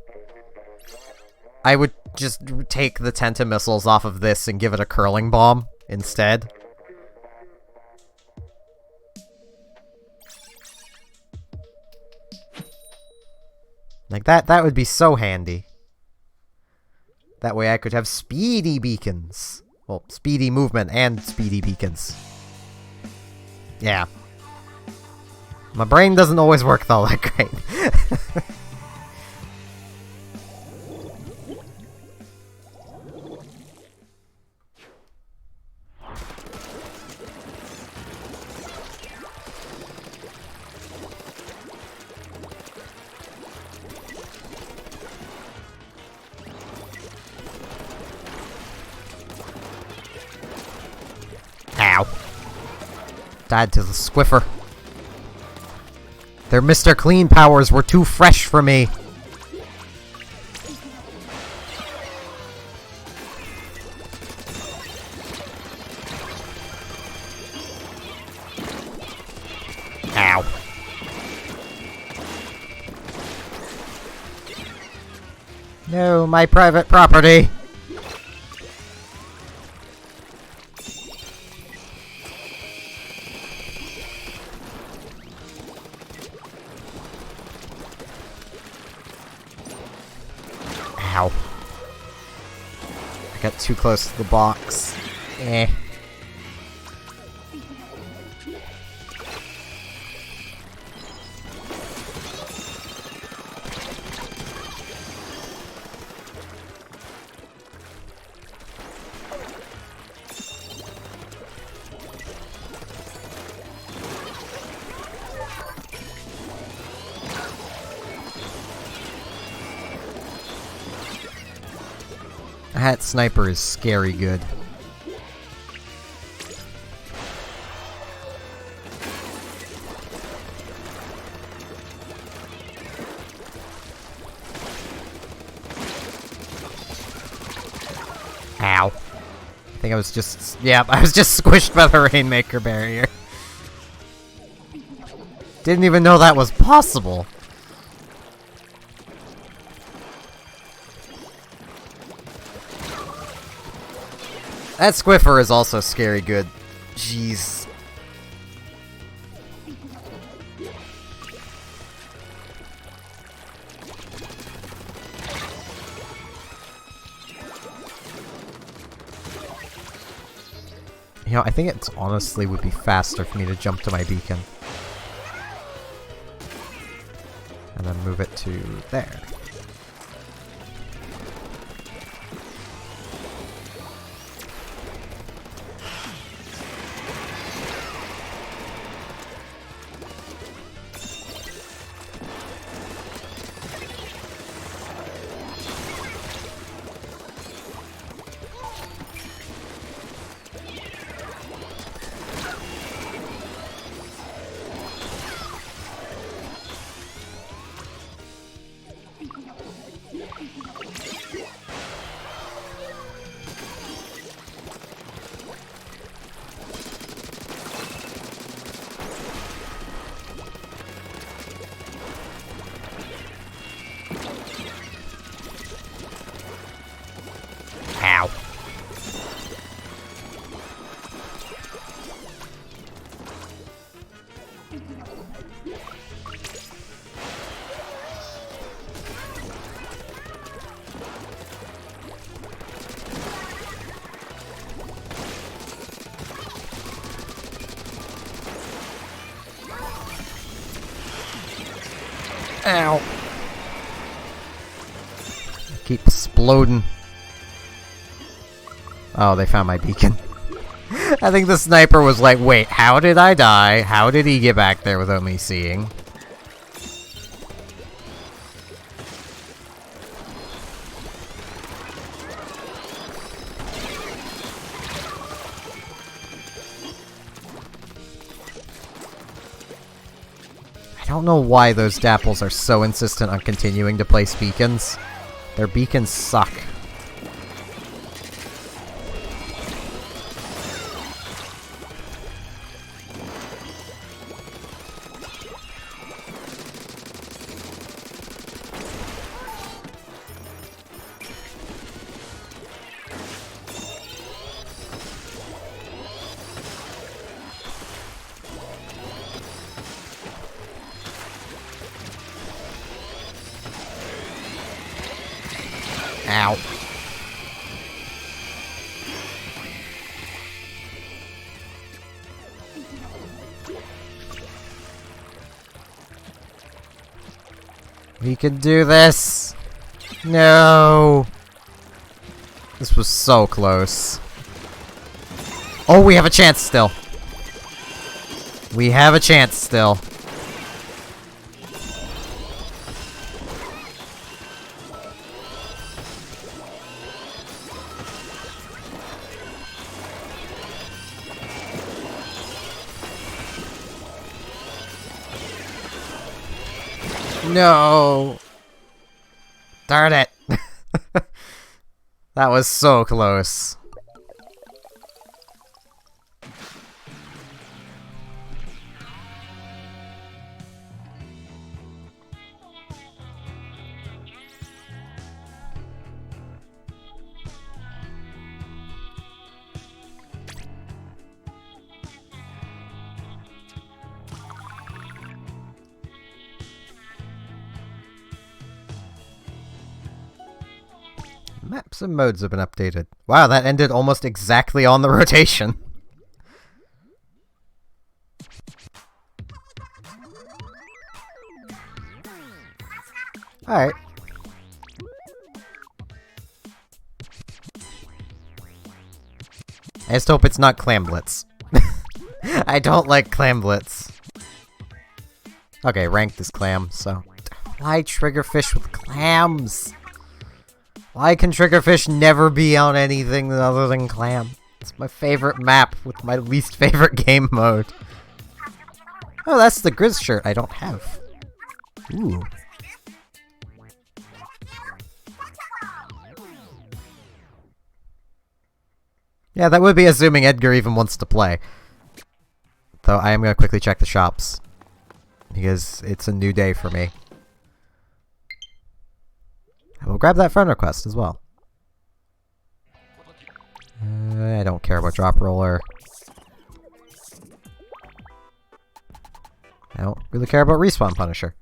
[SPEAKER 1] I would just take the Tenta missiles off of this and give it a curling bomb instead. Like, that would be so handy. That way I could have speedy beacons. Well, speedy movement and speedy beacons. Yeah. My brain doesn't always work all that great. Ow. Died to the Squiffer. Their Mr. Clean powers were too fresh for me. Ow. No, my private property. Ow. I got too close to the box. Eh. That sniper is scary good. Ow. I think I was just... yeah, I was just squished by the Rainmaker barrier. Didn't even know that was possible. That Squiffer is also scary good. Jeez. You know, I think it honestly would be faster for me to jump to my beacon. And then move it to there. Ow. Ow. Keep exploding. Oh, they found my beacon. I think the sniper was like, wait, how did I die? How did he get back there without me seeing? I don't know why those dapples are so insistent on continuing to place beacons. Their beacons suck. Ow. We can do this! No! This was so close. Oh, we have a chance still! We have a chance still. No! Darn it! That was so close. Maps and modes have been updated. Wow, that ended almost exactly on the rotation. Alright. I just hope it's not clamblets. I don't like clamblets. Okay, ranked as clam, so... Why triggerfish with clams? Why can triggerfish never be on anything other than clam? It's my favorite map with my least favorite game mode. Oh, that's the Grizz shirt I don't have. Ooh. Yeah, that would be assuming Edgar even wants to play. Though I am going to quickly check the shops. Because it's a new day for me. I will grab that friend request as well. I don't care about Drop Roller. I don't really care about Respawn Punisher.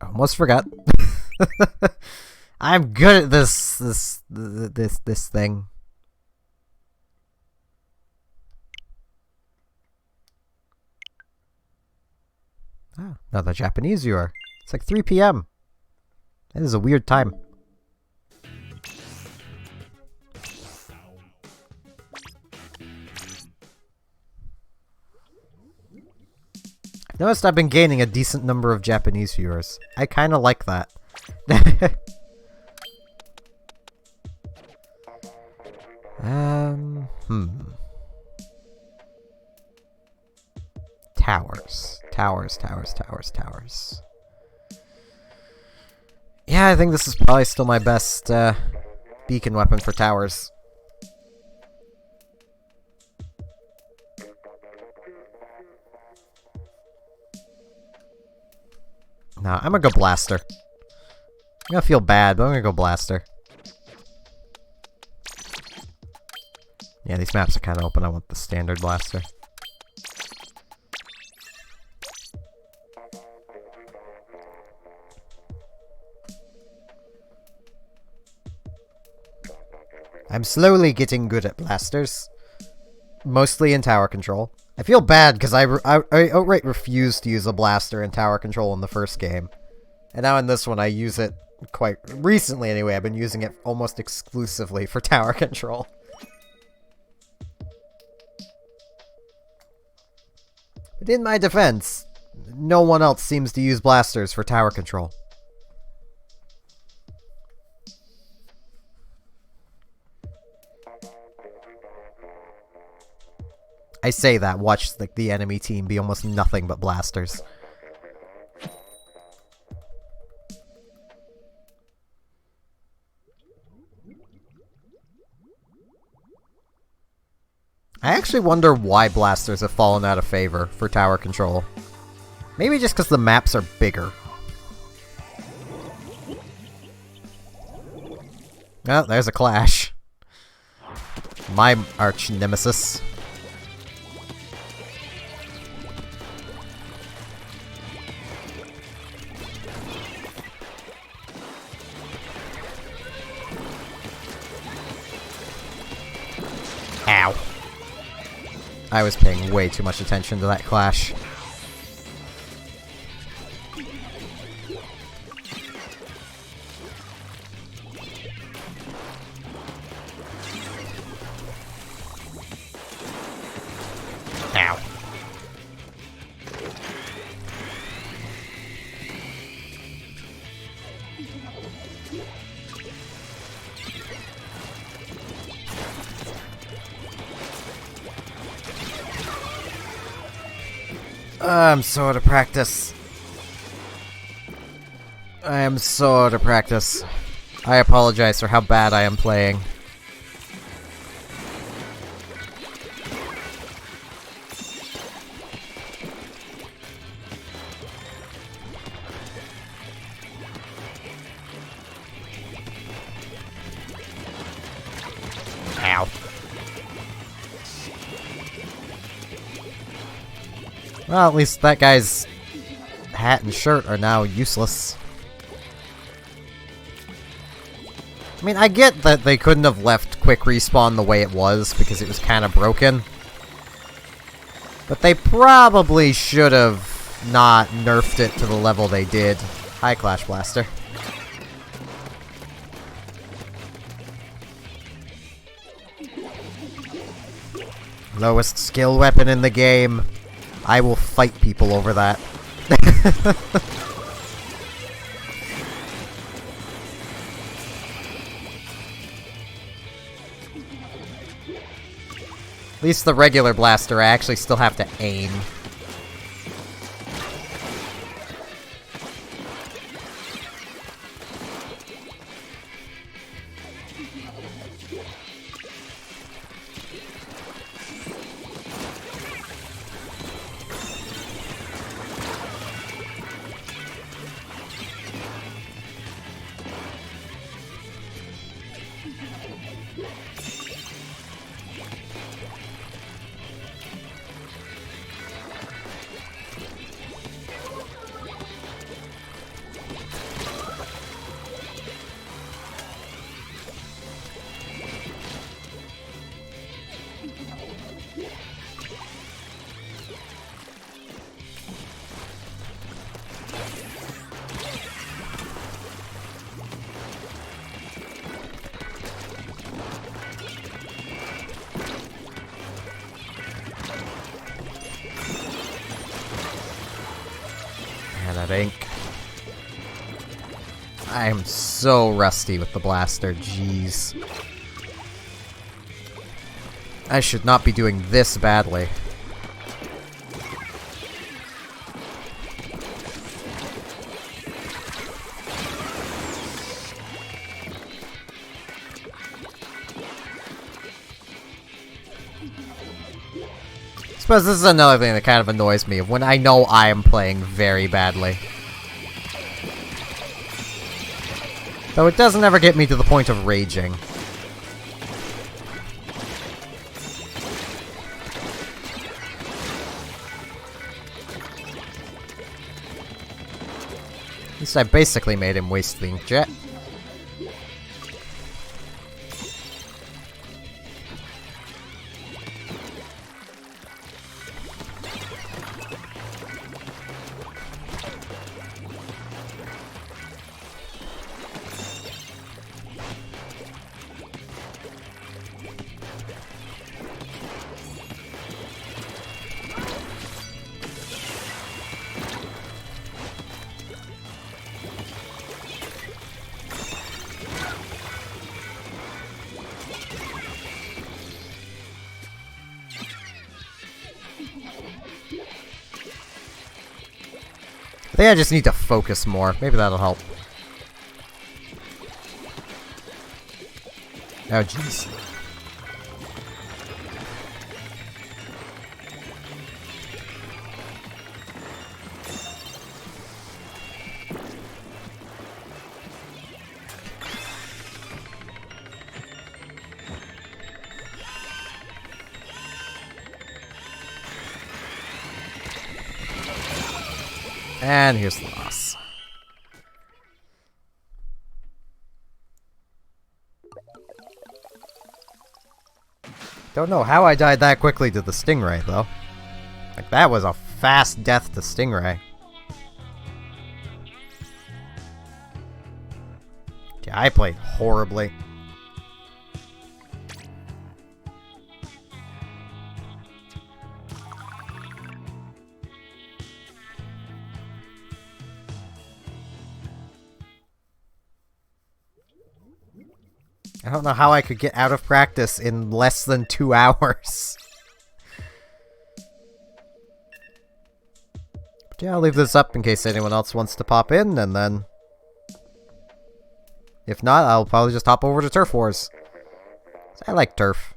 [SPEAKER 1] Almost forgot. I'm good at this thing. Oh, another Japanese viewer. It's like 3 PM. That is a weird time. I've noticed I've been gaining a decent number of Japanese viewers. I kind of like that. Towers. Yeah, I think this is probably still my best beacon weapon for towers. Nah, I'm gonna go Blaster. I'm gonna feel bad, but I'm gonna go Blaster. Yeah, these maps are kind of open. I want the standard Blaster. I'm slowly getting good at blasters. Mostly in tower control. I feel bad because I outright refused to use a blaster in tower control in the first game. And now in this one I use it quite recently anyway. I've been using it almost exclusively for tower control. But in my defense, no one else seems to use blasters for tower control. I say that, watch like the enemy team be almost nothing but blasters. I actually wonder why blasters have fallen out of favor for tower control. Maybe just because the maps are bigger. Oh, there's a clash. My arch nemesis. Ow. I was paying way too much attention to that clash. Ow. I'm so out of practice. I am so out of practice. I apologize for how bad I am playing. Ow. Well, at least that guy's hat and shirt are now useless. I mean, I get that they couldn't have left quick respawn the way it was because it was kind of broken. But they probably should have not nerfed it to the level they did. Hi, Clash Blaster. Lowest skill weapon in the game. I will fight people over that. At least the regular blaster, I actually still have to aim. That ink. I am so rusty with the blaster, jeez. I should not be doing this badly. I suppose this is another thing that kind of annoys me, when I know I am playing very badly. Though it doesn't ever get me to the point of raging. At least I basically made him waste the inkjet. I think I just need to focus more. Maybe that'll help. Oh, jeez. And here's the loss. Don't know how I died that quickly to the Stingray, though. Like, that was a fast death to Stingray. Yeah, I played horribly. I don't know how I could get out of practice in less than 2 hours. Yeah, I'll leave this up in case anyone else wants to pop in, and then... if not, I'll probably just hop over to Turf Wars. I like Turf.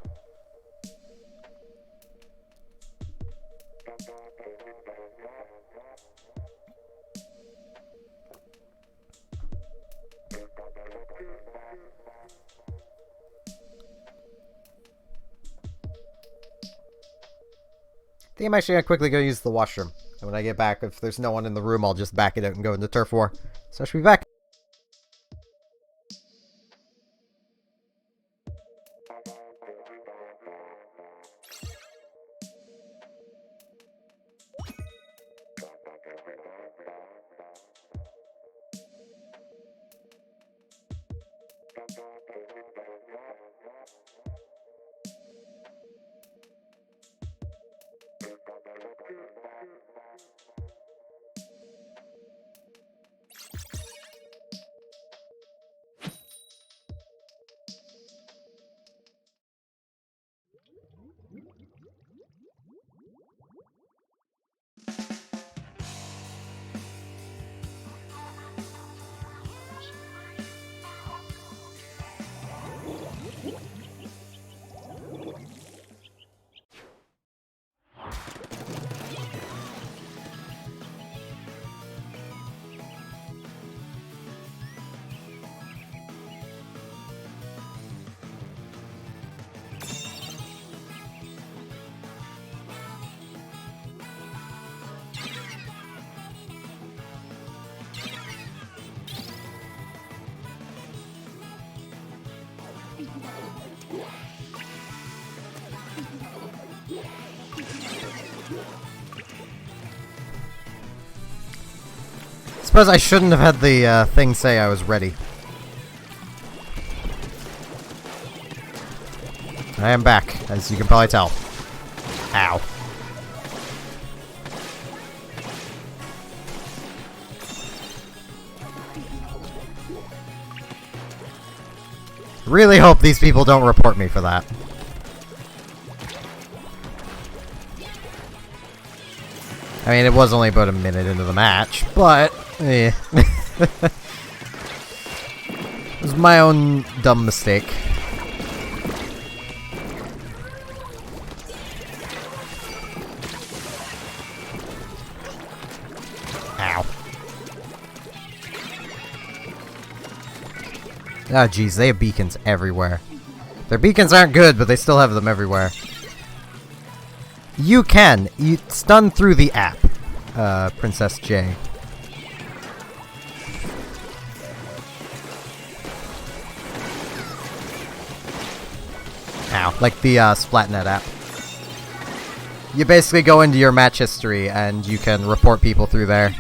[SPEAKER 1] I think I'm actually gonna quickly go use the washroom. And when I get back, if there's no one in the room, I'll just back it out and go into Turf War. So I should be back. Suppose I shouldn't have had the thing say I was ready. I am back, as you can probably tell. Ow. Really hope these people don't report me for that. I mean, it was only about a minute into the match, but... eh. It was my own dumb mistake. Ow. Oh, jeez, they have beacons everywhere. Their beacons aren't good, but they still have them everywhere. You can. It's done through the app, Princess J. Ow. Like the Splatnet app. You basically go into your match history and you can report people through there.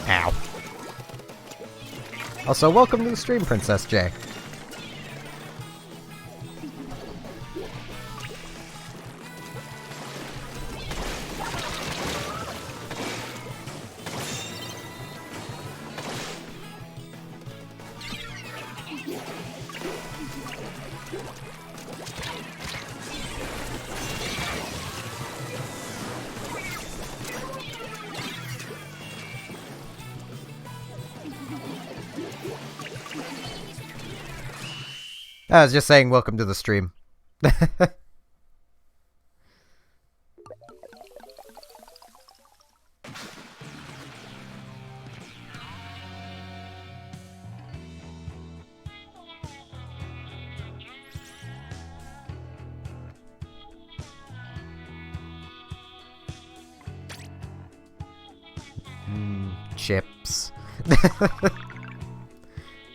[SPEAKER 1] Ow. Also, welcome to the stream, Princess J. I was just saying welcome to the stream. Chips.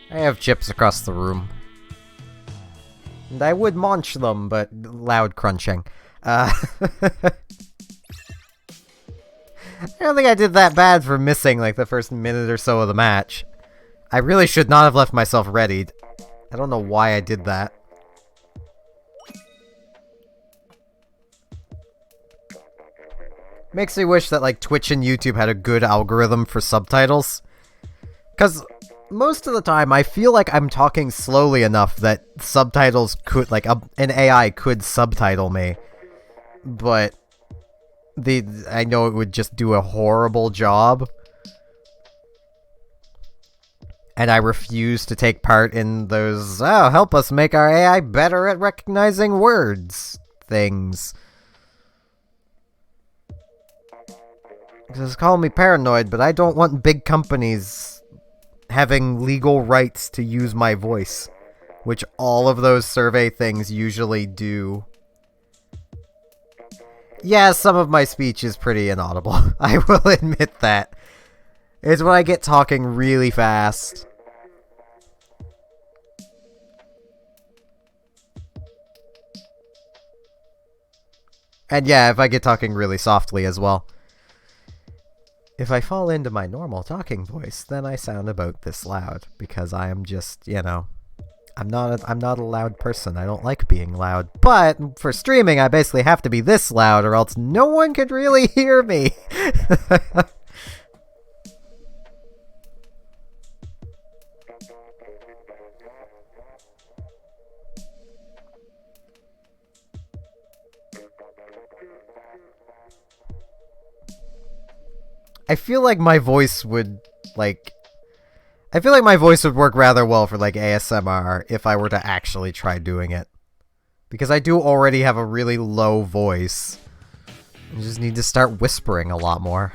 [SPEAKER 1] I have chips across the room. And I would munch them, but loud crunching. I don't think I did that bad for missing, like, the first minute or so of the match. I really should not have left myself readied. I don't know why I did that. Makes me wish that, like, Twitch and YouTube had a good algorithm for subtitles. Because most of the time, I feel like I'm talking slowly enough that subtitles could, like, an AI could subtitle me. But I know it would just do a horrible job. And I refuse to take part in those, oh, help us make our AI better at recognizing words things. Just call me paranoid, but I don't want big companies having legal rights to use my voice, which all of those survey things usually do. Yeah, some of my speech is pretty inaudible. I will admit that. It's when I get talking really fast. And yeah, if I get talking really softly as well. If I fall into my normal talking voice, then I sound about this loud, because I am just, you know, I'm not a loud person. I don't like being loud. But for streaming, I basically have to be this loud, or else no one could really hear me. I feel like my voice would, like... I feel like my voice would work rather well for, like, ASMR if I were to actually try doing it. Because I do already have a really low voice. I just need to start whispering a lot more.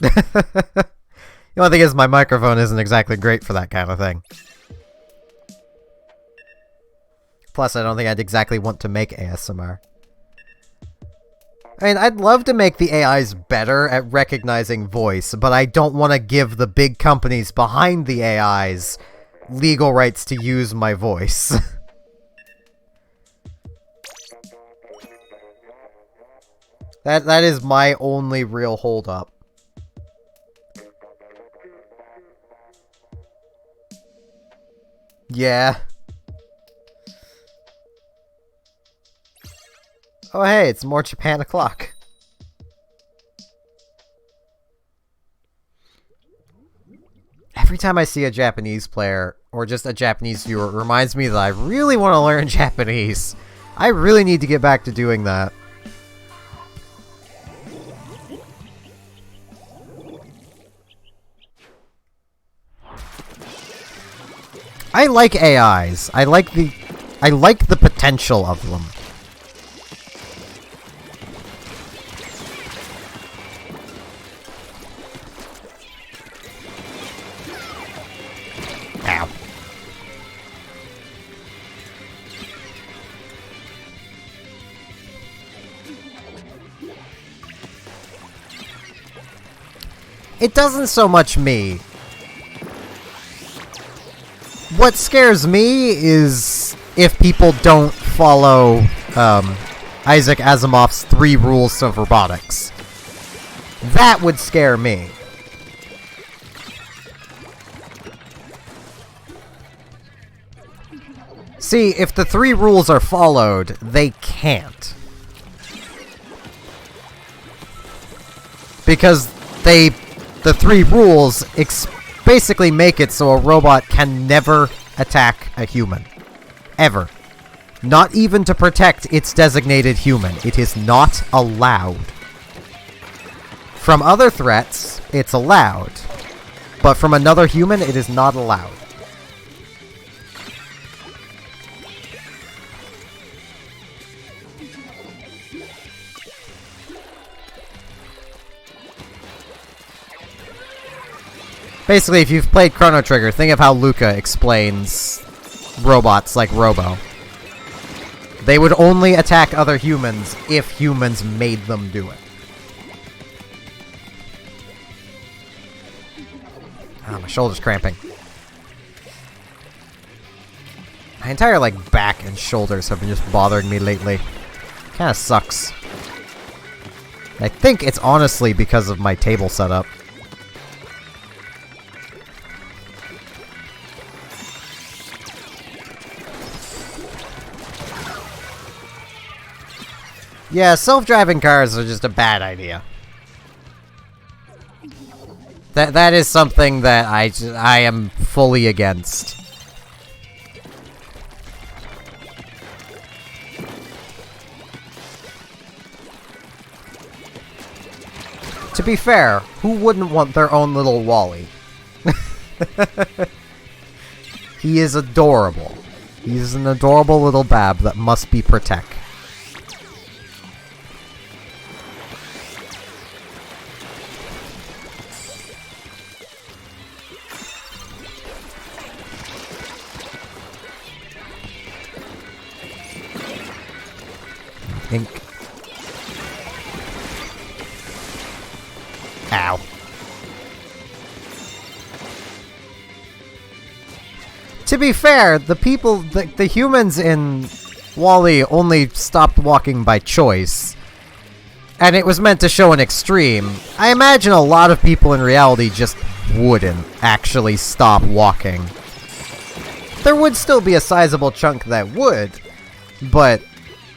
[SPEAKER 1] The only thing is, my microphone isn't exactly great for that kind of thing. Plus, I don't think I'd exactly want to make ASMR. I mean, I'd love to make the AIs better at recognizing voice, but I don't want to give the big companies behind the AIs legal rights to use my voice. That is my only real holdup. Yeah. Oh hey, it's more Japan o'clock. Every time I see a Japanese player, or just a Japanese viewer, it reminds me that I really want to learn Japanese. I really need to get back to doing that. I like AIs. I like the potential of them. Ow. It doesn't so much me. What scares me is if people don't follow Isaac Asimov's 3 rules of robotics. That would scare me. See, if the 3 rules are followed, they can't. Because the 3 rules basically make it so a robot can never attack a human. Ever. Not even to protect its designated human. It is not allowed. From other threats, it's allowed. But from another human, it is not allowed. Basically, if you've played Chrono Trigger, think of how Luca explains robots like Robo. They would only attack other humans if humans made them do it. Ah, my shoulder's cramping. My entire, like, back and shoulders have been just bothering me lately. Kinda sucks. I think it's honestly because of my table setup. Yeah, self-driving cars are just a bad idea. That is something that I am fully against. To be fair, who wouldn't want their own little Wally? He is adorable. He's an adorable little bab that must be protected. Ow. To be fair, the humans in WALL-E only stopped walking by choice. And it was meant to show an extreme. I imagine a lot of people in reality just wouldn't actually stop walking. There would still be a sizable chunk that would, but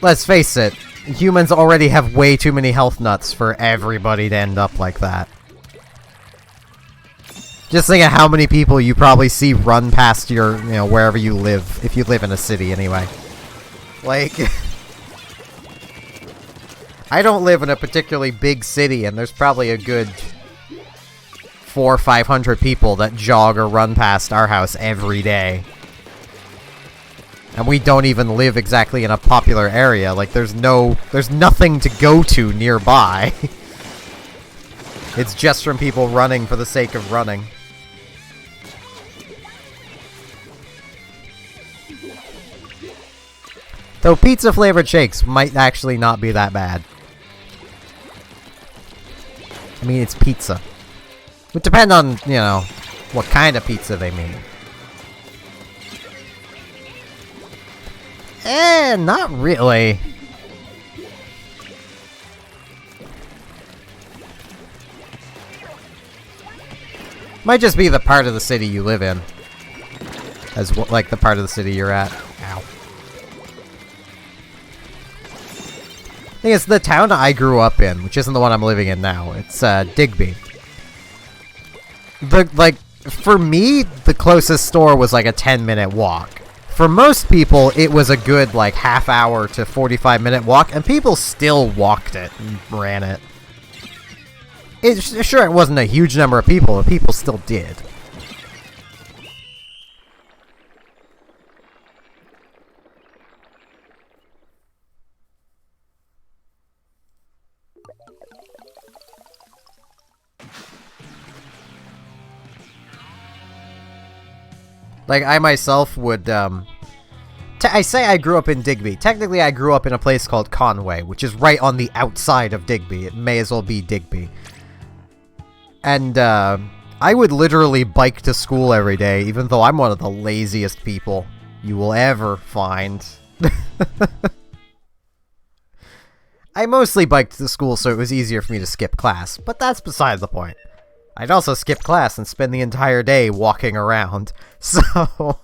[SPEAKER 1] let's face it, humans already have way too many health nuts for everybody to end up like that. Just think of how many people you probably see run past your, wherever you live, if you live in a city anyway. Like, I don't live in a particularly big city, and there's probably a good 400 or 500 people that jog or run past our house every day. And we don't even live exactly in a popular area. Like, there's nothing to go to nearby. It's just from people running for the sake of running. Though pizza-flavored shakes might actually not be that bad. I mean, it's pizza. It would depend on, what kind of pizza they mean. Not really. Might just be the part of the city you live in. Like the part of the city you're at. Ow. I think it's the town I grew up in, which isn't the one I'm living in now. It's, Digby. For me, the closest store was like a 10-minute walk. For most people, it was a good, half-hour to 45-minute walk, and people still walked it and ran it. Sure, it wasn't a huge number of people, but people still did. I myself would, I say I grew up in Digby. Technically, I grew up in a place called Conway, which is right on the outside of Digby. It may as well be Digby. And, I would literally bike to school every day, even though I'm one of the laziest people you will ever find. I mostly biked to school so it was easier for me to skip class, but that's beside the point. I'd also skip class and spend the entire day walking around, so...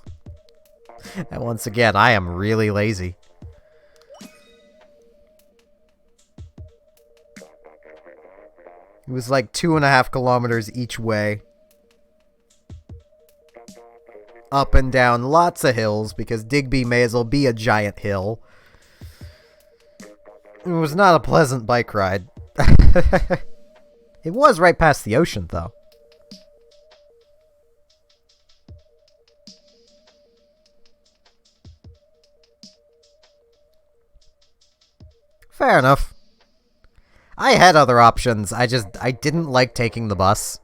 [SPEAKER 1] And once again, I am really lazy. It was like 2.5 kilometers each way. Up and down lots of hills, because Digby may as well be a giant hill. It was not a pleasant bike ride. It was right past the ocean, though. Fair enough. I had other options, I didn't like taking the bus.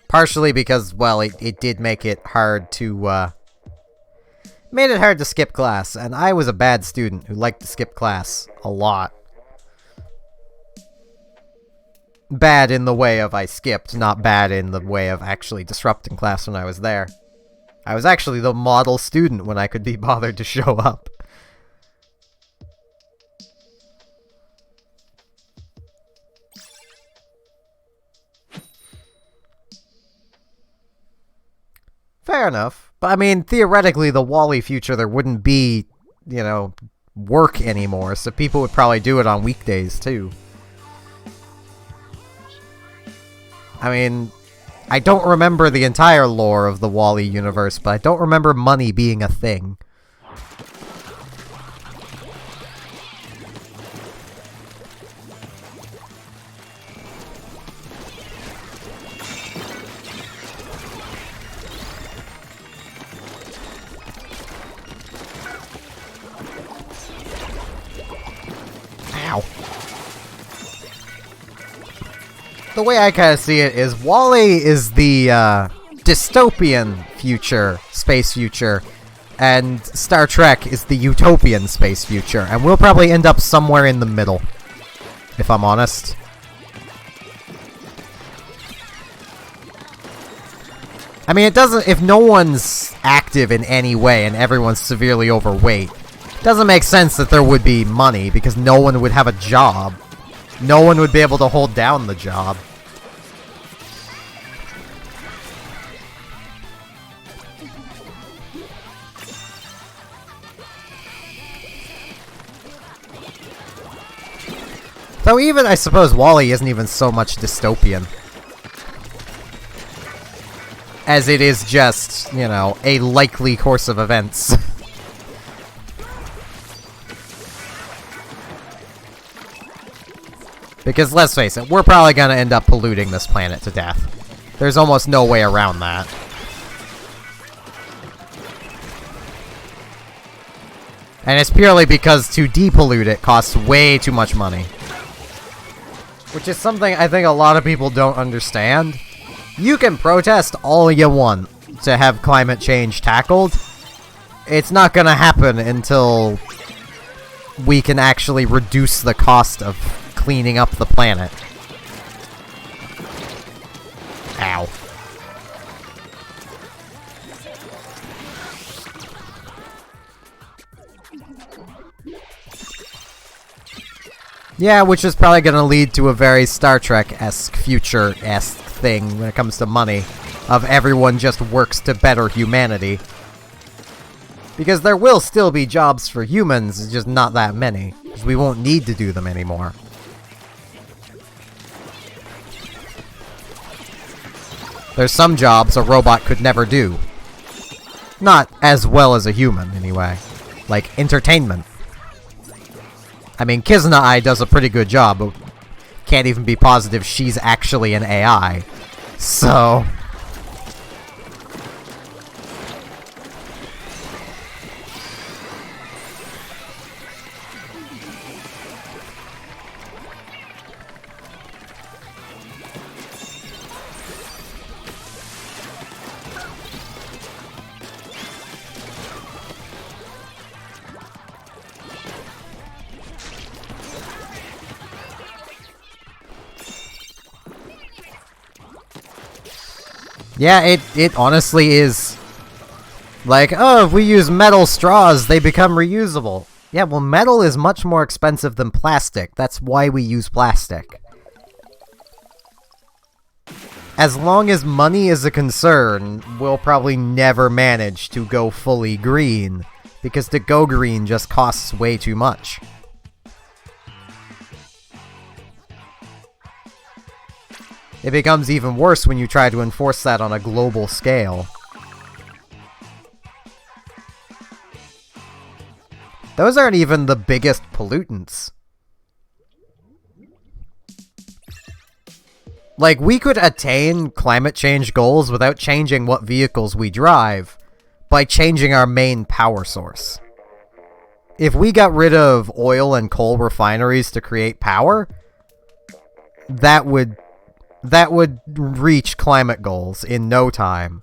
[SPEAKER 1] Partially because, well, it did make it hard to, made it hard to skip class, and I was a bad student who liked to skip class a lot. Bad in the way of I skipped, not bad in the way of actually disrupting class when I was there. I was actually the model student when I could be bothered to show up. Fair enough. But, I mean, theoretically, the WALL-E future, there wouldn't be, work anymore, so people would probably do it on weekdays, too. I mean, I don't remember the entire lore of the Wall-E universe, but I don't remember money being a thing. Ow. The way I kind of see it is Wall-E is the dystopian future, space future, and Star Trek is the utopian space future, and we'll probably end up somewhere in the middle, if I'm honest. I mean, it doesn't, if no one's active in any way and everyone's severely overweight, it doesn't make sense that there would be money, because no one would have a job. No one would be able to hold down the job. Though even, I suppose, Wall-E isn't even so much dystopian. As it is just, you know, a likely course of events. Because, let's face it, we're probably gonna end up polluting this planet to death. There's almost no way around that. And it's purely because to depollute it costs way too much money. Which is something I think a lot of people don't understand. You can protest all you want to have climate change tackled. It's not gonna happen until we can actually reduce the cost of cleaning up the planet. Ow. Yeah, which is probably going to lead to a very Star Trek-esque, future-esque thing when it comes to money, of everyone just works to better humanity. Because there will still be jobs for humans, it's just not that many, because we won't need to do them anymore. There's some jobs a robot could never do. Not as well as a human, anyway. Like entertainment. I mean, Kizna-Eye does a pretty good job, but can't even be positive she's actually an AI. So... yeah, it honestly is. Like, oh, if we use metal straws, they become reusable. Yeah, well, metal is much more expensive than plastic. That's why we use plastic. As long as money is a concern, we'll probably never manage to go fully green. Because to go green just costs way too much. It becomes even worse when you try to enforce that on a global scale. Those aren't even the biggest pollutants. Like, we could attain climate change goals without changing what vehicles we drive, by changing our main power source. If we got rid of oil and coal refineries to create power, that would reach climate goals in no time.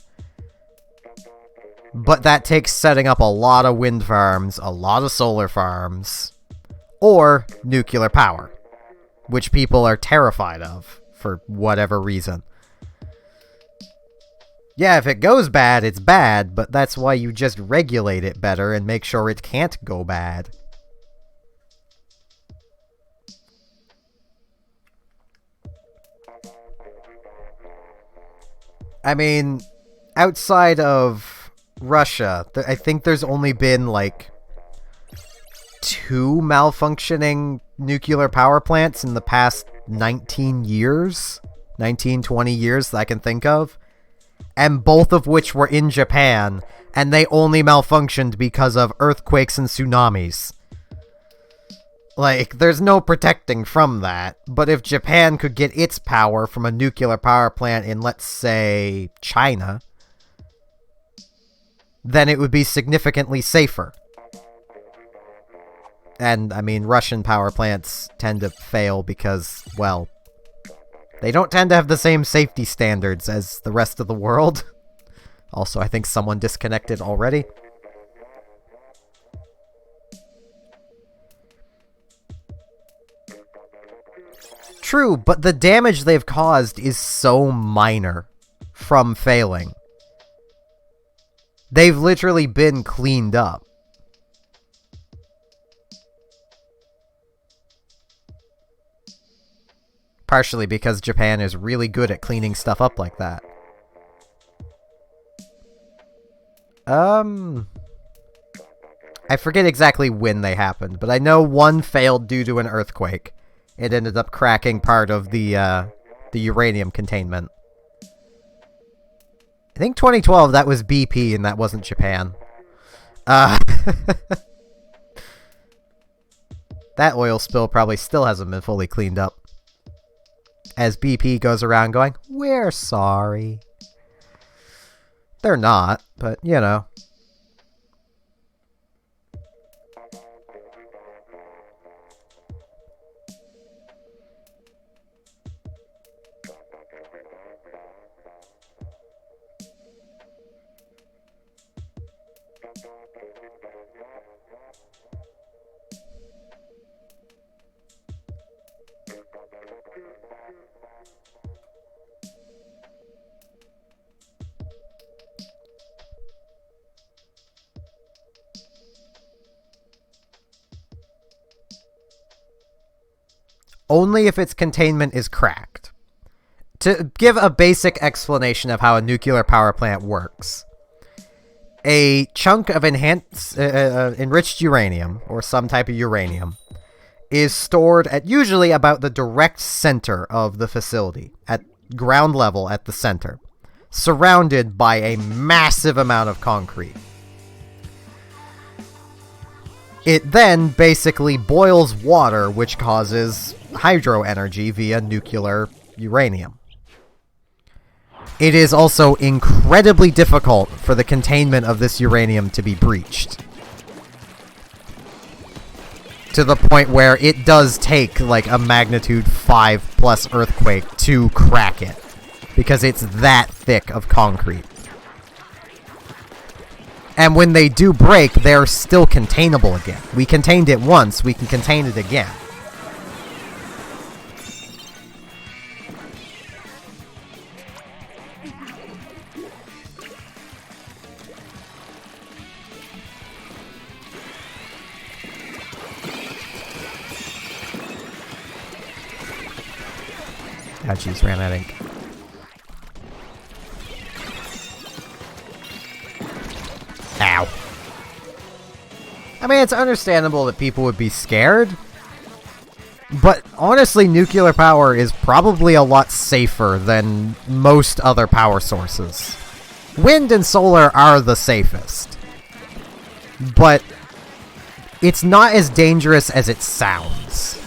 [SPEAKER 1] But that takes setting up a lot of wind farms, a lot of solar farms, or nuclear power, which people are terrified of, for whatever reason. Yeah, if it goes bad, it's bad, but that's why you just regulate it better and make sure it can't go bad. I mean, outside of Russia, I think there's only been, like, 2 malfunctioning nuclear power plants in the past 19 years, 19, 20 years that I can think of. And both of which were in Japan, and they only malfunctioned because of earthquakes and tsunamis. Like, there's no protecting from that. But if Japan could get its power from a nuclear power plant in, let's say, China, then it would be significantly safer. And, I mean, Russian power plants tend to fail because, well, they don't tend to have the same safety standards as the rest of the world. Also, I think someone disconnected already. True, but the damage they've caused is so minor from failing. They've literally been cleaned up. Partially because Japan is really good at cleaning stuff up like that. I forget exactly when they happened, but I know one failed due to an earthquake. It ended up cracking part of the uranium containment. I think 2012, that was BP, and that wasn't Japan. That oil spill probably still hasn't been fully cleaned up. As BP goes around going, "We're sorry." They're not, but, you know. Only if its containment is cracked. To give a basic explanation of how a nuclear power plant works, a chunk of enriched uranium, or some type of uranium, is stored at usually about the direct center of the facility, at ground level at the center, surrounded by a massive amount of concrete. It then basically boils water, which causes hydro energy via nuclear uranium. It is also incredibly difficult for the containment of this uranium to be breached. To the point where it does take like a magnitude 5+ earthquake to crack it. Because it's that thick of concrete. And when they do break, they're still containable again. We contained it once, we can contain it again. Ah, jeez, ran out of ink. Ow. I mean, it's understandable that people would be scared, but honestly, nuclear power is probably a lot safer than most other power sources. Wind and solar are the safest, but it's not as dangerous as it sounds.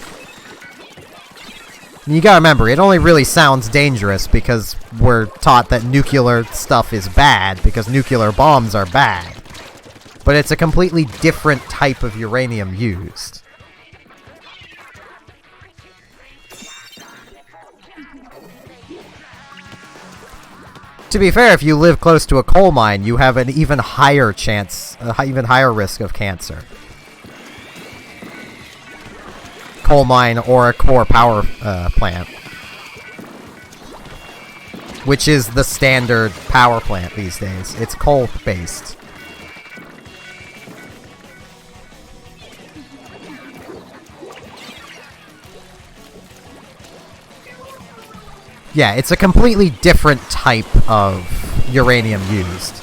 [SPEAKER 1] You gotta remember, it only really sounds dangerous because we're taught that nuclear stuff is bad, because nuclear bombs are bad. But it's a completely different type of uranium used. To be fair, if you live close to a coal mine, you have an even higher chance, even higher risk of cancer. Coal mine or a core power plant, which is the standard power plant these days. It's coal-based. Yeah, it's a completely different type of uranium used.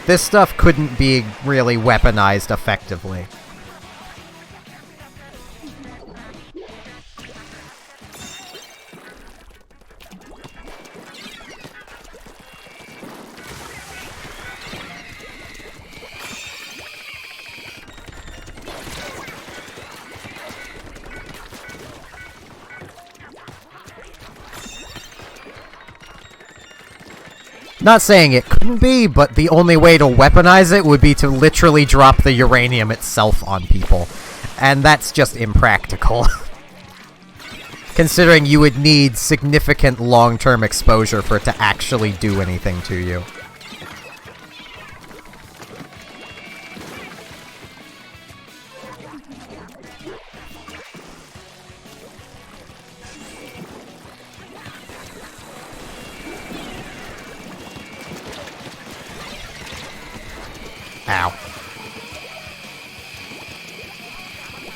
[SPEAKER 1] This stuff couldn't be really weaponized effectively. Not saying it couldn't be, but the only way to weaponize it would be to literally drop the uranium itself on people. And that's just impractical. Considering you would need significant long-term exposure for it to actually do anything to you. Ow.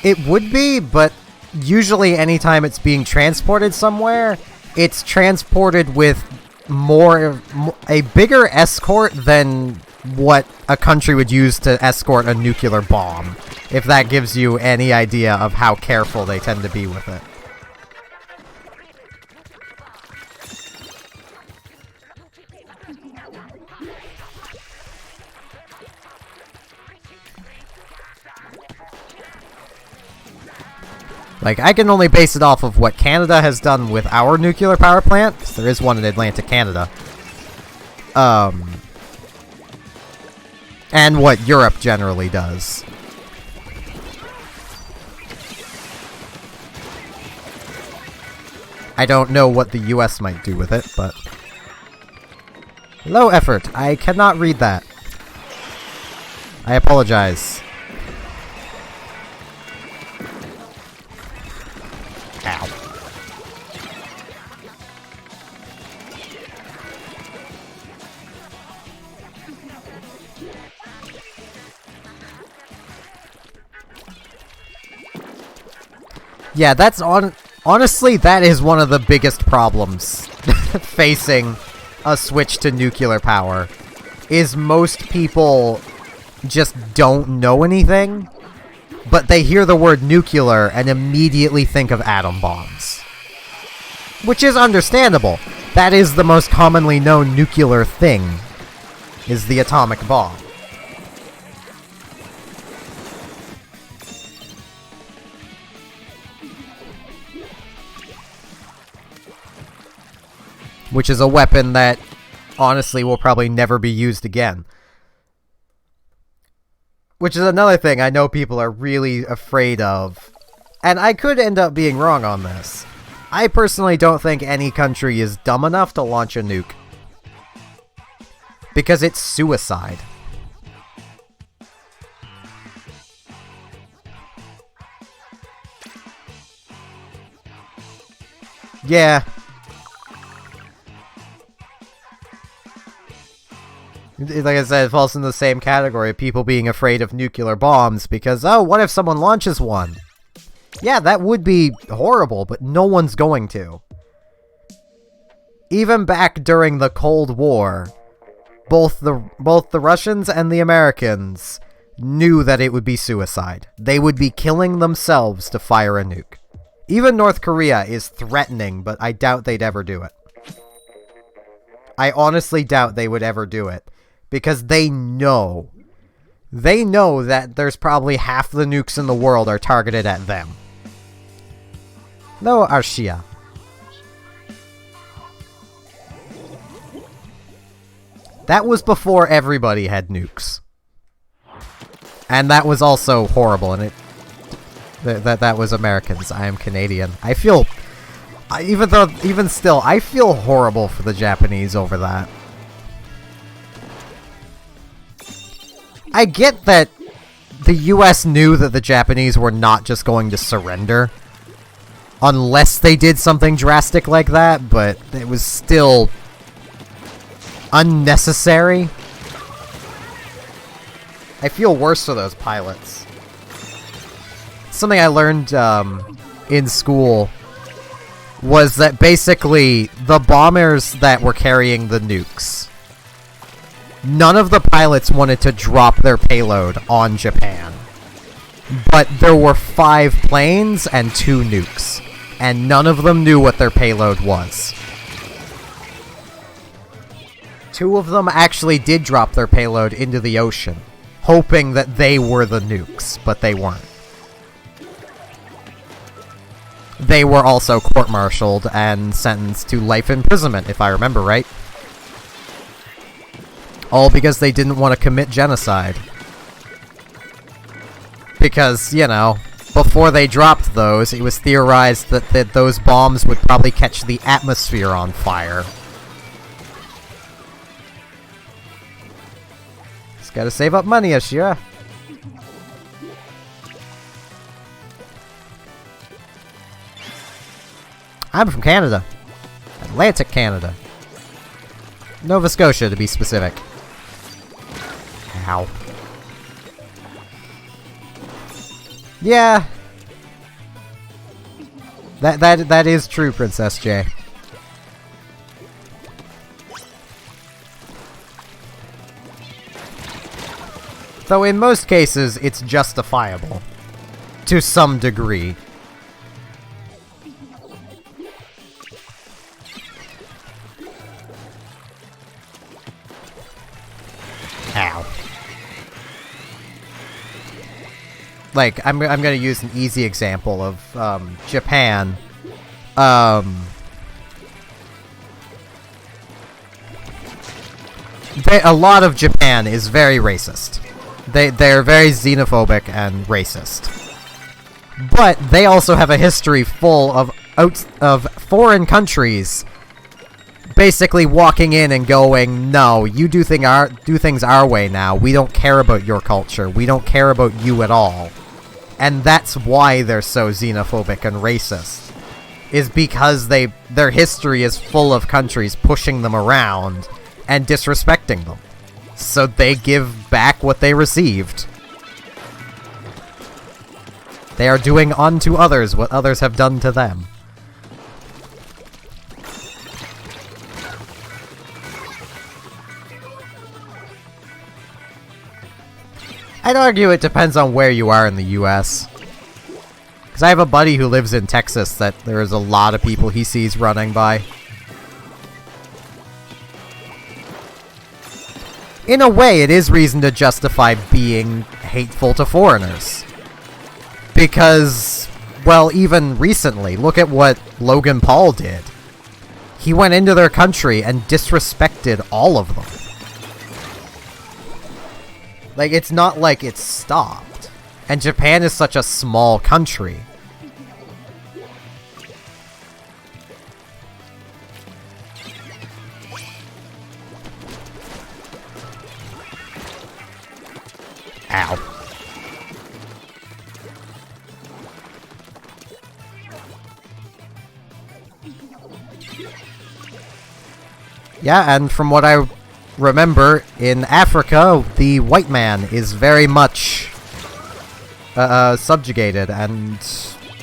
[SPEAKER 1] It would be, but usually anytime it's being transported somewhere, it's transported with a bigger escort than what a country would use to escort a nuclear bomb, if that gives you any idea of how careful they tend to be with it. Like, I can only base it off of what Canada has done with our nuclear power plant, because there is one in Atlantic Canada. And what Europe generally does. I don't know what the US might do with it, but... Low effort. I cannot read that. I apologize. Ow. Yeah, that's honestly, that is one of the biggest problems facing a switch to nuclear power, is most people just don't know anything, but they hear the word nuclear and immediately think of atom bombs. Which is understandable. That is the most commonly known nuclear thing, is the atomic bomb. Which is a weapon that, honestly, will probably never be used again. Which is another thing I know people are really afraid of. And I could end up being wrong on this. I personally don't think any country is dumb enough to launch a nuke. Because it's suicide. Yeah. Like I said, it falls in the same category of people being afraid of nuclear bombs because, oh, what if someone launches one? Yeah, that would be horrible, but no one's going to. Even back during the Cold War, both the Russians and the Americans knew that it would be suicide. They would be killing themselves to fire a nuke. Even North Korea is threatening, but I doubt they'd ever do it. I honestly doubt they would ever do it. Because they know that there's probably half the nukes in the world are targeted at them. No, Arshia. That was before everybody had nukes. And that was also horrible, and that was Americans. I am Canadian. I feel... Even still, I feel horrible for the Japanese over that. I get that the US knew that the Japanese were not just going to surrender. Unless they did something drastic like that, but it was still unnecessary. I feel worse for those pilots. Something I learned in school was that basically the bombers that were carrying the nukes, none of the pilots wanted to drop their payload on Japan. But there were 5 planes and 2 nukes, and none of them knew what their payload was. 2 of them actually did drop their payload into the ocean, hoping that they were the nukes, but they weren't. They were also court-martialed and sentenced to life imprisonment, if I remember right. All because they didn't want to commit genocide. Because, you know, before they dropped those, it was theorized that those bombs would probably catch the atmosphere on fire. Just gotta save up money, Ashira. I'm from Canada. Atlantic Canada. Nova Scotia, to be specific. Ow. Yeah. That is true, Princess J. Though in most cases, it's justifiable. To some degree. Ow. Like, I'm gonna use an easy example of, Japan. A lot of Japan is very racist. They're very xenophobic and racist. But they also have a history full of foreign countries basically walking in and going, no, you do things our way now. We don't care about your culture. We don't care about you at all. And that's why they're so xenophobic and racist. Is because their history is full of countries pushing them around and disrespecting them. So they give back what they received. They are doing unto others what others have done to them. I'd argue it depends on where you are in the US. Because I have a buddy who lives in Texas that there is a lot of people he sees running by. In a way, it is reason to justify being hateful to foreigners. Because, well, even recently, look at what Logan Paul did. He went into their country and disrespected all of them. Like, it's not like it's stopped. And Japan is such a small country. Ow. Yeah, and from what I remember, in Africa, the white man is very much subjugated, and,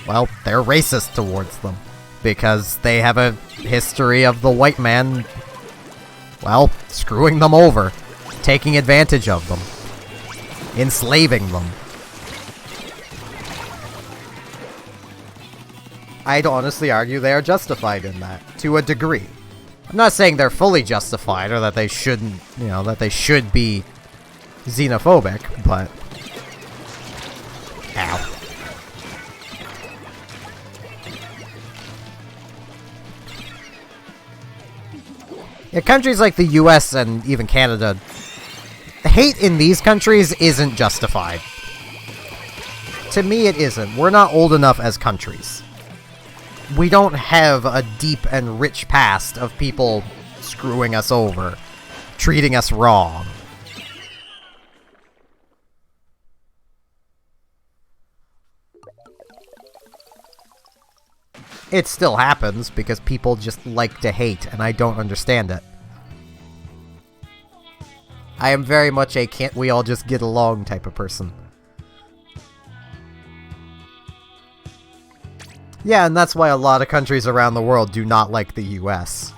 [SPEAKER 1] well, they're racist towards them. Because they have a history of the white man, well, screwing them over, taking advantage of them, enslaving them. I'd honestly argue they are justified in that, to a degree. I'm not saying they're fully justified, or that they shouldn't, you know, that they should be xenophobic, but... Ow. Yeah, countries like the US and even Canada, the hate in these countries isn't justified. To me, it isn't. We're not old enough as countries. We don't have a deep and rich past of people screwing us over, treating us wrong. It still happens, because people just like to hate, and I don't understand it. I am very much a can't we all just get along type of person. Yeah, and that's why a lot of countries around the world do not like the US.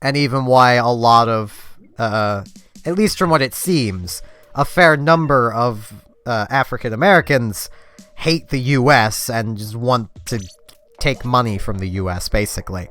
[SPEAKER 1] And even why a lot of, at least from what it seems, a fair number of African Americans hate the US and just want to take money from the US, basically.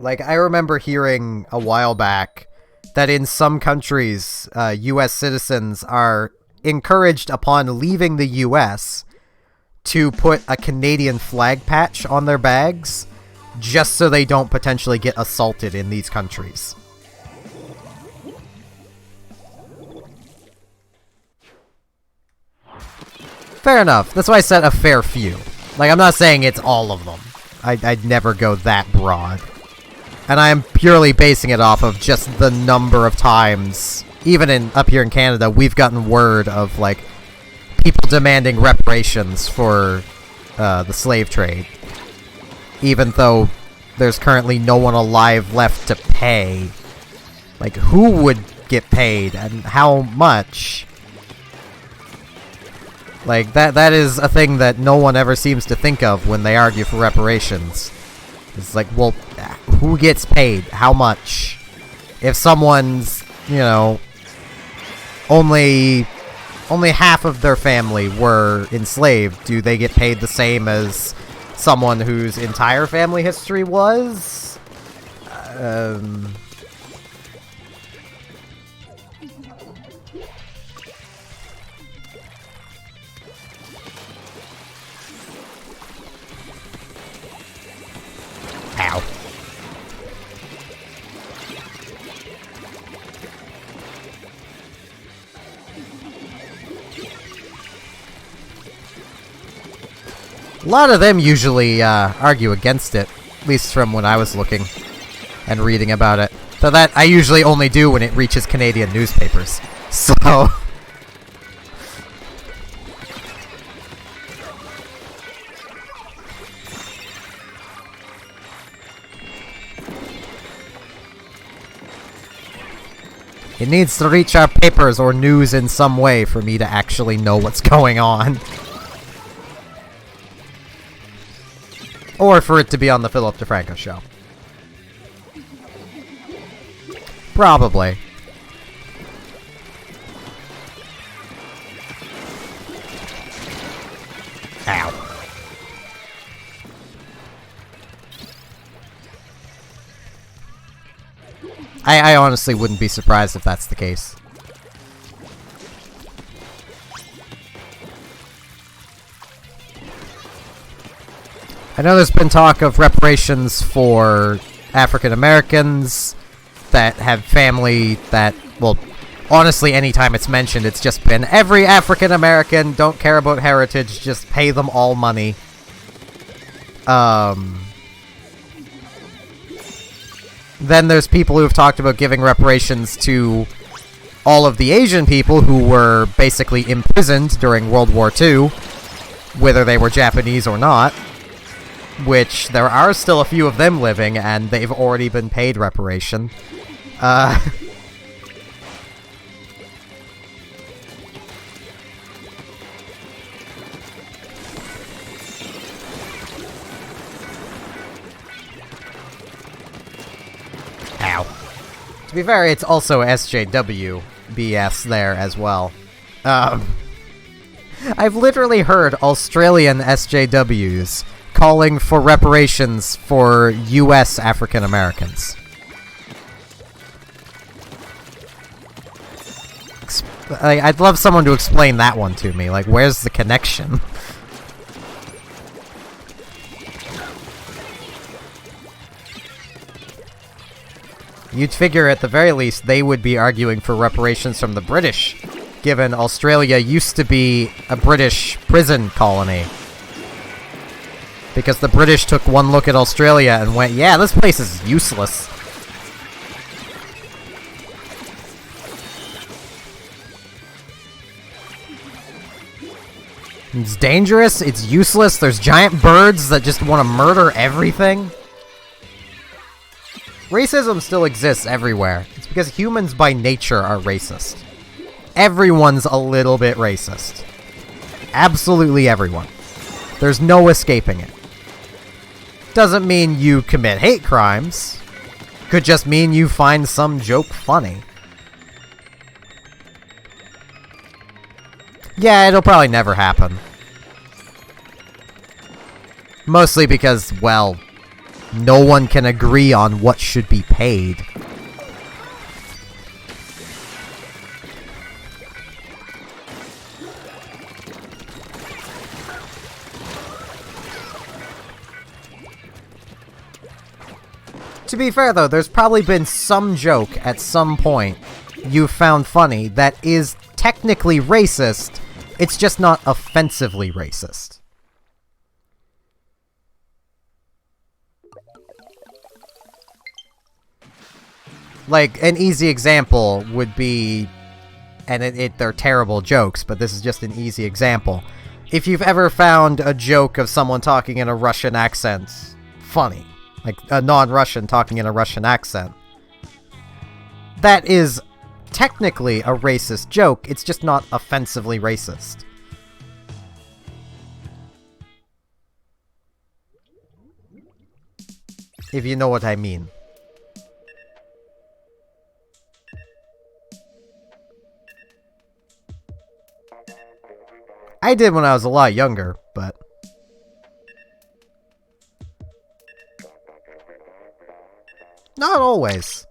[SPEAKER 1] Like, I remember hearing a while back that in some countries, U.S. citizens are encouraged upon leaving the U.S. to put a Canadian flag patch on their bags just so they don't potentially get assaulted in these countries. Fair enough. That's why I said a fair few. Like, I'm not saying it's all of them. I'd never go that broad. And I am purely basing it off of just the number of times, even up here in Canada, we've gotten word of, like, people demanding reparations for the slave trade. Even though there's currently no one alive left to pay. Like, who would get paid and how much? Like, that is a thing that no one ever seems to think of when they argue for reparations. It's like, well, who gets paid? How much? If someone's, you know, only half of their family were enslaved, do they get paid the same as someone whose entire family history was? Ow. A lot of them usually argue against it, at least from when I was looking and reading about it. So that I usually only do when it reaches Canadian newspapers. So... it needs to reach our papers or news in some way for me to actually know what's going on. Or for it to be on the Philip DeFranco show. Probably. Ow. I honestly wouldn't be surprised if that's the case. I know there's been talk of reparations for African Americans that have family that, well, honestly, anytime it's mentioned, it's just been every African American, don't care about heritage, just pay them all money. Then there's people who have talked about giving reparations to all of the Asian people who were basically imprisoned during World War II, whether they were Japanese or not, which there are still a few of them living, and they've already been paid reparation. Ow. To be fair, it's also SJW BS there as well. I've literally heard Australian SJWs calling for reparations for U.S. African Americans. I'd love someone to explain that one to me. Like, where's the connection? You'd figure at the very least they would be arguing for reparations from the British, given Australia used to be a British prison colony. Because the British took one look at Australia and went, yeah, this place is useless. It's dangerous, it's useless, there's giant birds that just want to murder everything. Racism still exists everywhere. It's because humans by nature are racist. Everyone's a little bit racist. Absolutely everyone. There's no escaping it. Doesn't mean you commit hate crimes. Could just mean you find some joke funny. Yeah, it'll probably never happen. Mostly because, well, No one can agree on what should be paid. To be fair, though, there's probably been some joke at some point you found funny that is technically racist, it's just not offensively racist. Like, an easy example would be, and they're terrible jokes, but this is just an easy example. If you've ever found a joke of someone talking in a Russian accent funny, like a non-Russian talking in a Russian accent, that is technically a racist joke, it's just not offensively racist. If you know what I mean. I did when I was a lot younger, but... not always.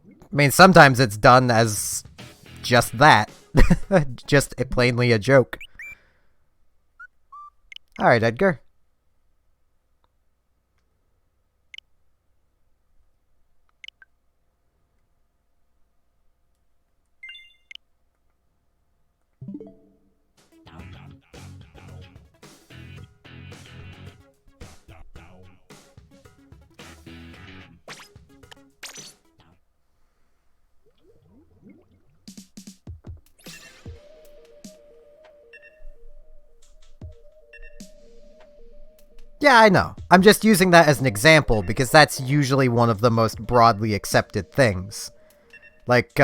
[SPEAKER 1] I mean, sometimes it's done as just that. Just plainly a joke. Alright, Edgar. Yeah, I know. I'm just using that as an example because that's usually one of the most broadly accepted things. Like,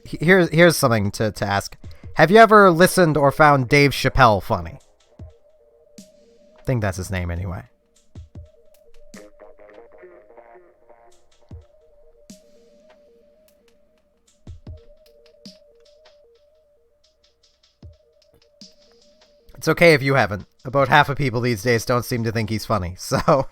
[SPEAKER 1] Here's something to ask. Have you ever listened or found Dave Chappelle funny? I think that's his name anyway. It's okay if you haven't. About half of people these days don't seem to think he's funny, so...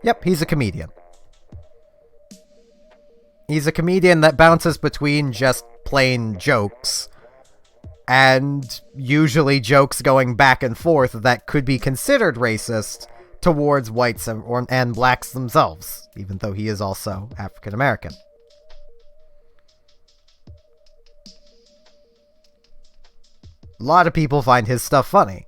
[SPEAKER 1] Yep, he's a comedian. He's a comedian that bounces between just plain jokes, and usually jokes going back and forth that could be considered racist towards whites and blacks themselves, even though he is also African American. A lot of people find his stuff funny.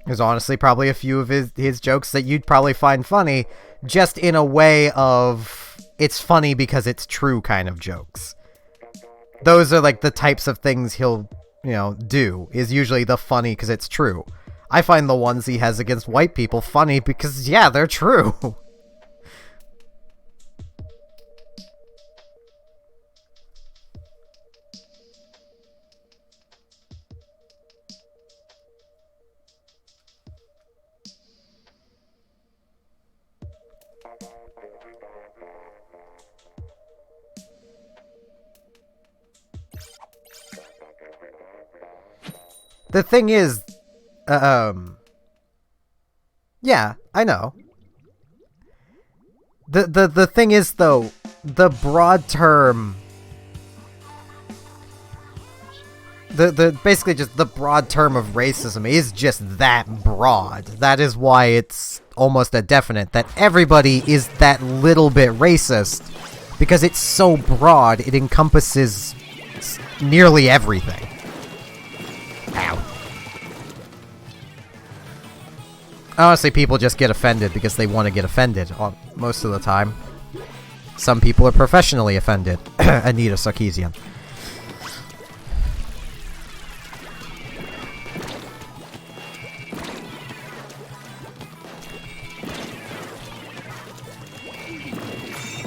[SPEAKER 1] There's honestly probably a few of his jokes that you'd probably find funny, just in a way of, it's funny because it's true kind of jokes. Those are like the types of things he'll, do, is usually the funny because it's true. I find the ones he has against white people funny because, yeah, they're true. The thing is, yeah, I know. The thing is, though, the broad term, basically just the broad term of racism is just that broad. That is why it's almost a definite that everybody is that little bit racist, because it's so broad, it encompasses nearly everything. Ow. Honestly, people just get offended because they want to get offended most of the time. Some people are professionally offended. Anita Sarkeesian.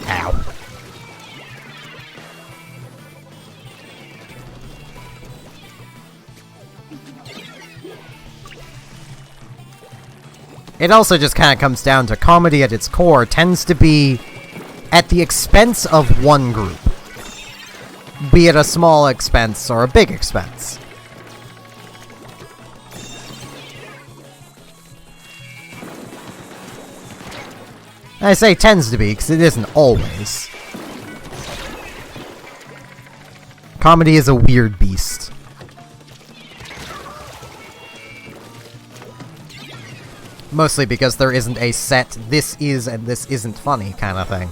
[SPEAKER 1] Ow. It also just kind of comes down to comedy at its core tends to be at the expense of one group. Be it a small expense or a big expense. I say tends to be, because it isn't always. Comedy is a weird beast. Mostly because there isn't a set, this is and this isn't funny kind of thing.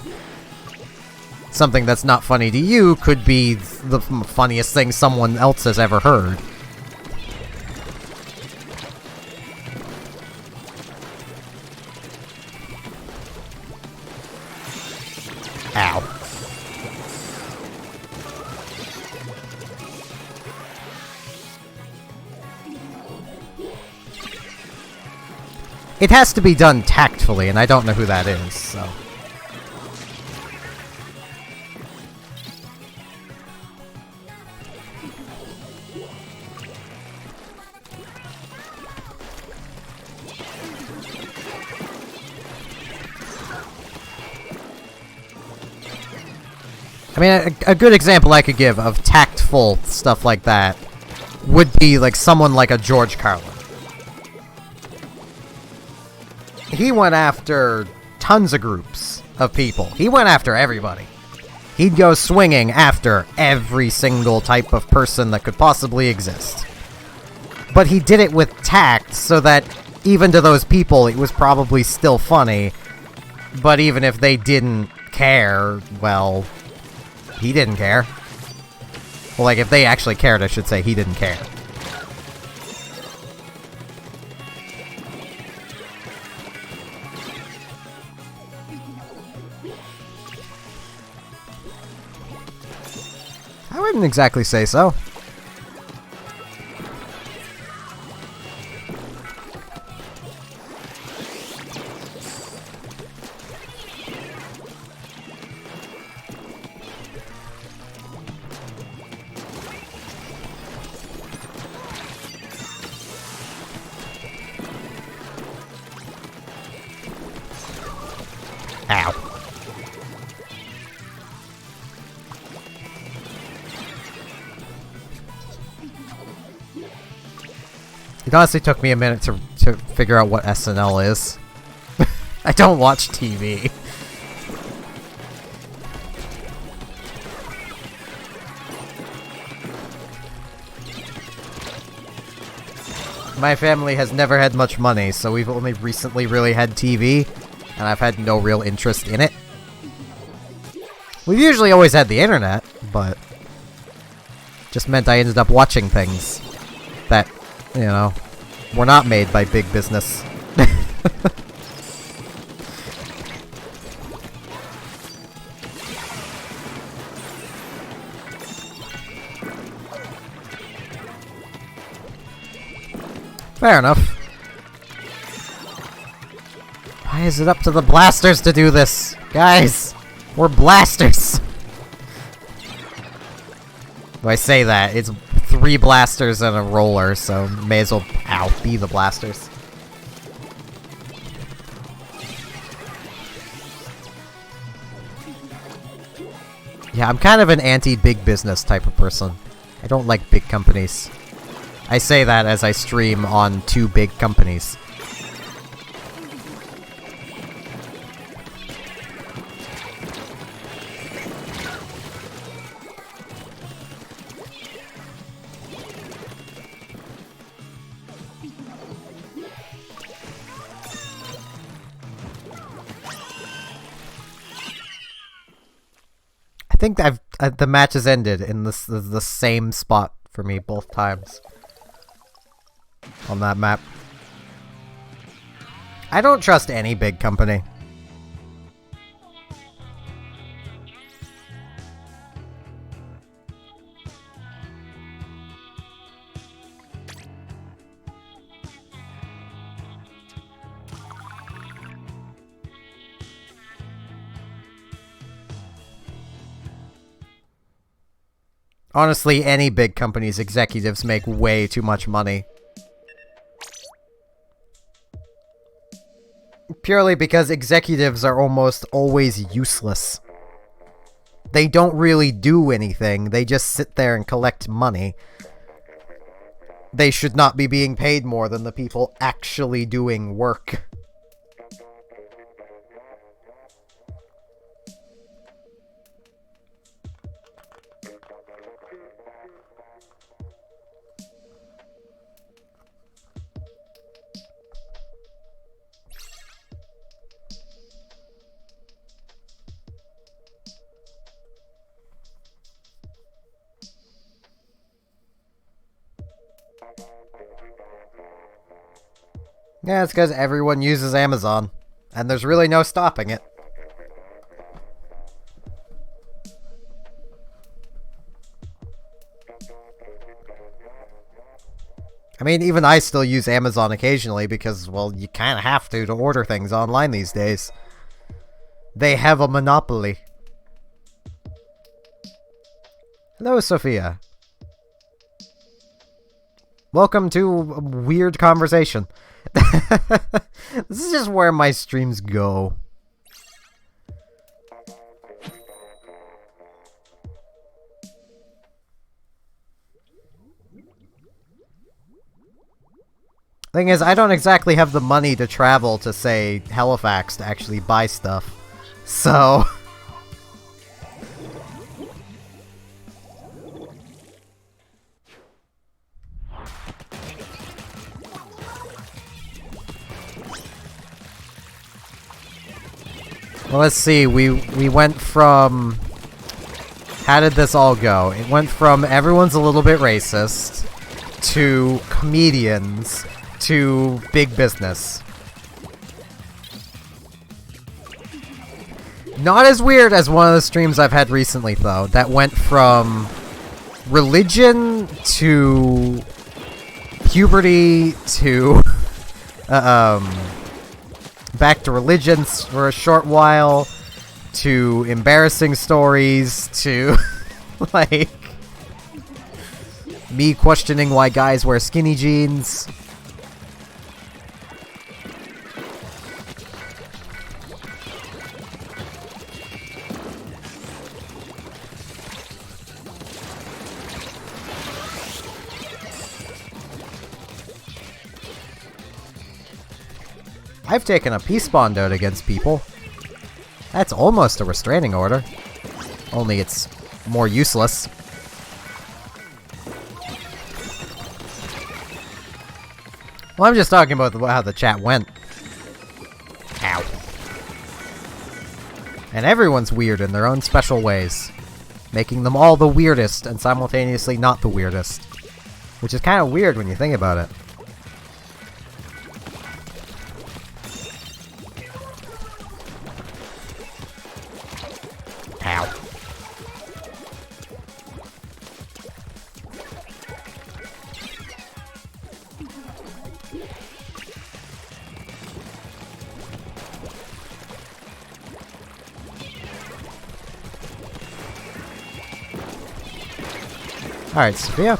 [SPEAKER 1] Something that's not funny to you could be the funniest thing someone else has ever heard. Ow. It has to be done tactfully, and I don't know who that is, so... I mean, a good example I could give of tactful stuff like that would be like someone like a George Carlin. He went after tons of groups of people. He went after everybody. He'd go swinging after every single type of person that could possibly exist. But he did it with tact so that even to those people it was probably still funny. But even if they didn't care, well... he didn't care. Well, like, if they actually cared, I should say, he didn't care. I wouldn't exactly say so. Ow. It honestly took me a minute to figure out what SNL is. I don't watch TV. My family has never had much money, so we've only recently really had TV, and I've had no real interest in it. We've usually always had the internet, but just meant I ended up watching things that, you know, were not made by big business. Fair enough. Why is it up to the blasters to do this? Guys, we're blasters! When I say that, it's 3 blasters and a roller, so may as well, ow, be the blasters. Yeah, I'm kind of an anti-big business type of person. I don't like big companies. I say that as I stream on 2 big companies. I think the match has ended in the same spot for me both times. On that map. I don't trust any big company. Honestly, any big company's executives make way too much money. Purely because executives are almost always useless. They don't really do anything, they just sit there and collect money. They should not be being paid more than the people actually doing work. Yeah, it's because everyone uses Amazon, and there's really no stopping it. I mean, even I still use Amazon occasionally because, well, you kind of have to order things online these days. They have a monopoly. Hello, Sophia. Welcome to a weird conversation. This is just where my streams go. Thing is, I don't exactly have the money to travel to, say, Halifax to actually buy stuff. So... Well, let's see, we went from... How did this all go? It went from everyone's a little bit racist, to comedians, to big business. Not as weird as one of the streams I've had recently, though, that went from religion to puberty to... back to religion for a short while, to embarrassing stories, to, like, me questioning why guys wear skinny jeans. I've taken a peace bond out against people. That's almost a restraining order. Only it's more useless. Well, I'm just talking about how the chat went. Ow. And everyone's weird in their own special ways. Making them all the weirdest and simultaneously not the weirdest. Which is kind of weird when you think about it. Alright, Sophia.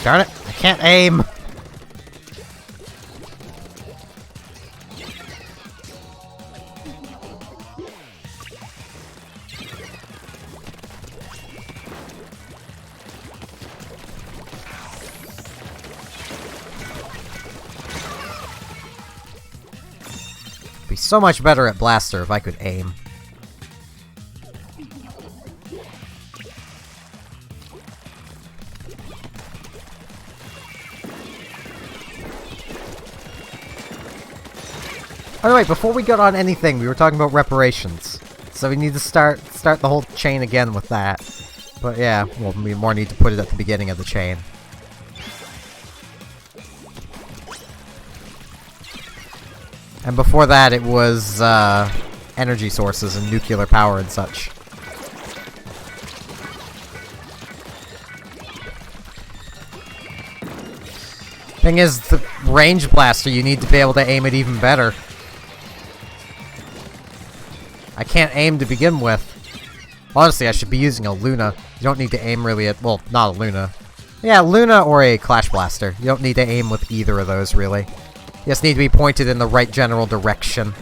[SPEAKER 1] Darn it, I can't aim! Be so much better at Blaster if I could aim. Oh wait, before we get on anything, we were talking about reparations. So we need to start the whole chain again with that. But yeah, well, we more need to put it at the beginning of the chain. And before that, it was, energy sources and nuclear power and such. Thing is, the range blaster, you need to be able to aim it even better. I can't aim to begin with. Honestly, I should be using a Luna. You don't need to aim really at... Well, not a Luna. Yeah, Luna or a Clash Blaster. You don't need to aim with either of those, really. You just need to be pointed in the right general direction.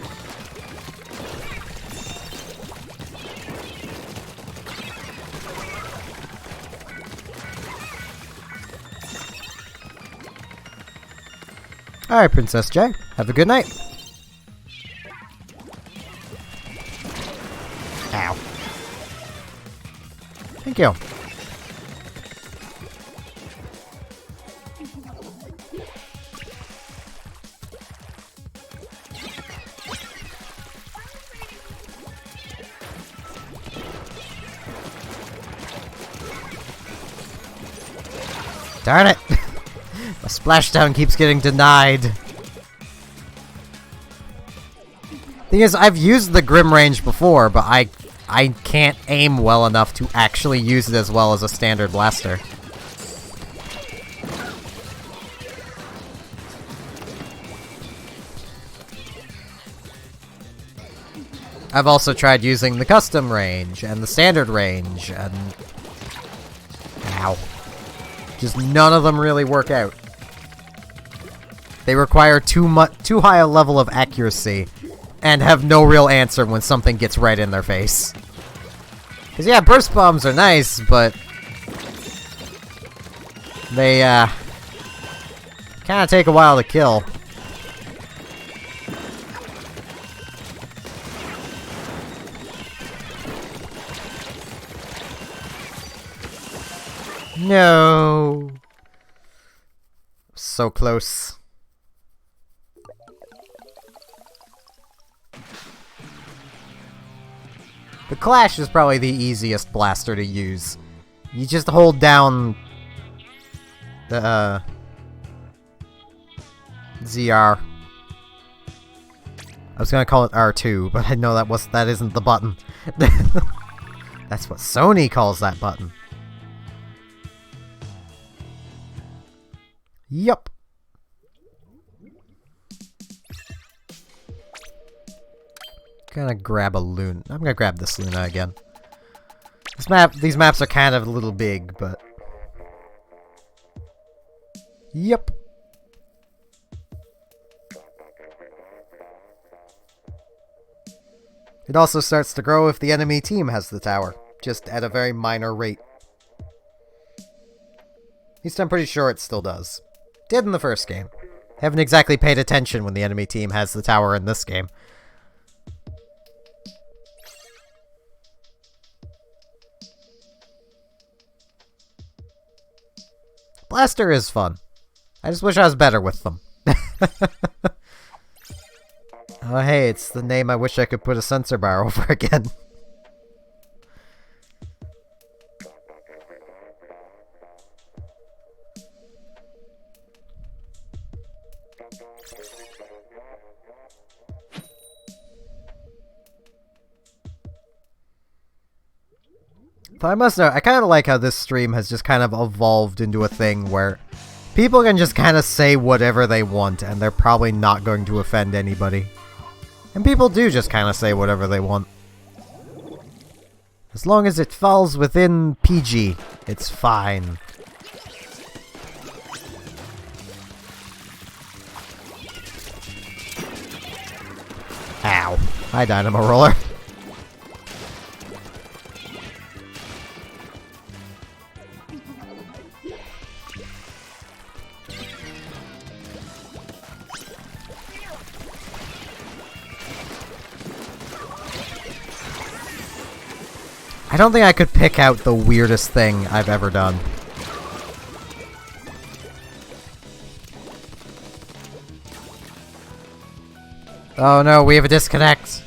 [SPEAKER 1] Alright, Princess J. Have a good night. Ow. Thank you. Darn it! My splashdown keeps getting denied. Thing is, I've used the Grim Range before, but I can't aim well enough to actually use it as well as a standard blaster. I've also tried using the custom range and the standard range, and... Ow. Just none of them really work out. They require too high a level of accuracy, and have no real answer when something gets right in their face. Because yeah, burst bombs are nice, but... they, kinda take a while to kill. No. So close. The Clash is probably the easiest blaster to use. You just hold down the ZR. I was gonna call it R2, but I know that isn't the button. That's what Sony calls that button. Yup. Gonna grab a Luna. I'm gonna grab this Luna again. These maps are kind of a little big, but... Yep. It also starts to grow if the enemy team has the tower, just at a very minor rate. At least I'm pretty sure it still does. Did in the first game. Haven't exactly paid attention when the enemy team has the tower in this game. Blaster is fun. I just wish I was better with them. Oh hey, it's the name I wish I could put a sensor bar over again. I must know, I kind of like how this stream has just kind of evolved into a thing where people can just kind of say whatever they want and they're probably not going to offend anybody. And people do just kind of say whatever they want. As long as it falls within PG, it's fine. Ow. Hi, Dynamo Roller. I don't think I could pick out the weirdest thing I've ever done. Oh no, we have a disconnect.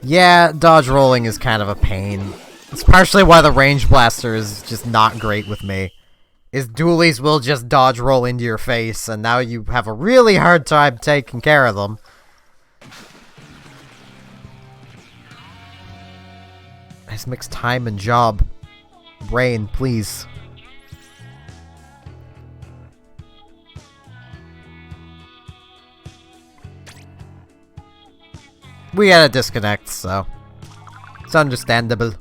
[SPEAKER 1] Yeah, dodge rolling is kind of a pain. It's partially why the range blaster is just not great with me. Is dualies will just dodge roll into your face, and now you have a really hard time taking care of them. Let's mix time and job. Brain, please. We had a disconnect, so it's understandable.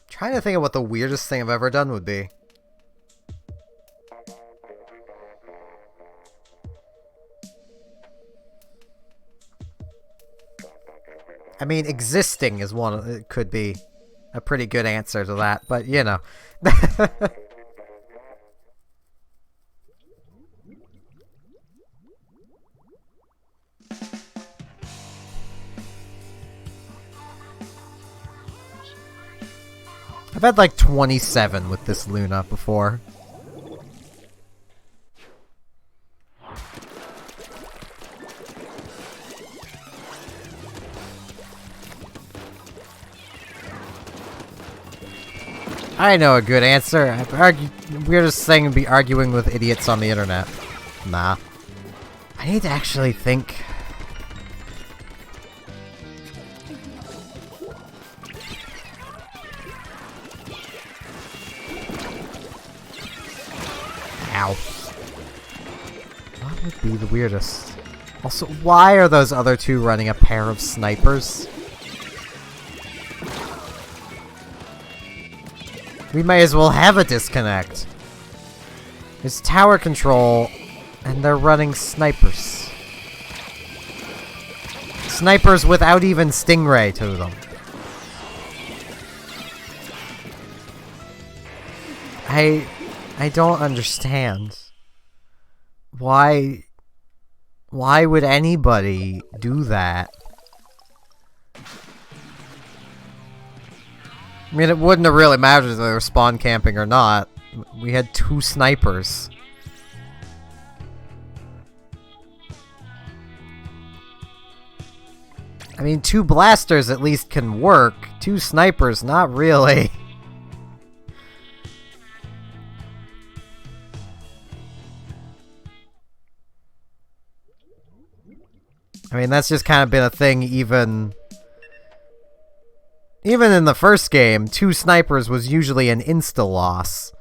[SPEAKER 1] Trying to think of what the weirdest thing I've ever done would be. I mean, existing is one. It could be a pretty good answer to that, but you know. I've had like 27 with this Luna before. I know a good answer. Weirdest thing would be arguing with idiots on the internet. Nah. I need to actually think. Ow. What would be the weirdest? Also, why are those other two running a pair of snipers? We may as well have a disconnect. It's tower control, and they're running snipers. Snipers without even Stingray to them. I don't understand. Why would anybody do that? I mean, it wouldn't have really mattered if they were spawn camping or not. We had 2 snipers. I mean, 2 blasters at least can work. 2 snipers, not really. I mean, that's just kind of been a thing even in the first game. 2 snipers was usually an insta-loss.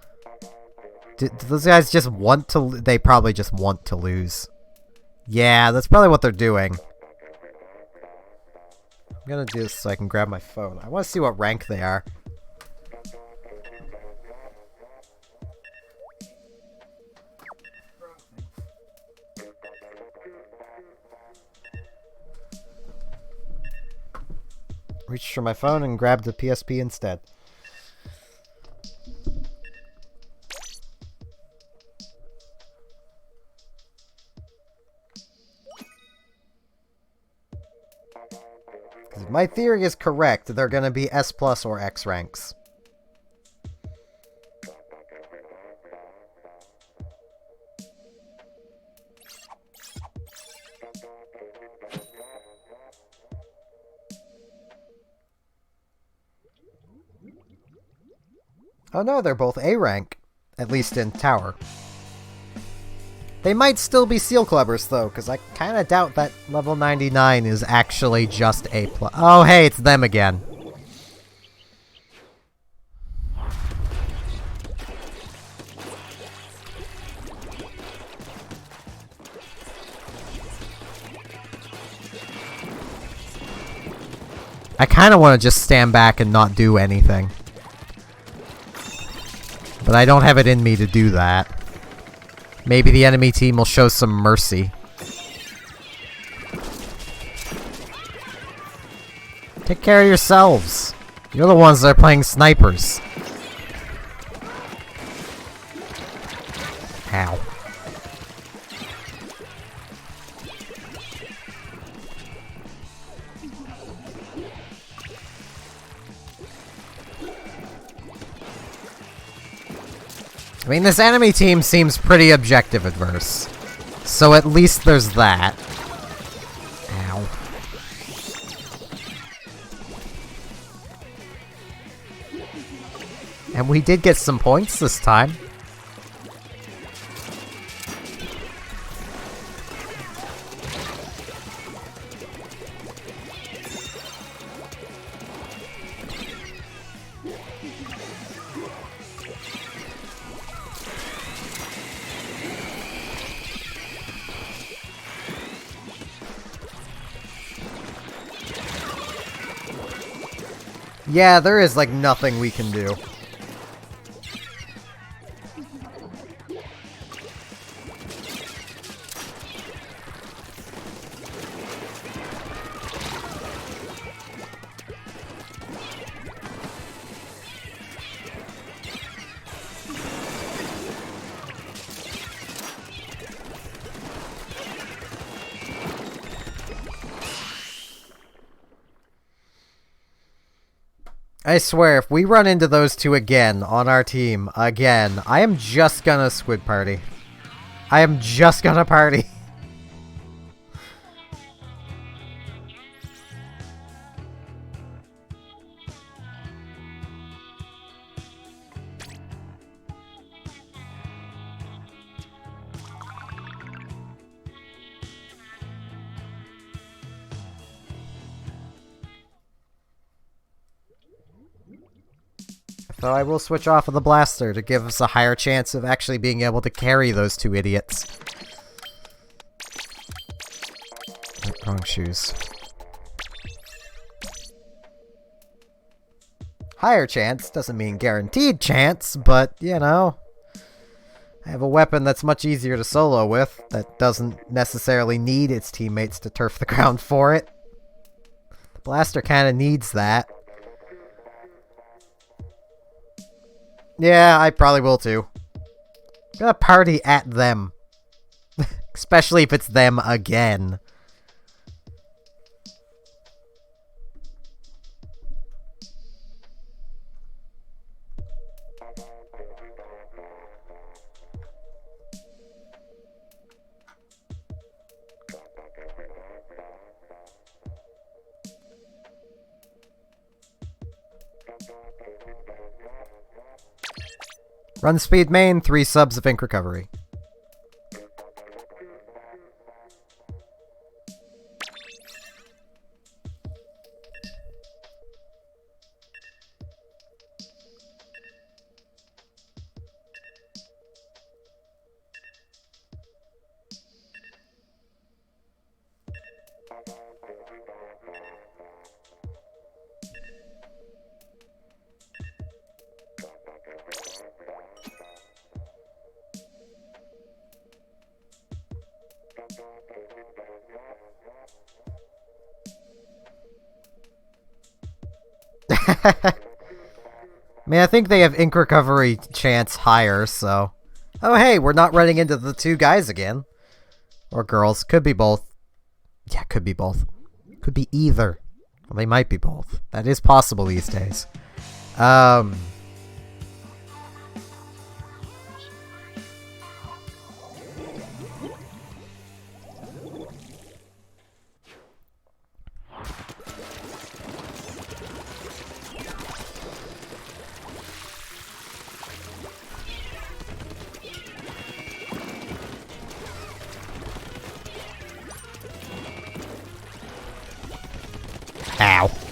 [SPEAKER 1] Do those guys just want to... They probably just want to lose. Yeah, that's probably what they're doing. I'm gonna do this so I can grab my phone. I want to see what rank they are. Reached for my phone and grabbed the PSP instead. If my theory is correct, they're gonna be S+ or X ranks. Oh no, they're both A rank. At least in Tower. They might still be Seal Clubbers though, because I kind of doubt that level 99 is actually just A+. Oh hey, it's them again. I kind of want to just stand back and not do anything. But I don't have it in me to do that. Maybe the enemy team will show some mercy. Take care of yourselves. You're the ones that are playing snipers. Ow. I mean, this enemy team seems pretty objective adverse. So at least there's that. Ow. And we did get some points this time. Yeah, there is, like, nothing we can do. I swear, if we run into those two again on our team, again, I am just gonna squid party. I am just gonna party. So I will switch off of the blaster to give us a higher chance of actually being able to carry those two idiots. Wrong shoes. Higher chance doesn't mean guaranteed chance, but, you know, I have a weapon that's much easier to solo with that doesn't necessarily need its teammates to turf the ground for it. The blaster kind of needs that. Yeah, I probably will too. I'm gonna party at them. Especially if it's them again. Run speed main, 3 subs of ink recovery. I mean, I think they have ink recovery chance higher, so... Oh, hey, we're not running into the two guys again. Or girls. Could be both. Yeah, could be both. Could be either. Well, they might be both. That is possible these days. Ow.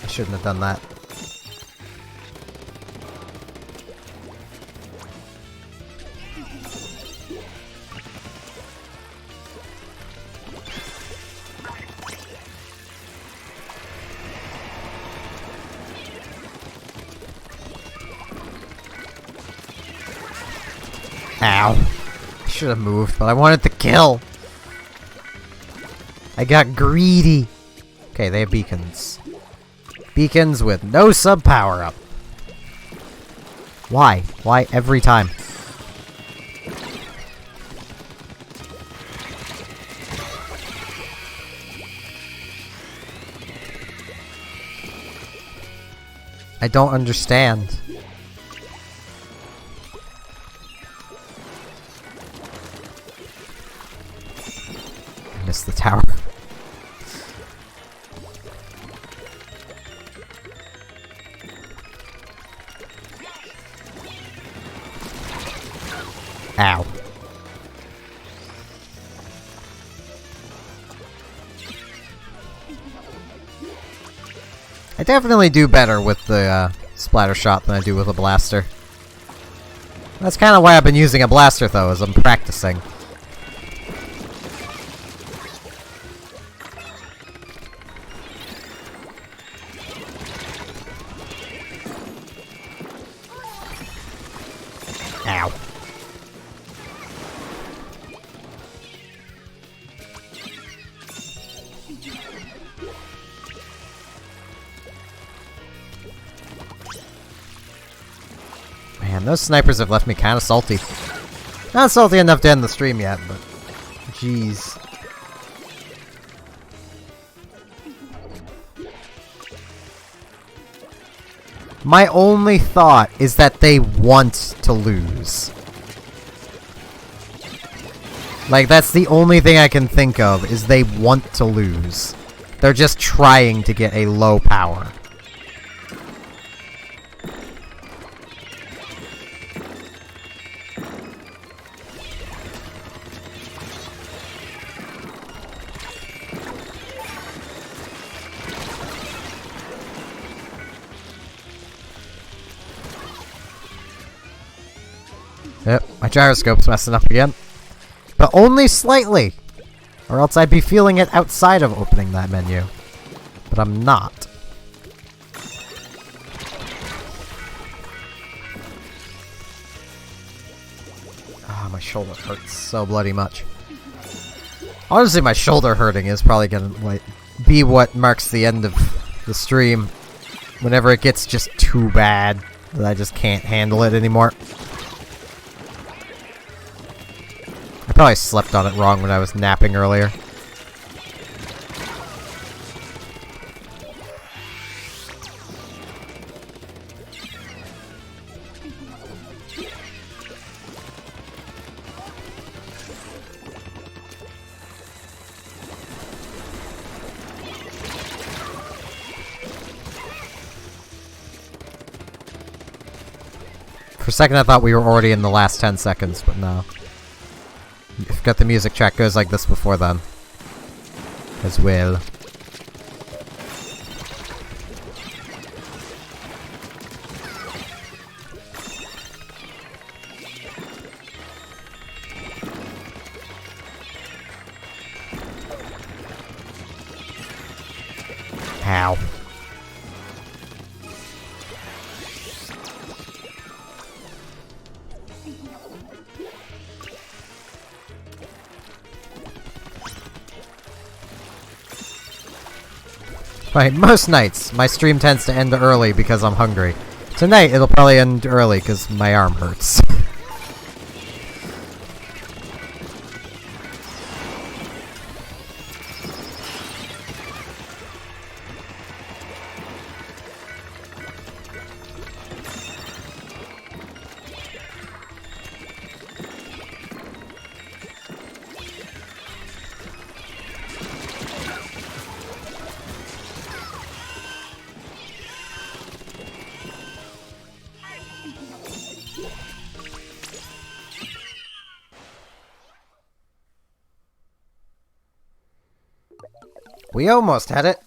[SPEAKER 1] I shouldn't have done that. Ow. I should have moved, but I wanted to kill. I got greedy. Okay, they have beacons. Beacons with no sub power up. Why? Why every time? I don't understand. Ow. I definitely do better with the splatter shot than I do with a blaster. That's kind of why I've been using a blaster, though, as I'm practicing. Ow. Man, those snipers have left me kind of salty. Not salty enough to end the stream yet, but... jeez. My only thought is that they want to lose. Like, that's the only thing I can think of, is they want to lose. They're just trying to get a low power. Yep, my gyroscope's messing up again. But only slightly! Or else I'd be feeling it outside of opening that menu. But I'm not. Ah, my shoulder hurts so bloody much. Honestly, my shoulder hurting is probably gonna, like, be what marks the end of the stream. Whenever it gets just too bad that I just can't handle it anymore. I probably slept on it wrong when I was napping earlier. For a second I thought we were already in the last 10 seconds, but no. I forgot the music track goes like this before then. As well. Ow. Right, most nights, my stream tends to end early because I'm hungry. Tonight, it'll probably end early because my arm hurts. We almost had it.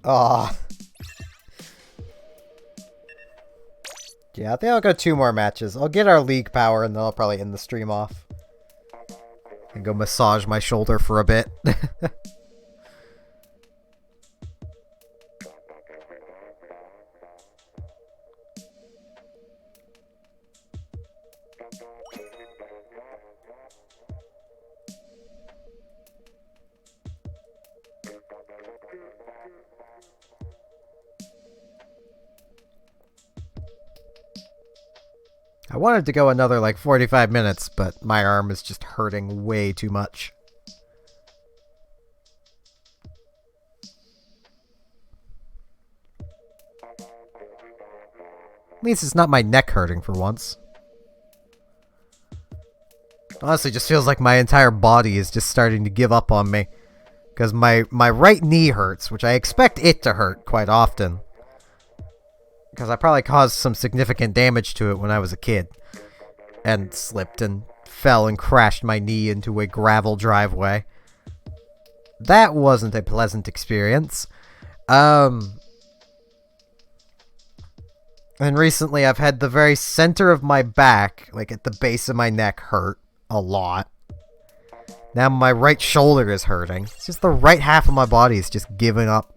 [SPEAKER 1] Aw. Yeah, I think I'll go 2 more matches. I'll get our league power and then I'll probably end the stream off. And go massage my shoulder for a bit. I wanted to go another like 45 minutes, but my arm is just hurting way too much. At least it's not my neck hurting for once. Honestly, just feels like my entire body is just starting to give up on me. Because my right knee hurts, which I expect it to hurt quite often. Because I probably caused some significant damage to it when I was a kid. And slipped and fell and crashed my knee into a gravel driveway. That wasn't a pleasant experience. And recently I've had the very center of my back, like at the base of my neck, hurt a lot. Now my right shoulder is hurting. It's just the right half of my body is just giving up.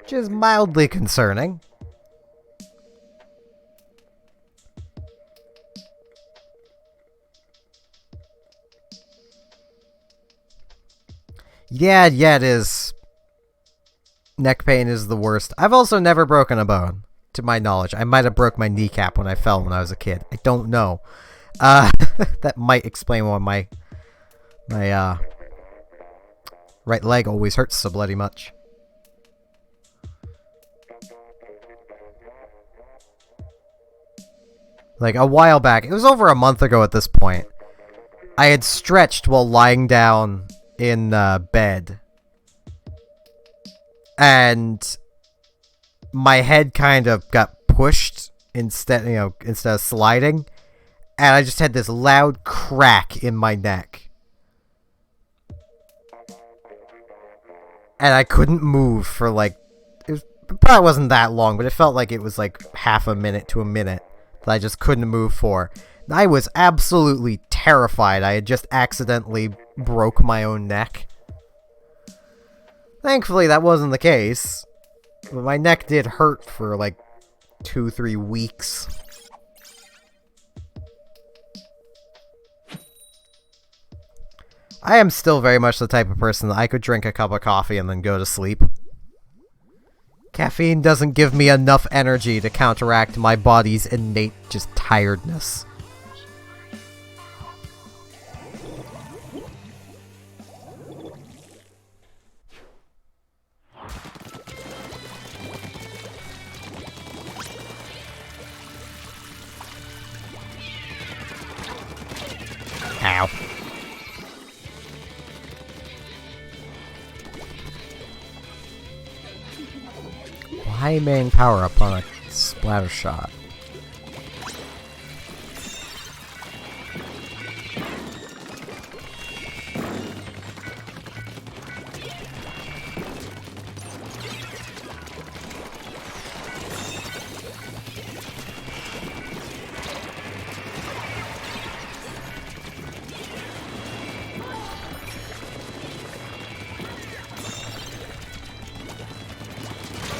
[SPEAKER 1] Which is mildly concerning. Yeah, it is. Neck pain is the worst. I've also never broken a bone, to my knowledge. I might have broke my kneecap when I fell when I was a kid. I don't know. That might explain why my right leg always hurts so bloody much. Like, a while back, it was over a month ago at this point, I had stretched while lying down in bed. And my head kind of got pushed instead of sliding. And I just had this loud crack in my neck. And I couldn't move for like, it probably wasn't that long, but it felt like it was like half a minute to a minute that I just couldn't move for. I was absolutely terrified. I had just accidentally broke my own neck. Thankfully, that wasn't the case. But my neck did hurt for like 2-3 weeks. I am still very much the type of person that I could drink a cup of coffee and then go to sleep. Caffeine doesn't give me enough energy to counteract my body's innate just tiredness. Ow. High main power up on a splatter shot.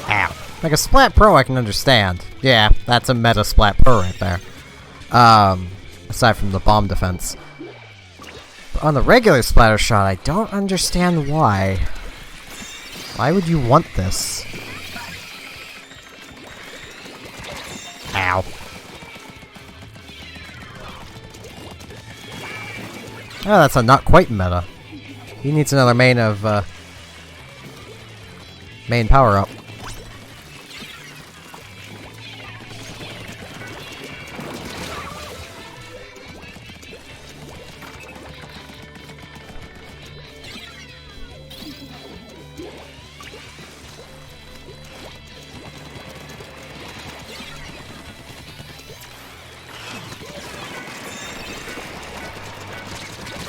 [SPEAKER 1] Ow. Like a Splat Pro I can understand. Yeah, that's a meta Splat Pro right there. Aside from the bomb defense. But on the regular splatter shot, I don't understand why. Why would you want this? Ow. Oh, that's a not quite meta. He needs another main of, main power-up.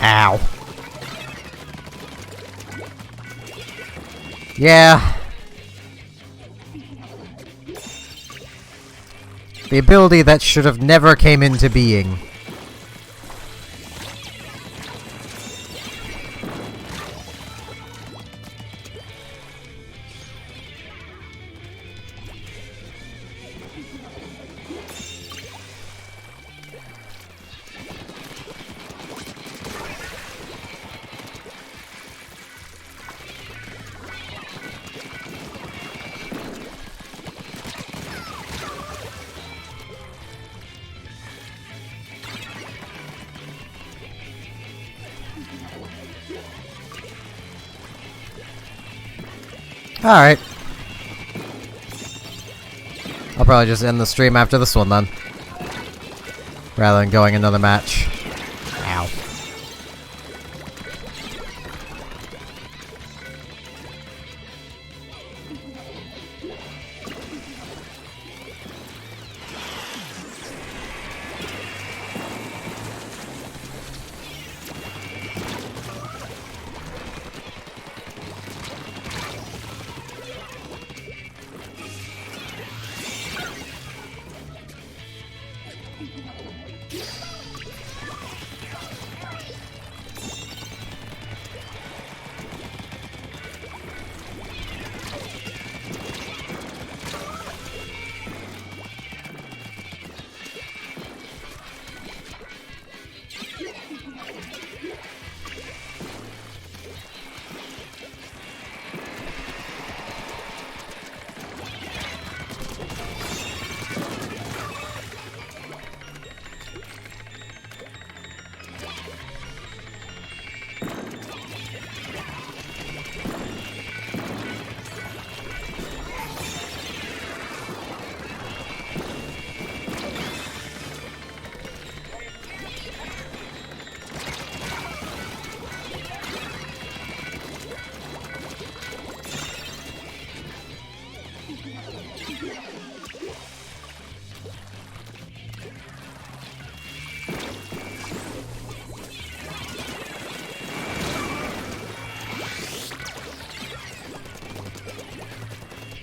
[SPEAKER 1] Ow. Yeah. The ability that should have never came into being. Alright. I'll probably just end the stream after this one then. Rather than going another match. Ow.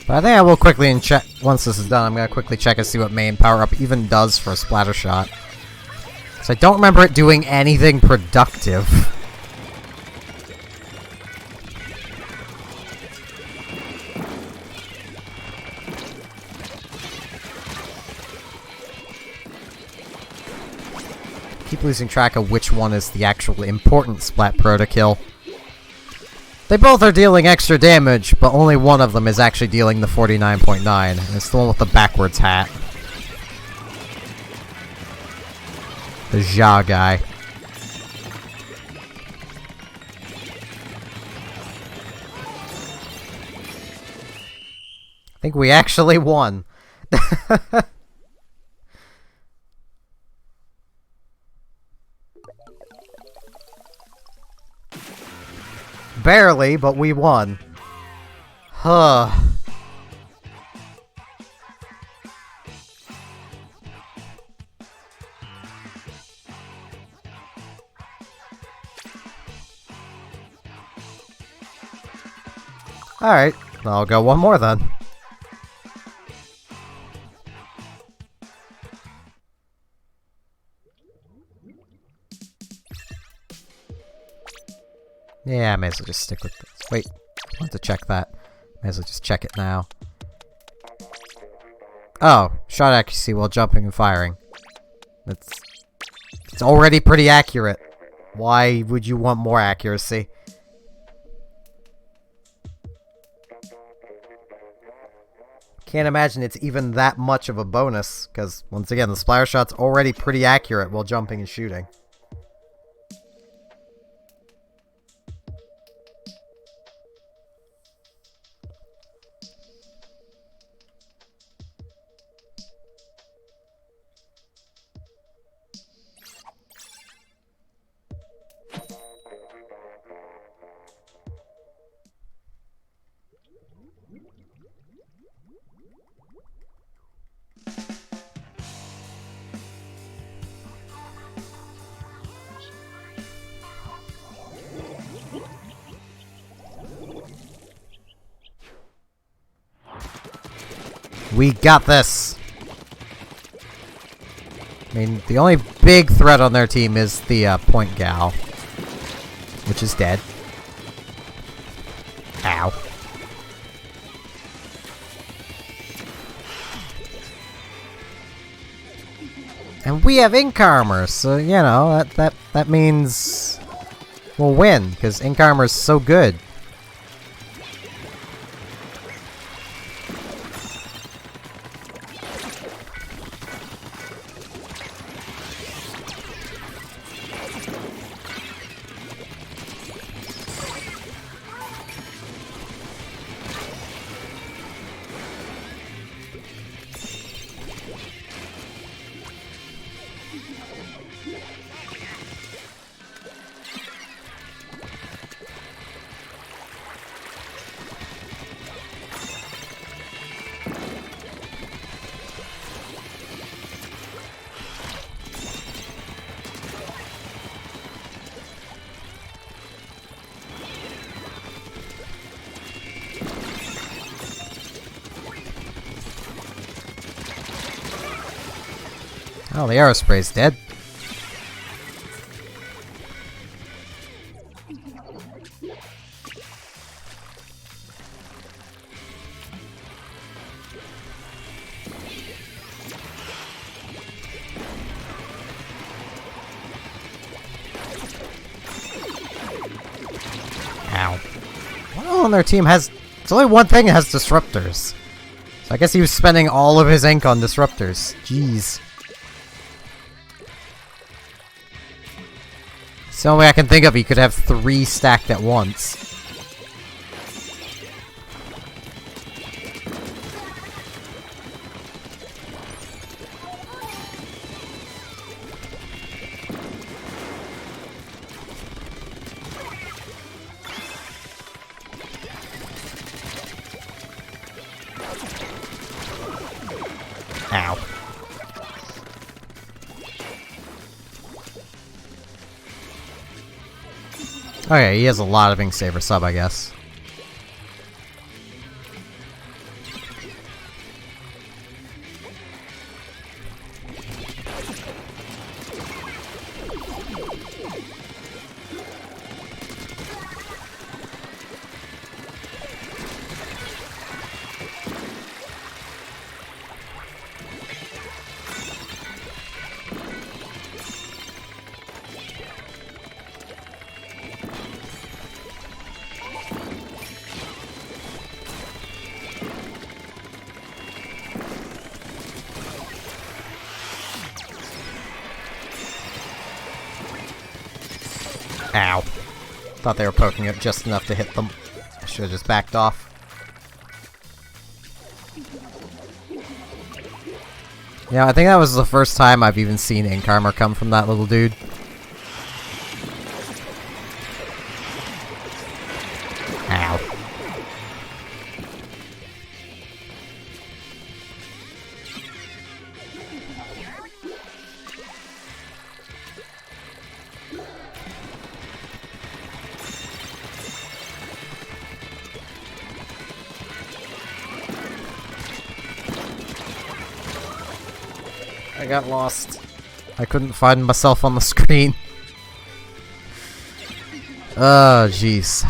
[SPEAKER 1] But I think I will quickly check, once this is done, I'm gonna quickly check and see what main power-up even does for a splatter shot. So I don't remember it doing anything productive. Keep losing track of which one is the actual important Splat Pro to kill. They both are dealing extra damage, but only one of them is actually dealing the 49.9, and it's the one with the backwards hat. The Ja guy. I think we actually won. Barely, but we won. Huh. Alright, I'll go one more then. Yeah, I may as well just stick with this. Wait, I want to check that. May as well just check it now. Oh, shot accuracy while jumping and firing. It's already pretty accurate. Why would you want more accuracy? Can't imagine it's even that much of a bonus, because once again, the splatter shot's already pretty accurate while jumping and shooting. We got this! I mean, the only big threat on their team is the point gal, which is dead. Ow. And we have ink armor, so you know that means we'll win because ink armor is so good. Oh, the aerospray's dead. Ow. Well, on their team has... It's only one thing that has disruptors. So I guess he was spending all of his ink on disruptors. Jeez. It's the only way I can think of he could have 3 stacked at once. Ow. Okay, he has a lot of Ink Saber sub, I guess. Ow. Thought they were poking it just enough to hit them. I should have just backed off. Yeah, I think that was the first time I've even seen ink armor come from that little dude. Ow. I got lost. I couldn't find myself on the screen. Oh, jeez.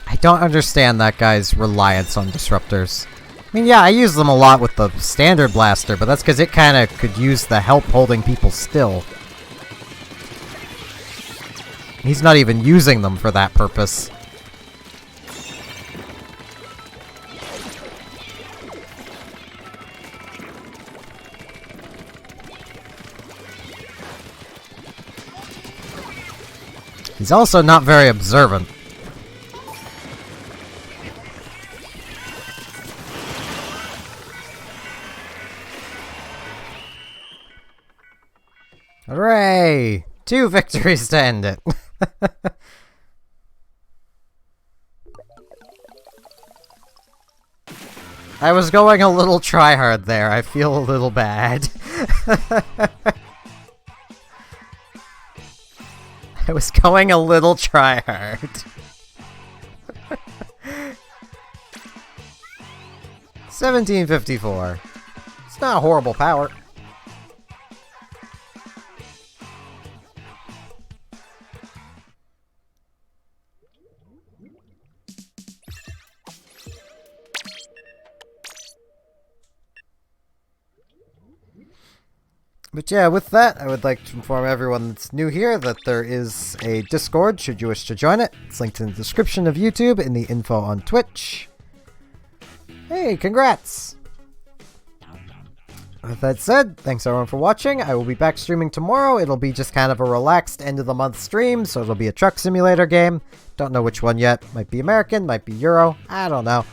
[SPEAKER 1] I don't understand that guy's reliance on disruptors. I mean, yeah, I use them a lot with the standard blaster, but that's because it kind of could use the help holding people still. He's not even using them for that purpose. He's also not very observant. Hooray! 2 victories to end it. I was going a little tryhard there. I feel a little bad. I was going a little tryhard. 1754. It's not a horrible power. But yeah, with that, I would like to inform everyone that's new here that there is a Discord should you wish to join it. It's linked in the description of YouTube and the info on Twitch. Hey, congrats! With that said, thanks everyone for watching. I will be back streaming tomorrow. It'll be just kind of a relaxed end-of-the-month stream, so it'll be a truck simulator game. Don't know which one yet. Might be American, might be Euro. I don't know.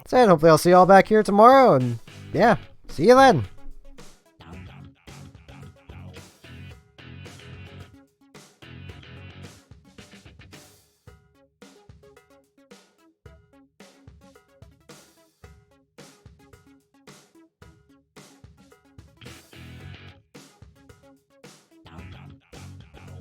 [SPEAKER 1] So hopefully I'll see you all back here tomorrow, and yeah. See you then.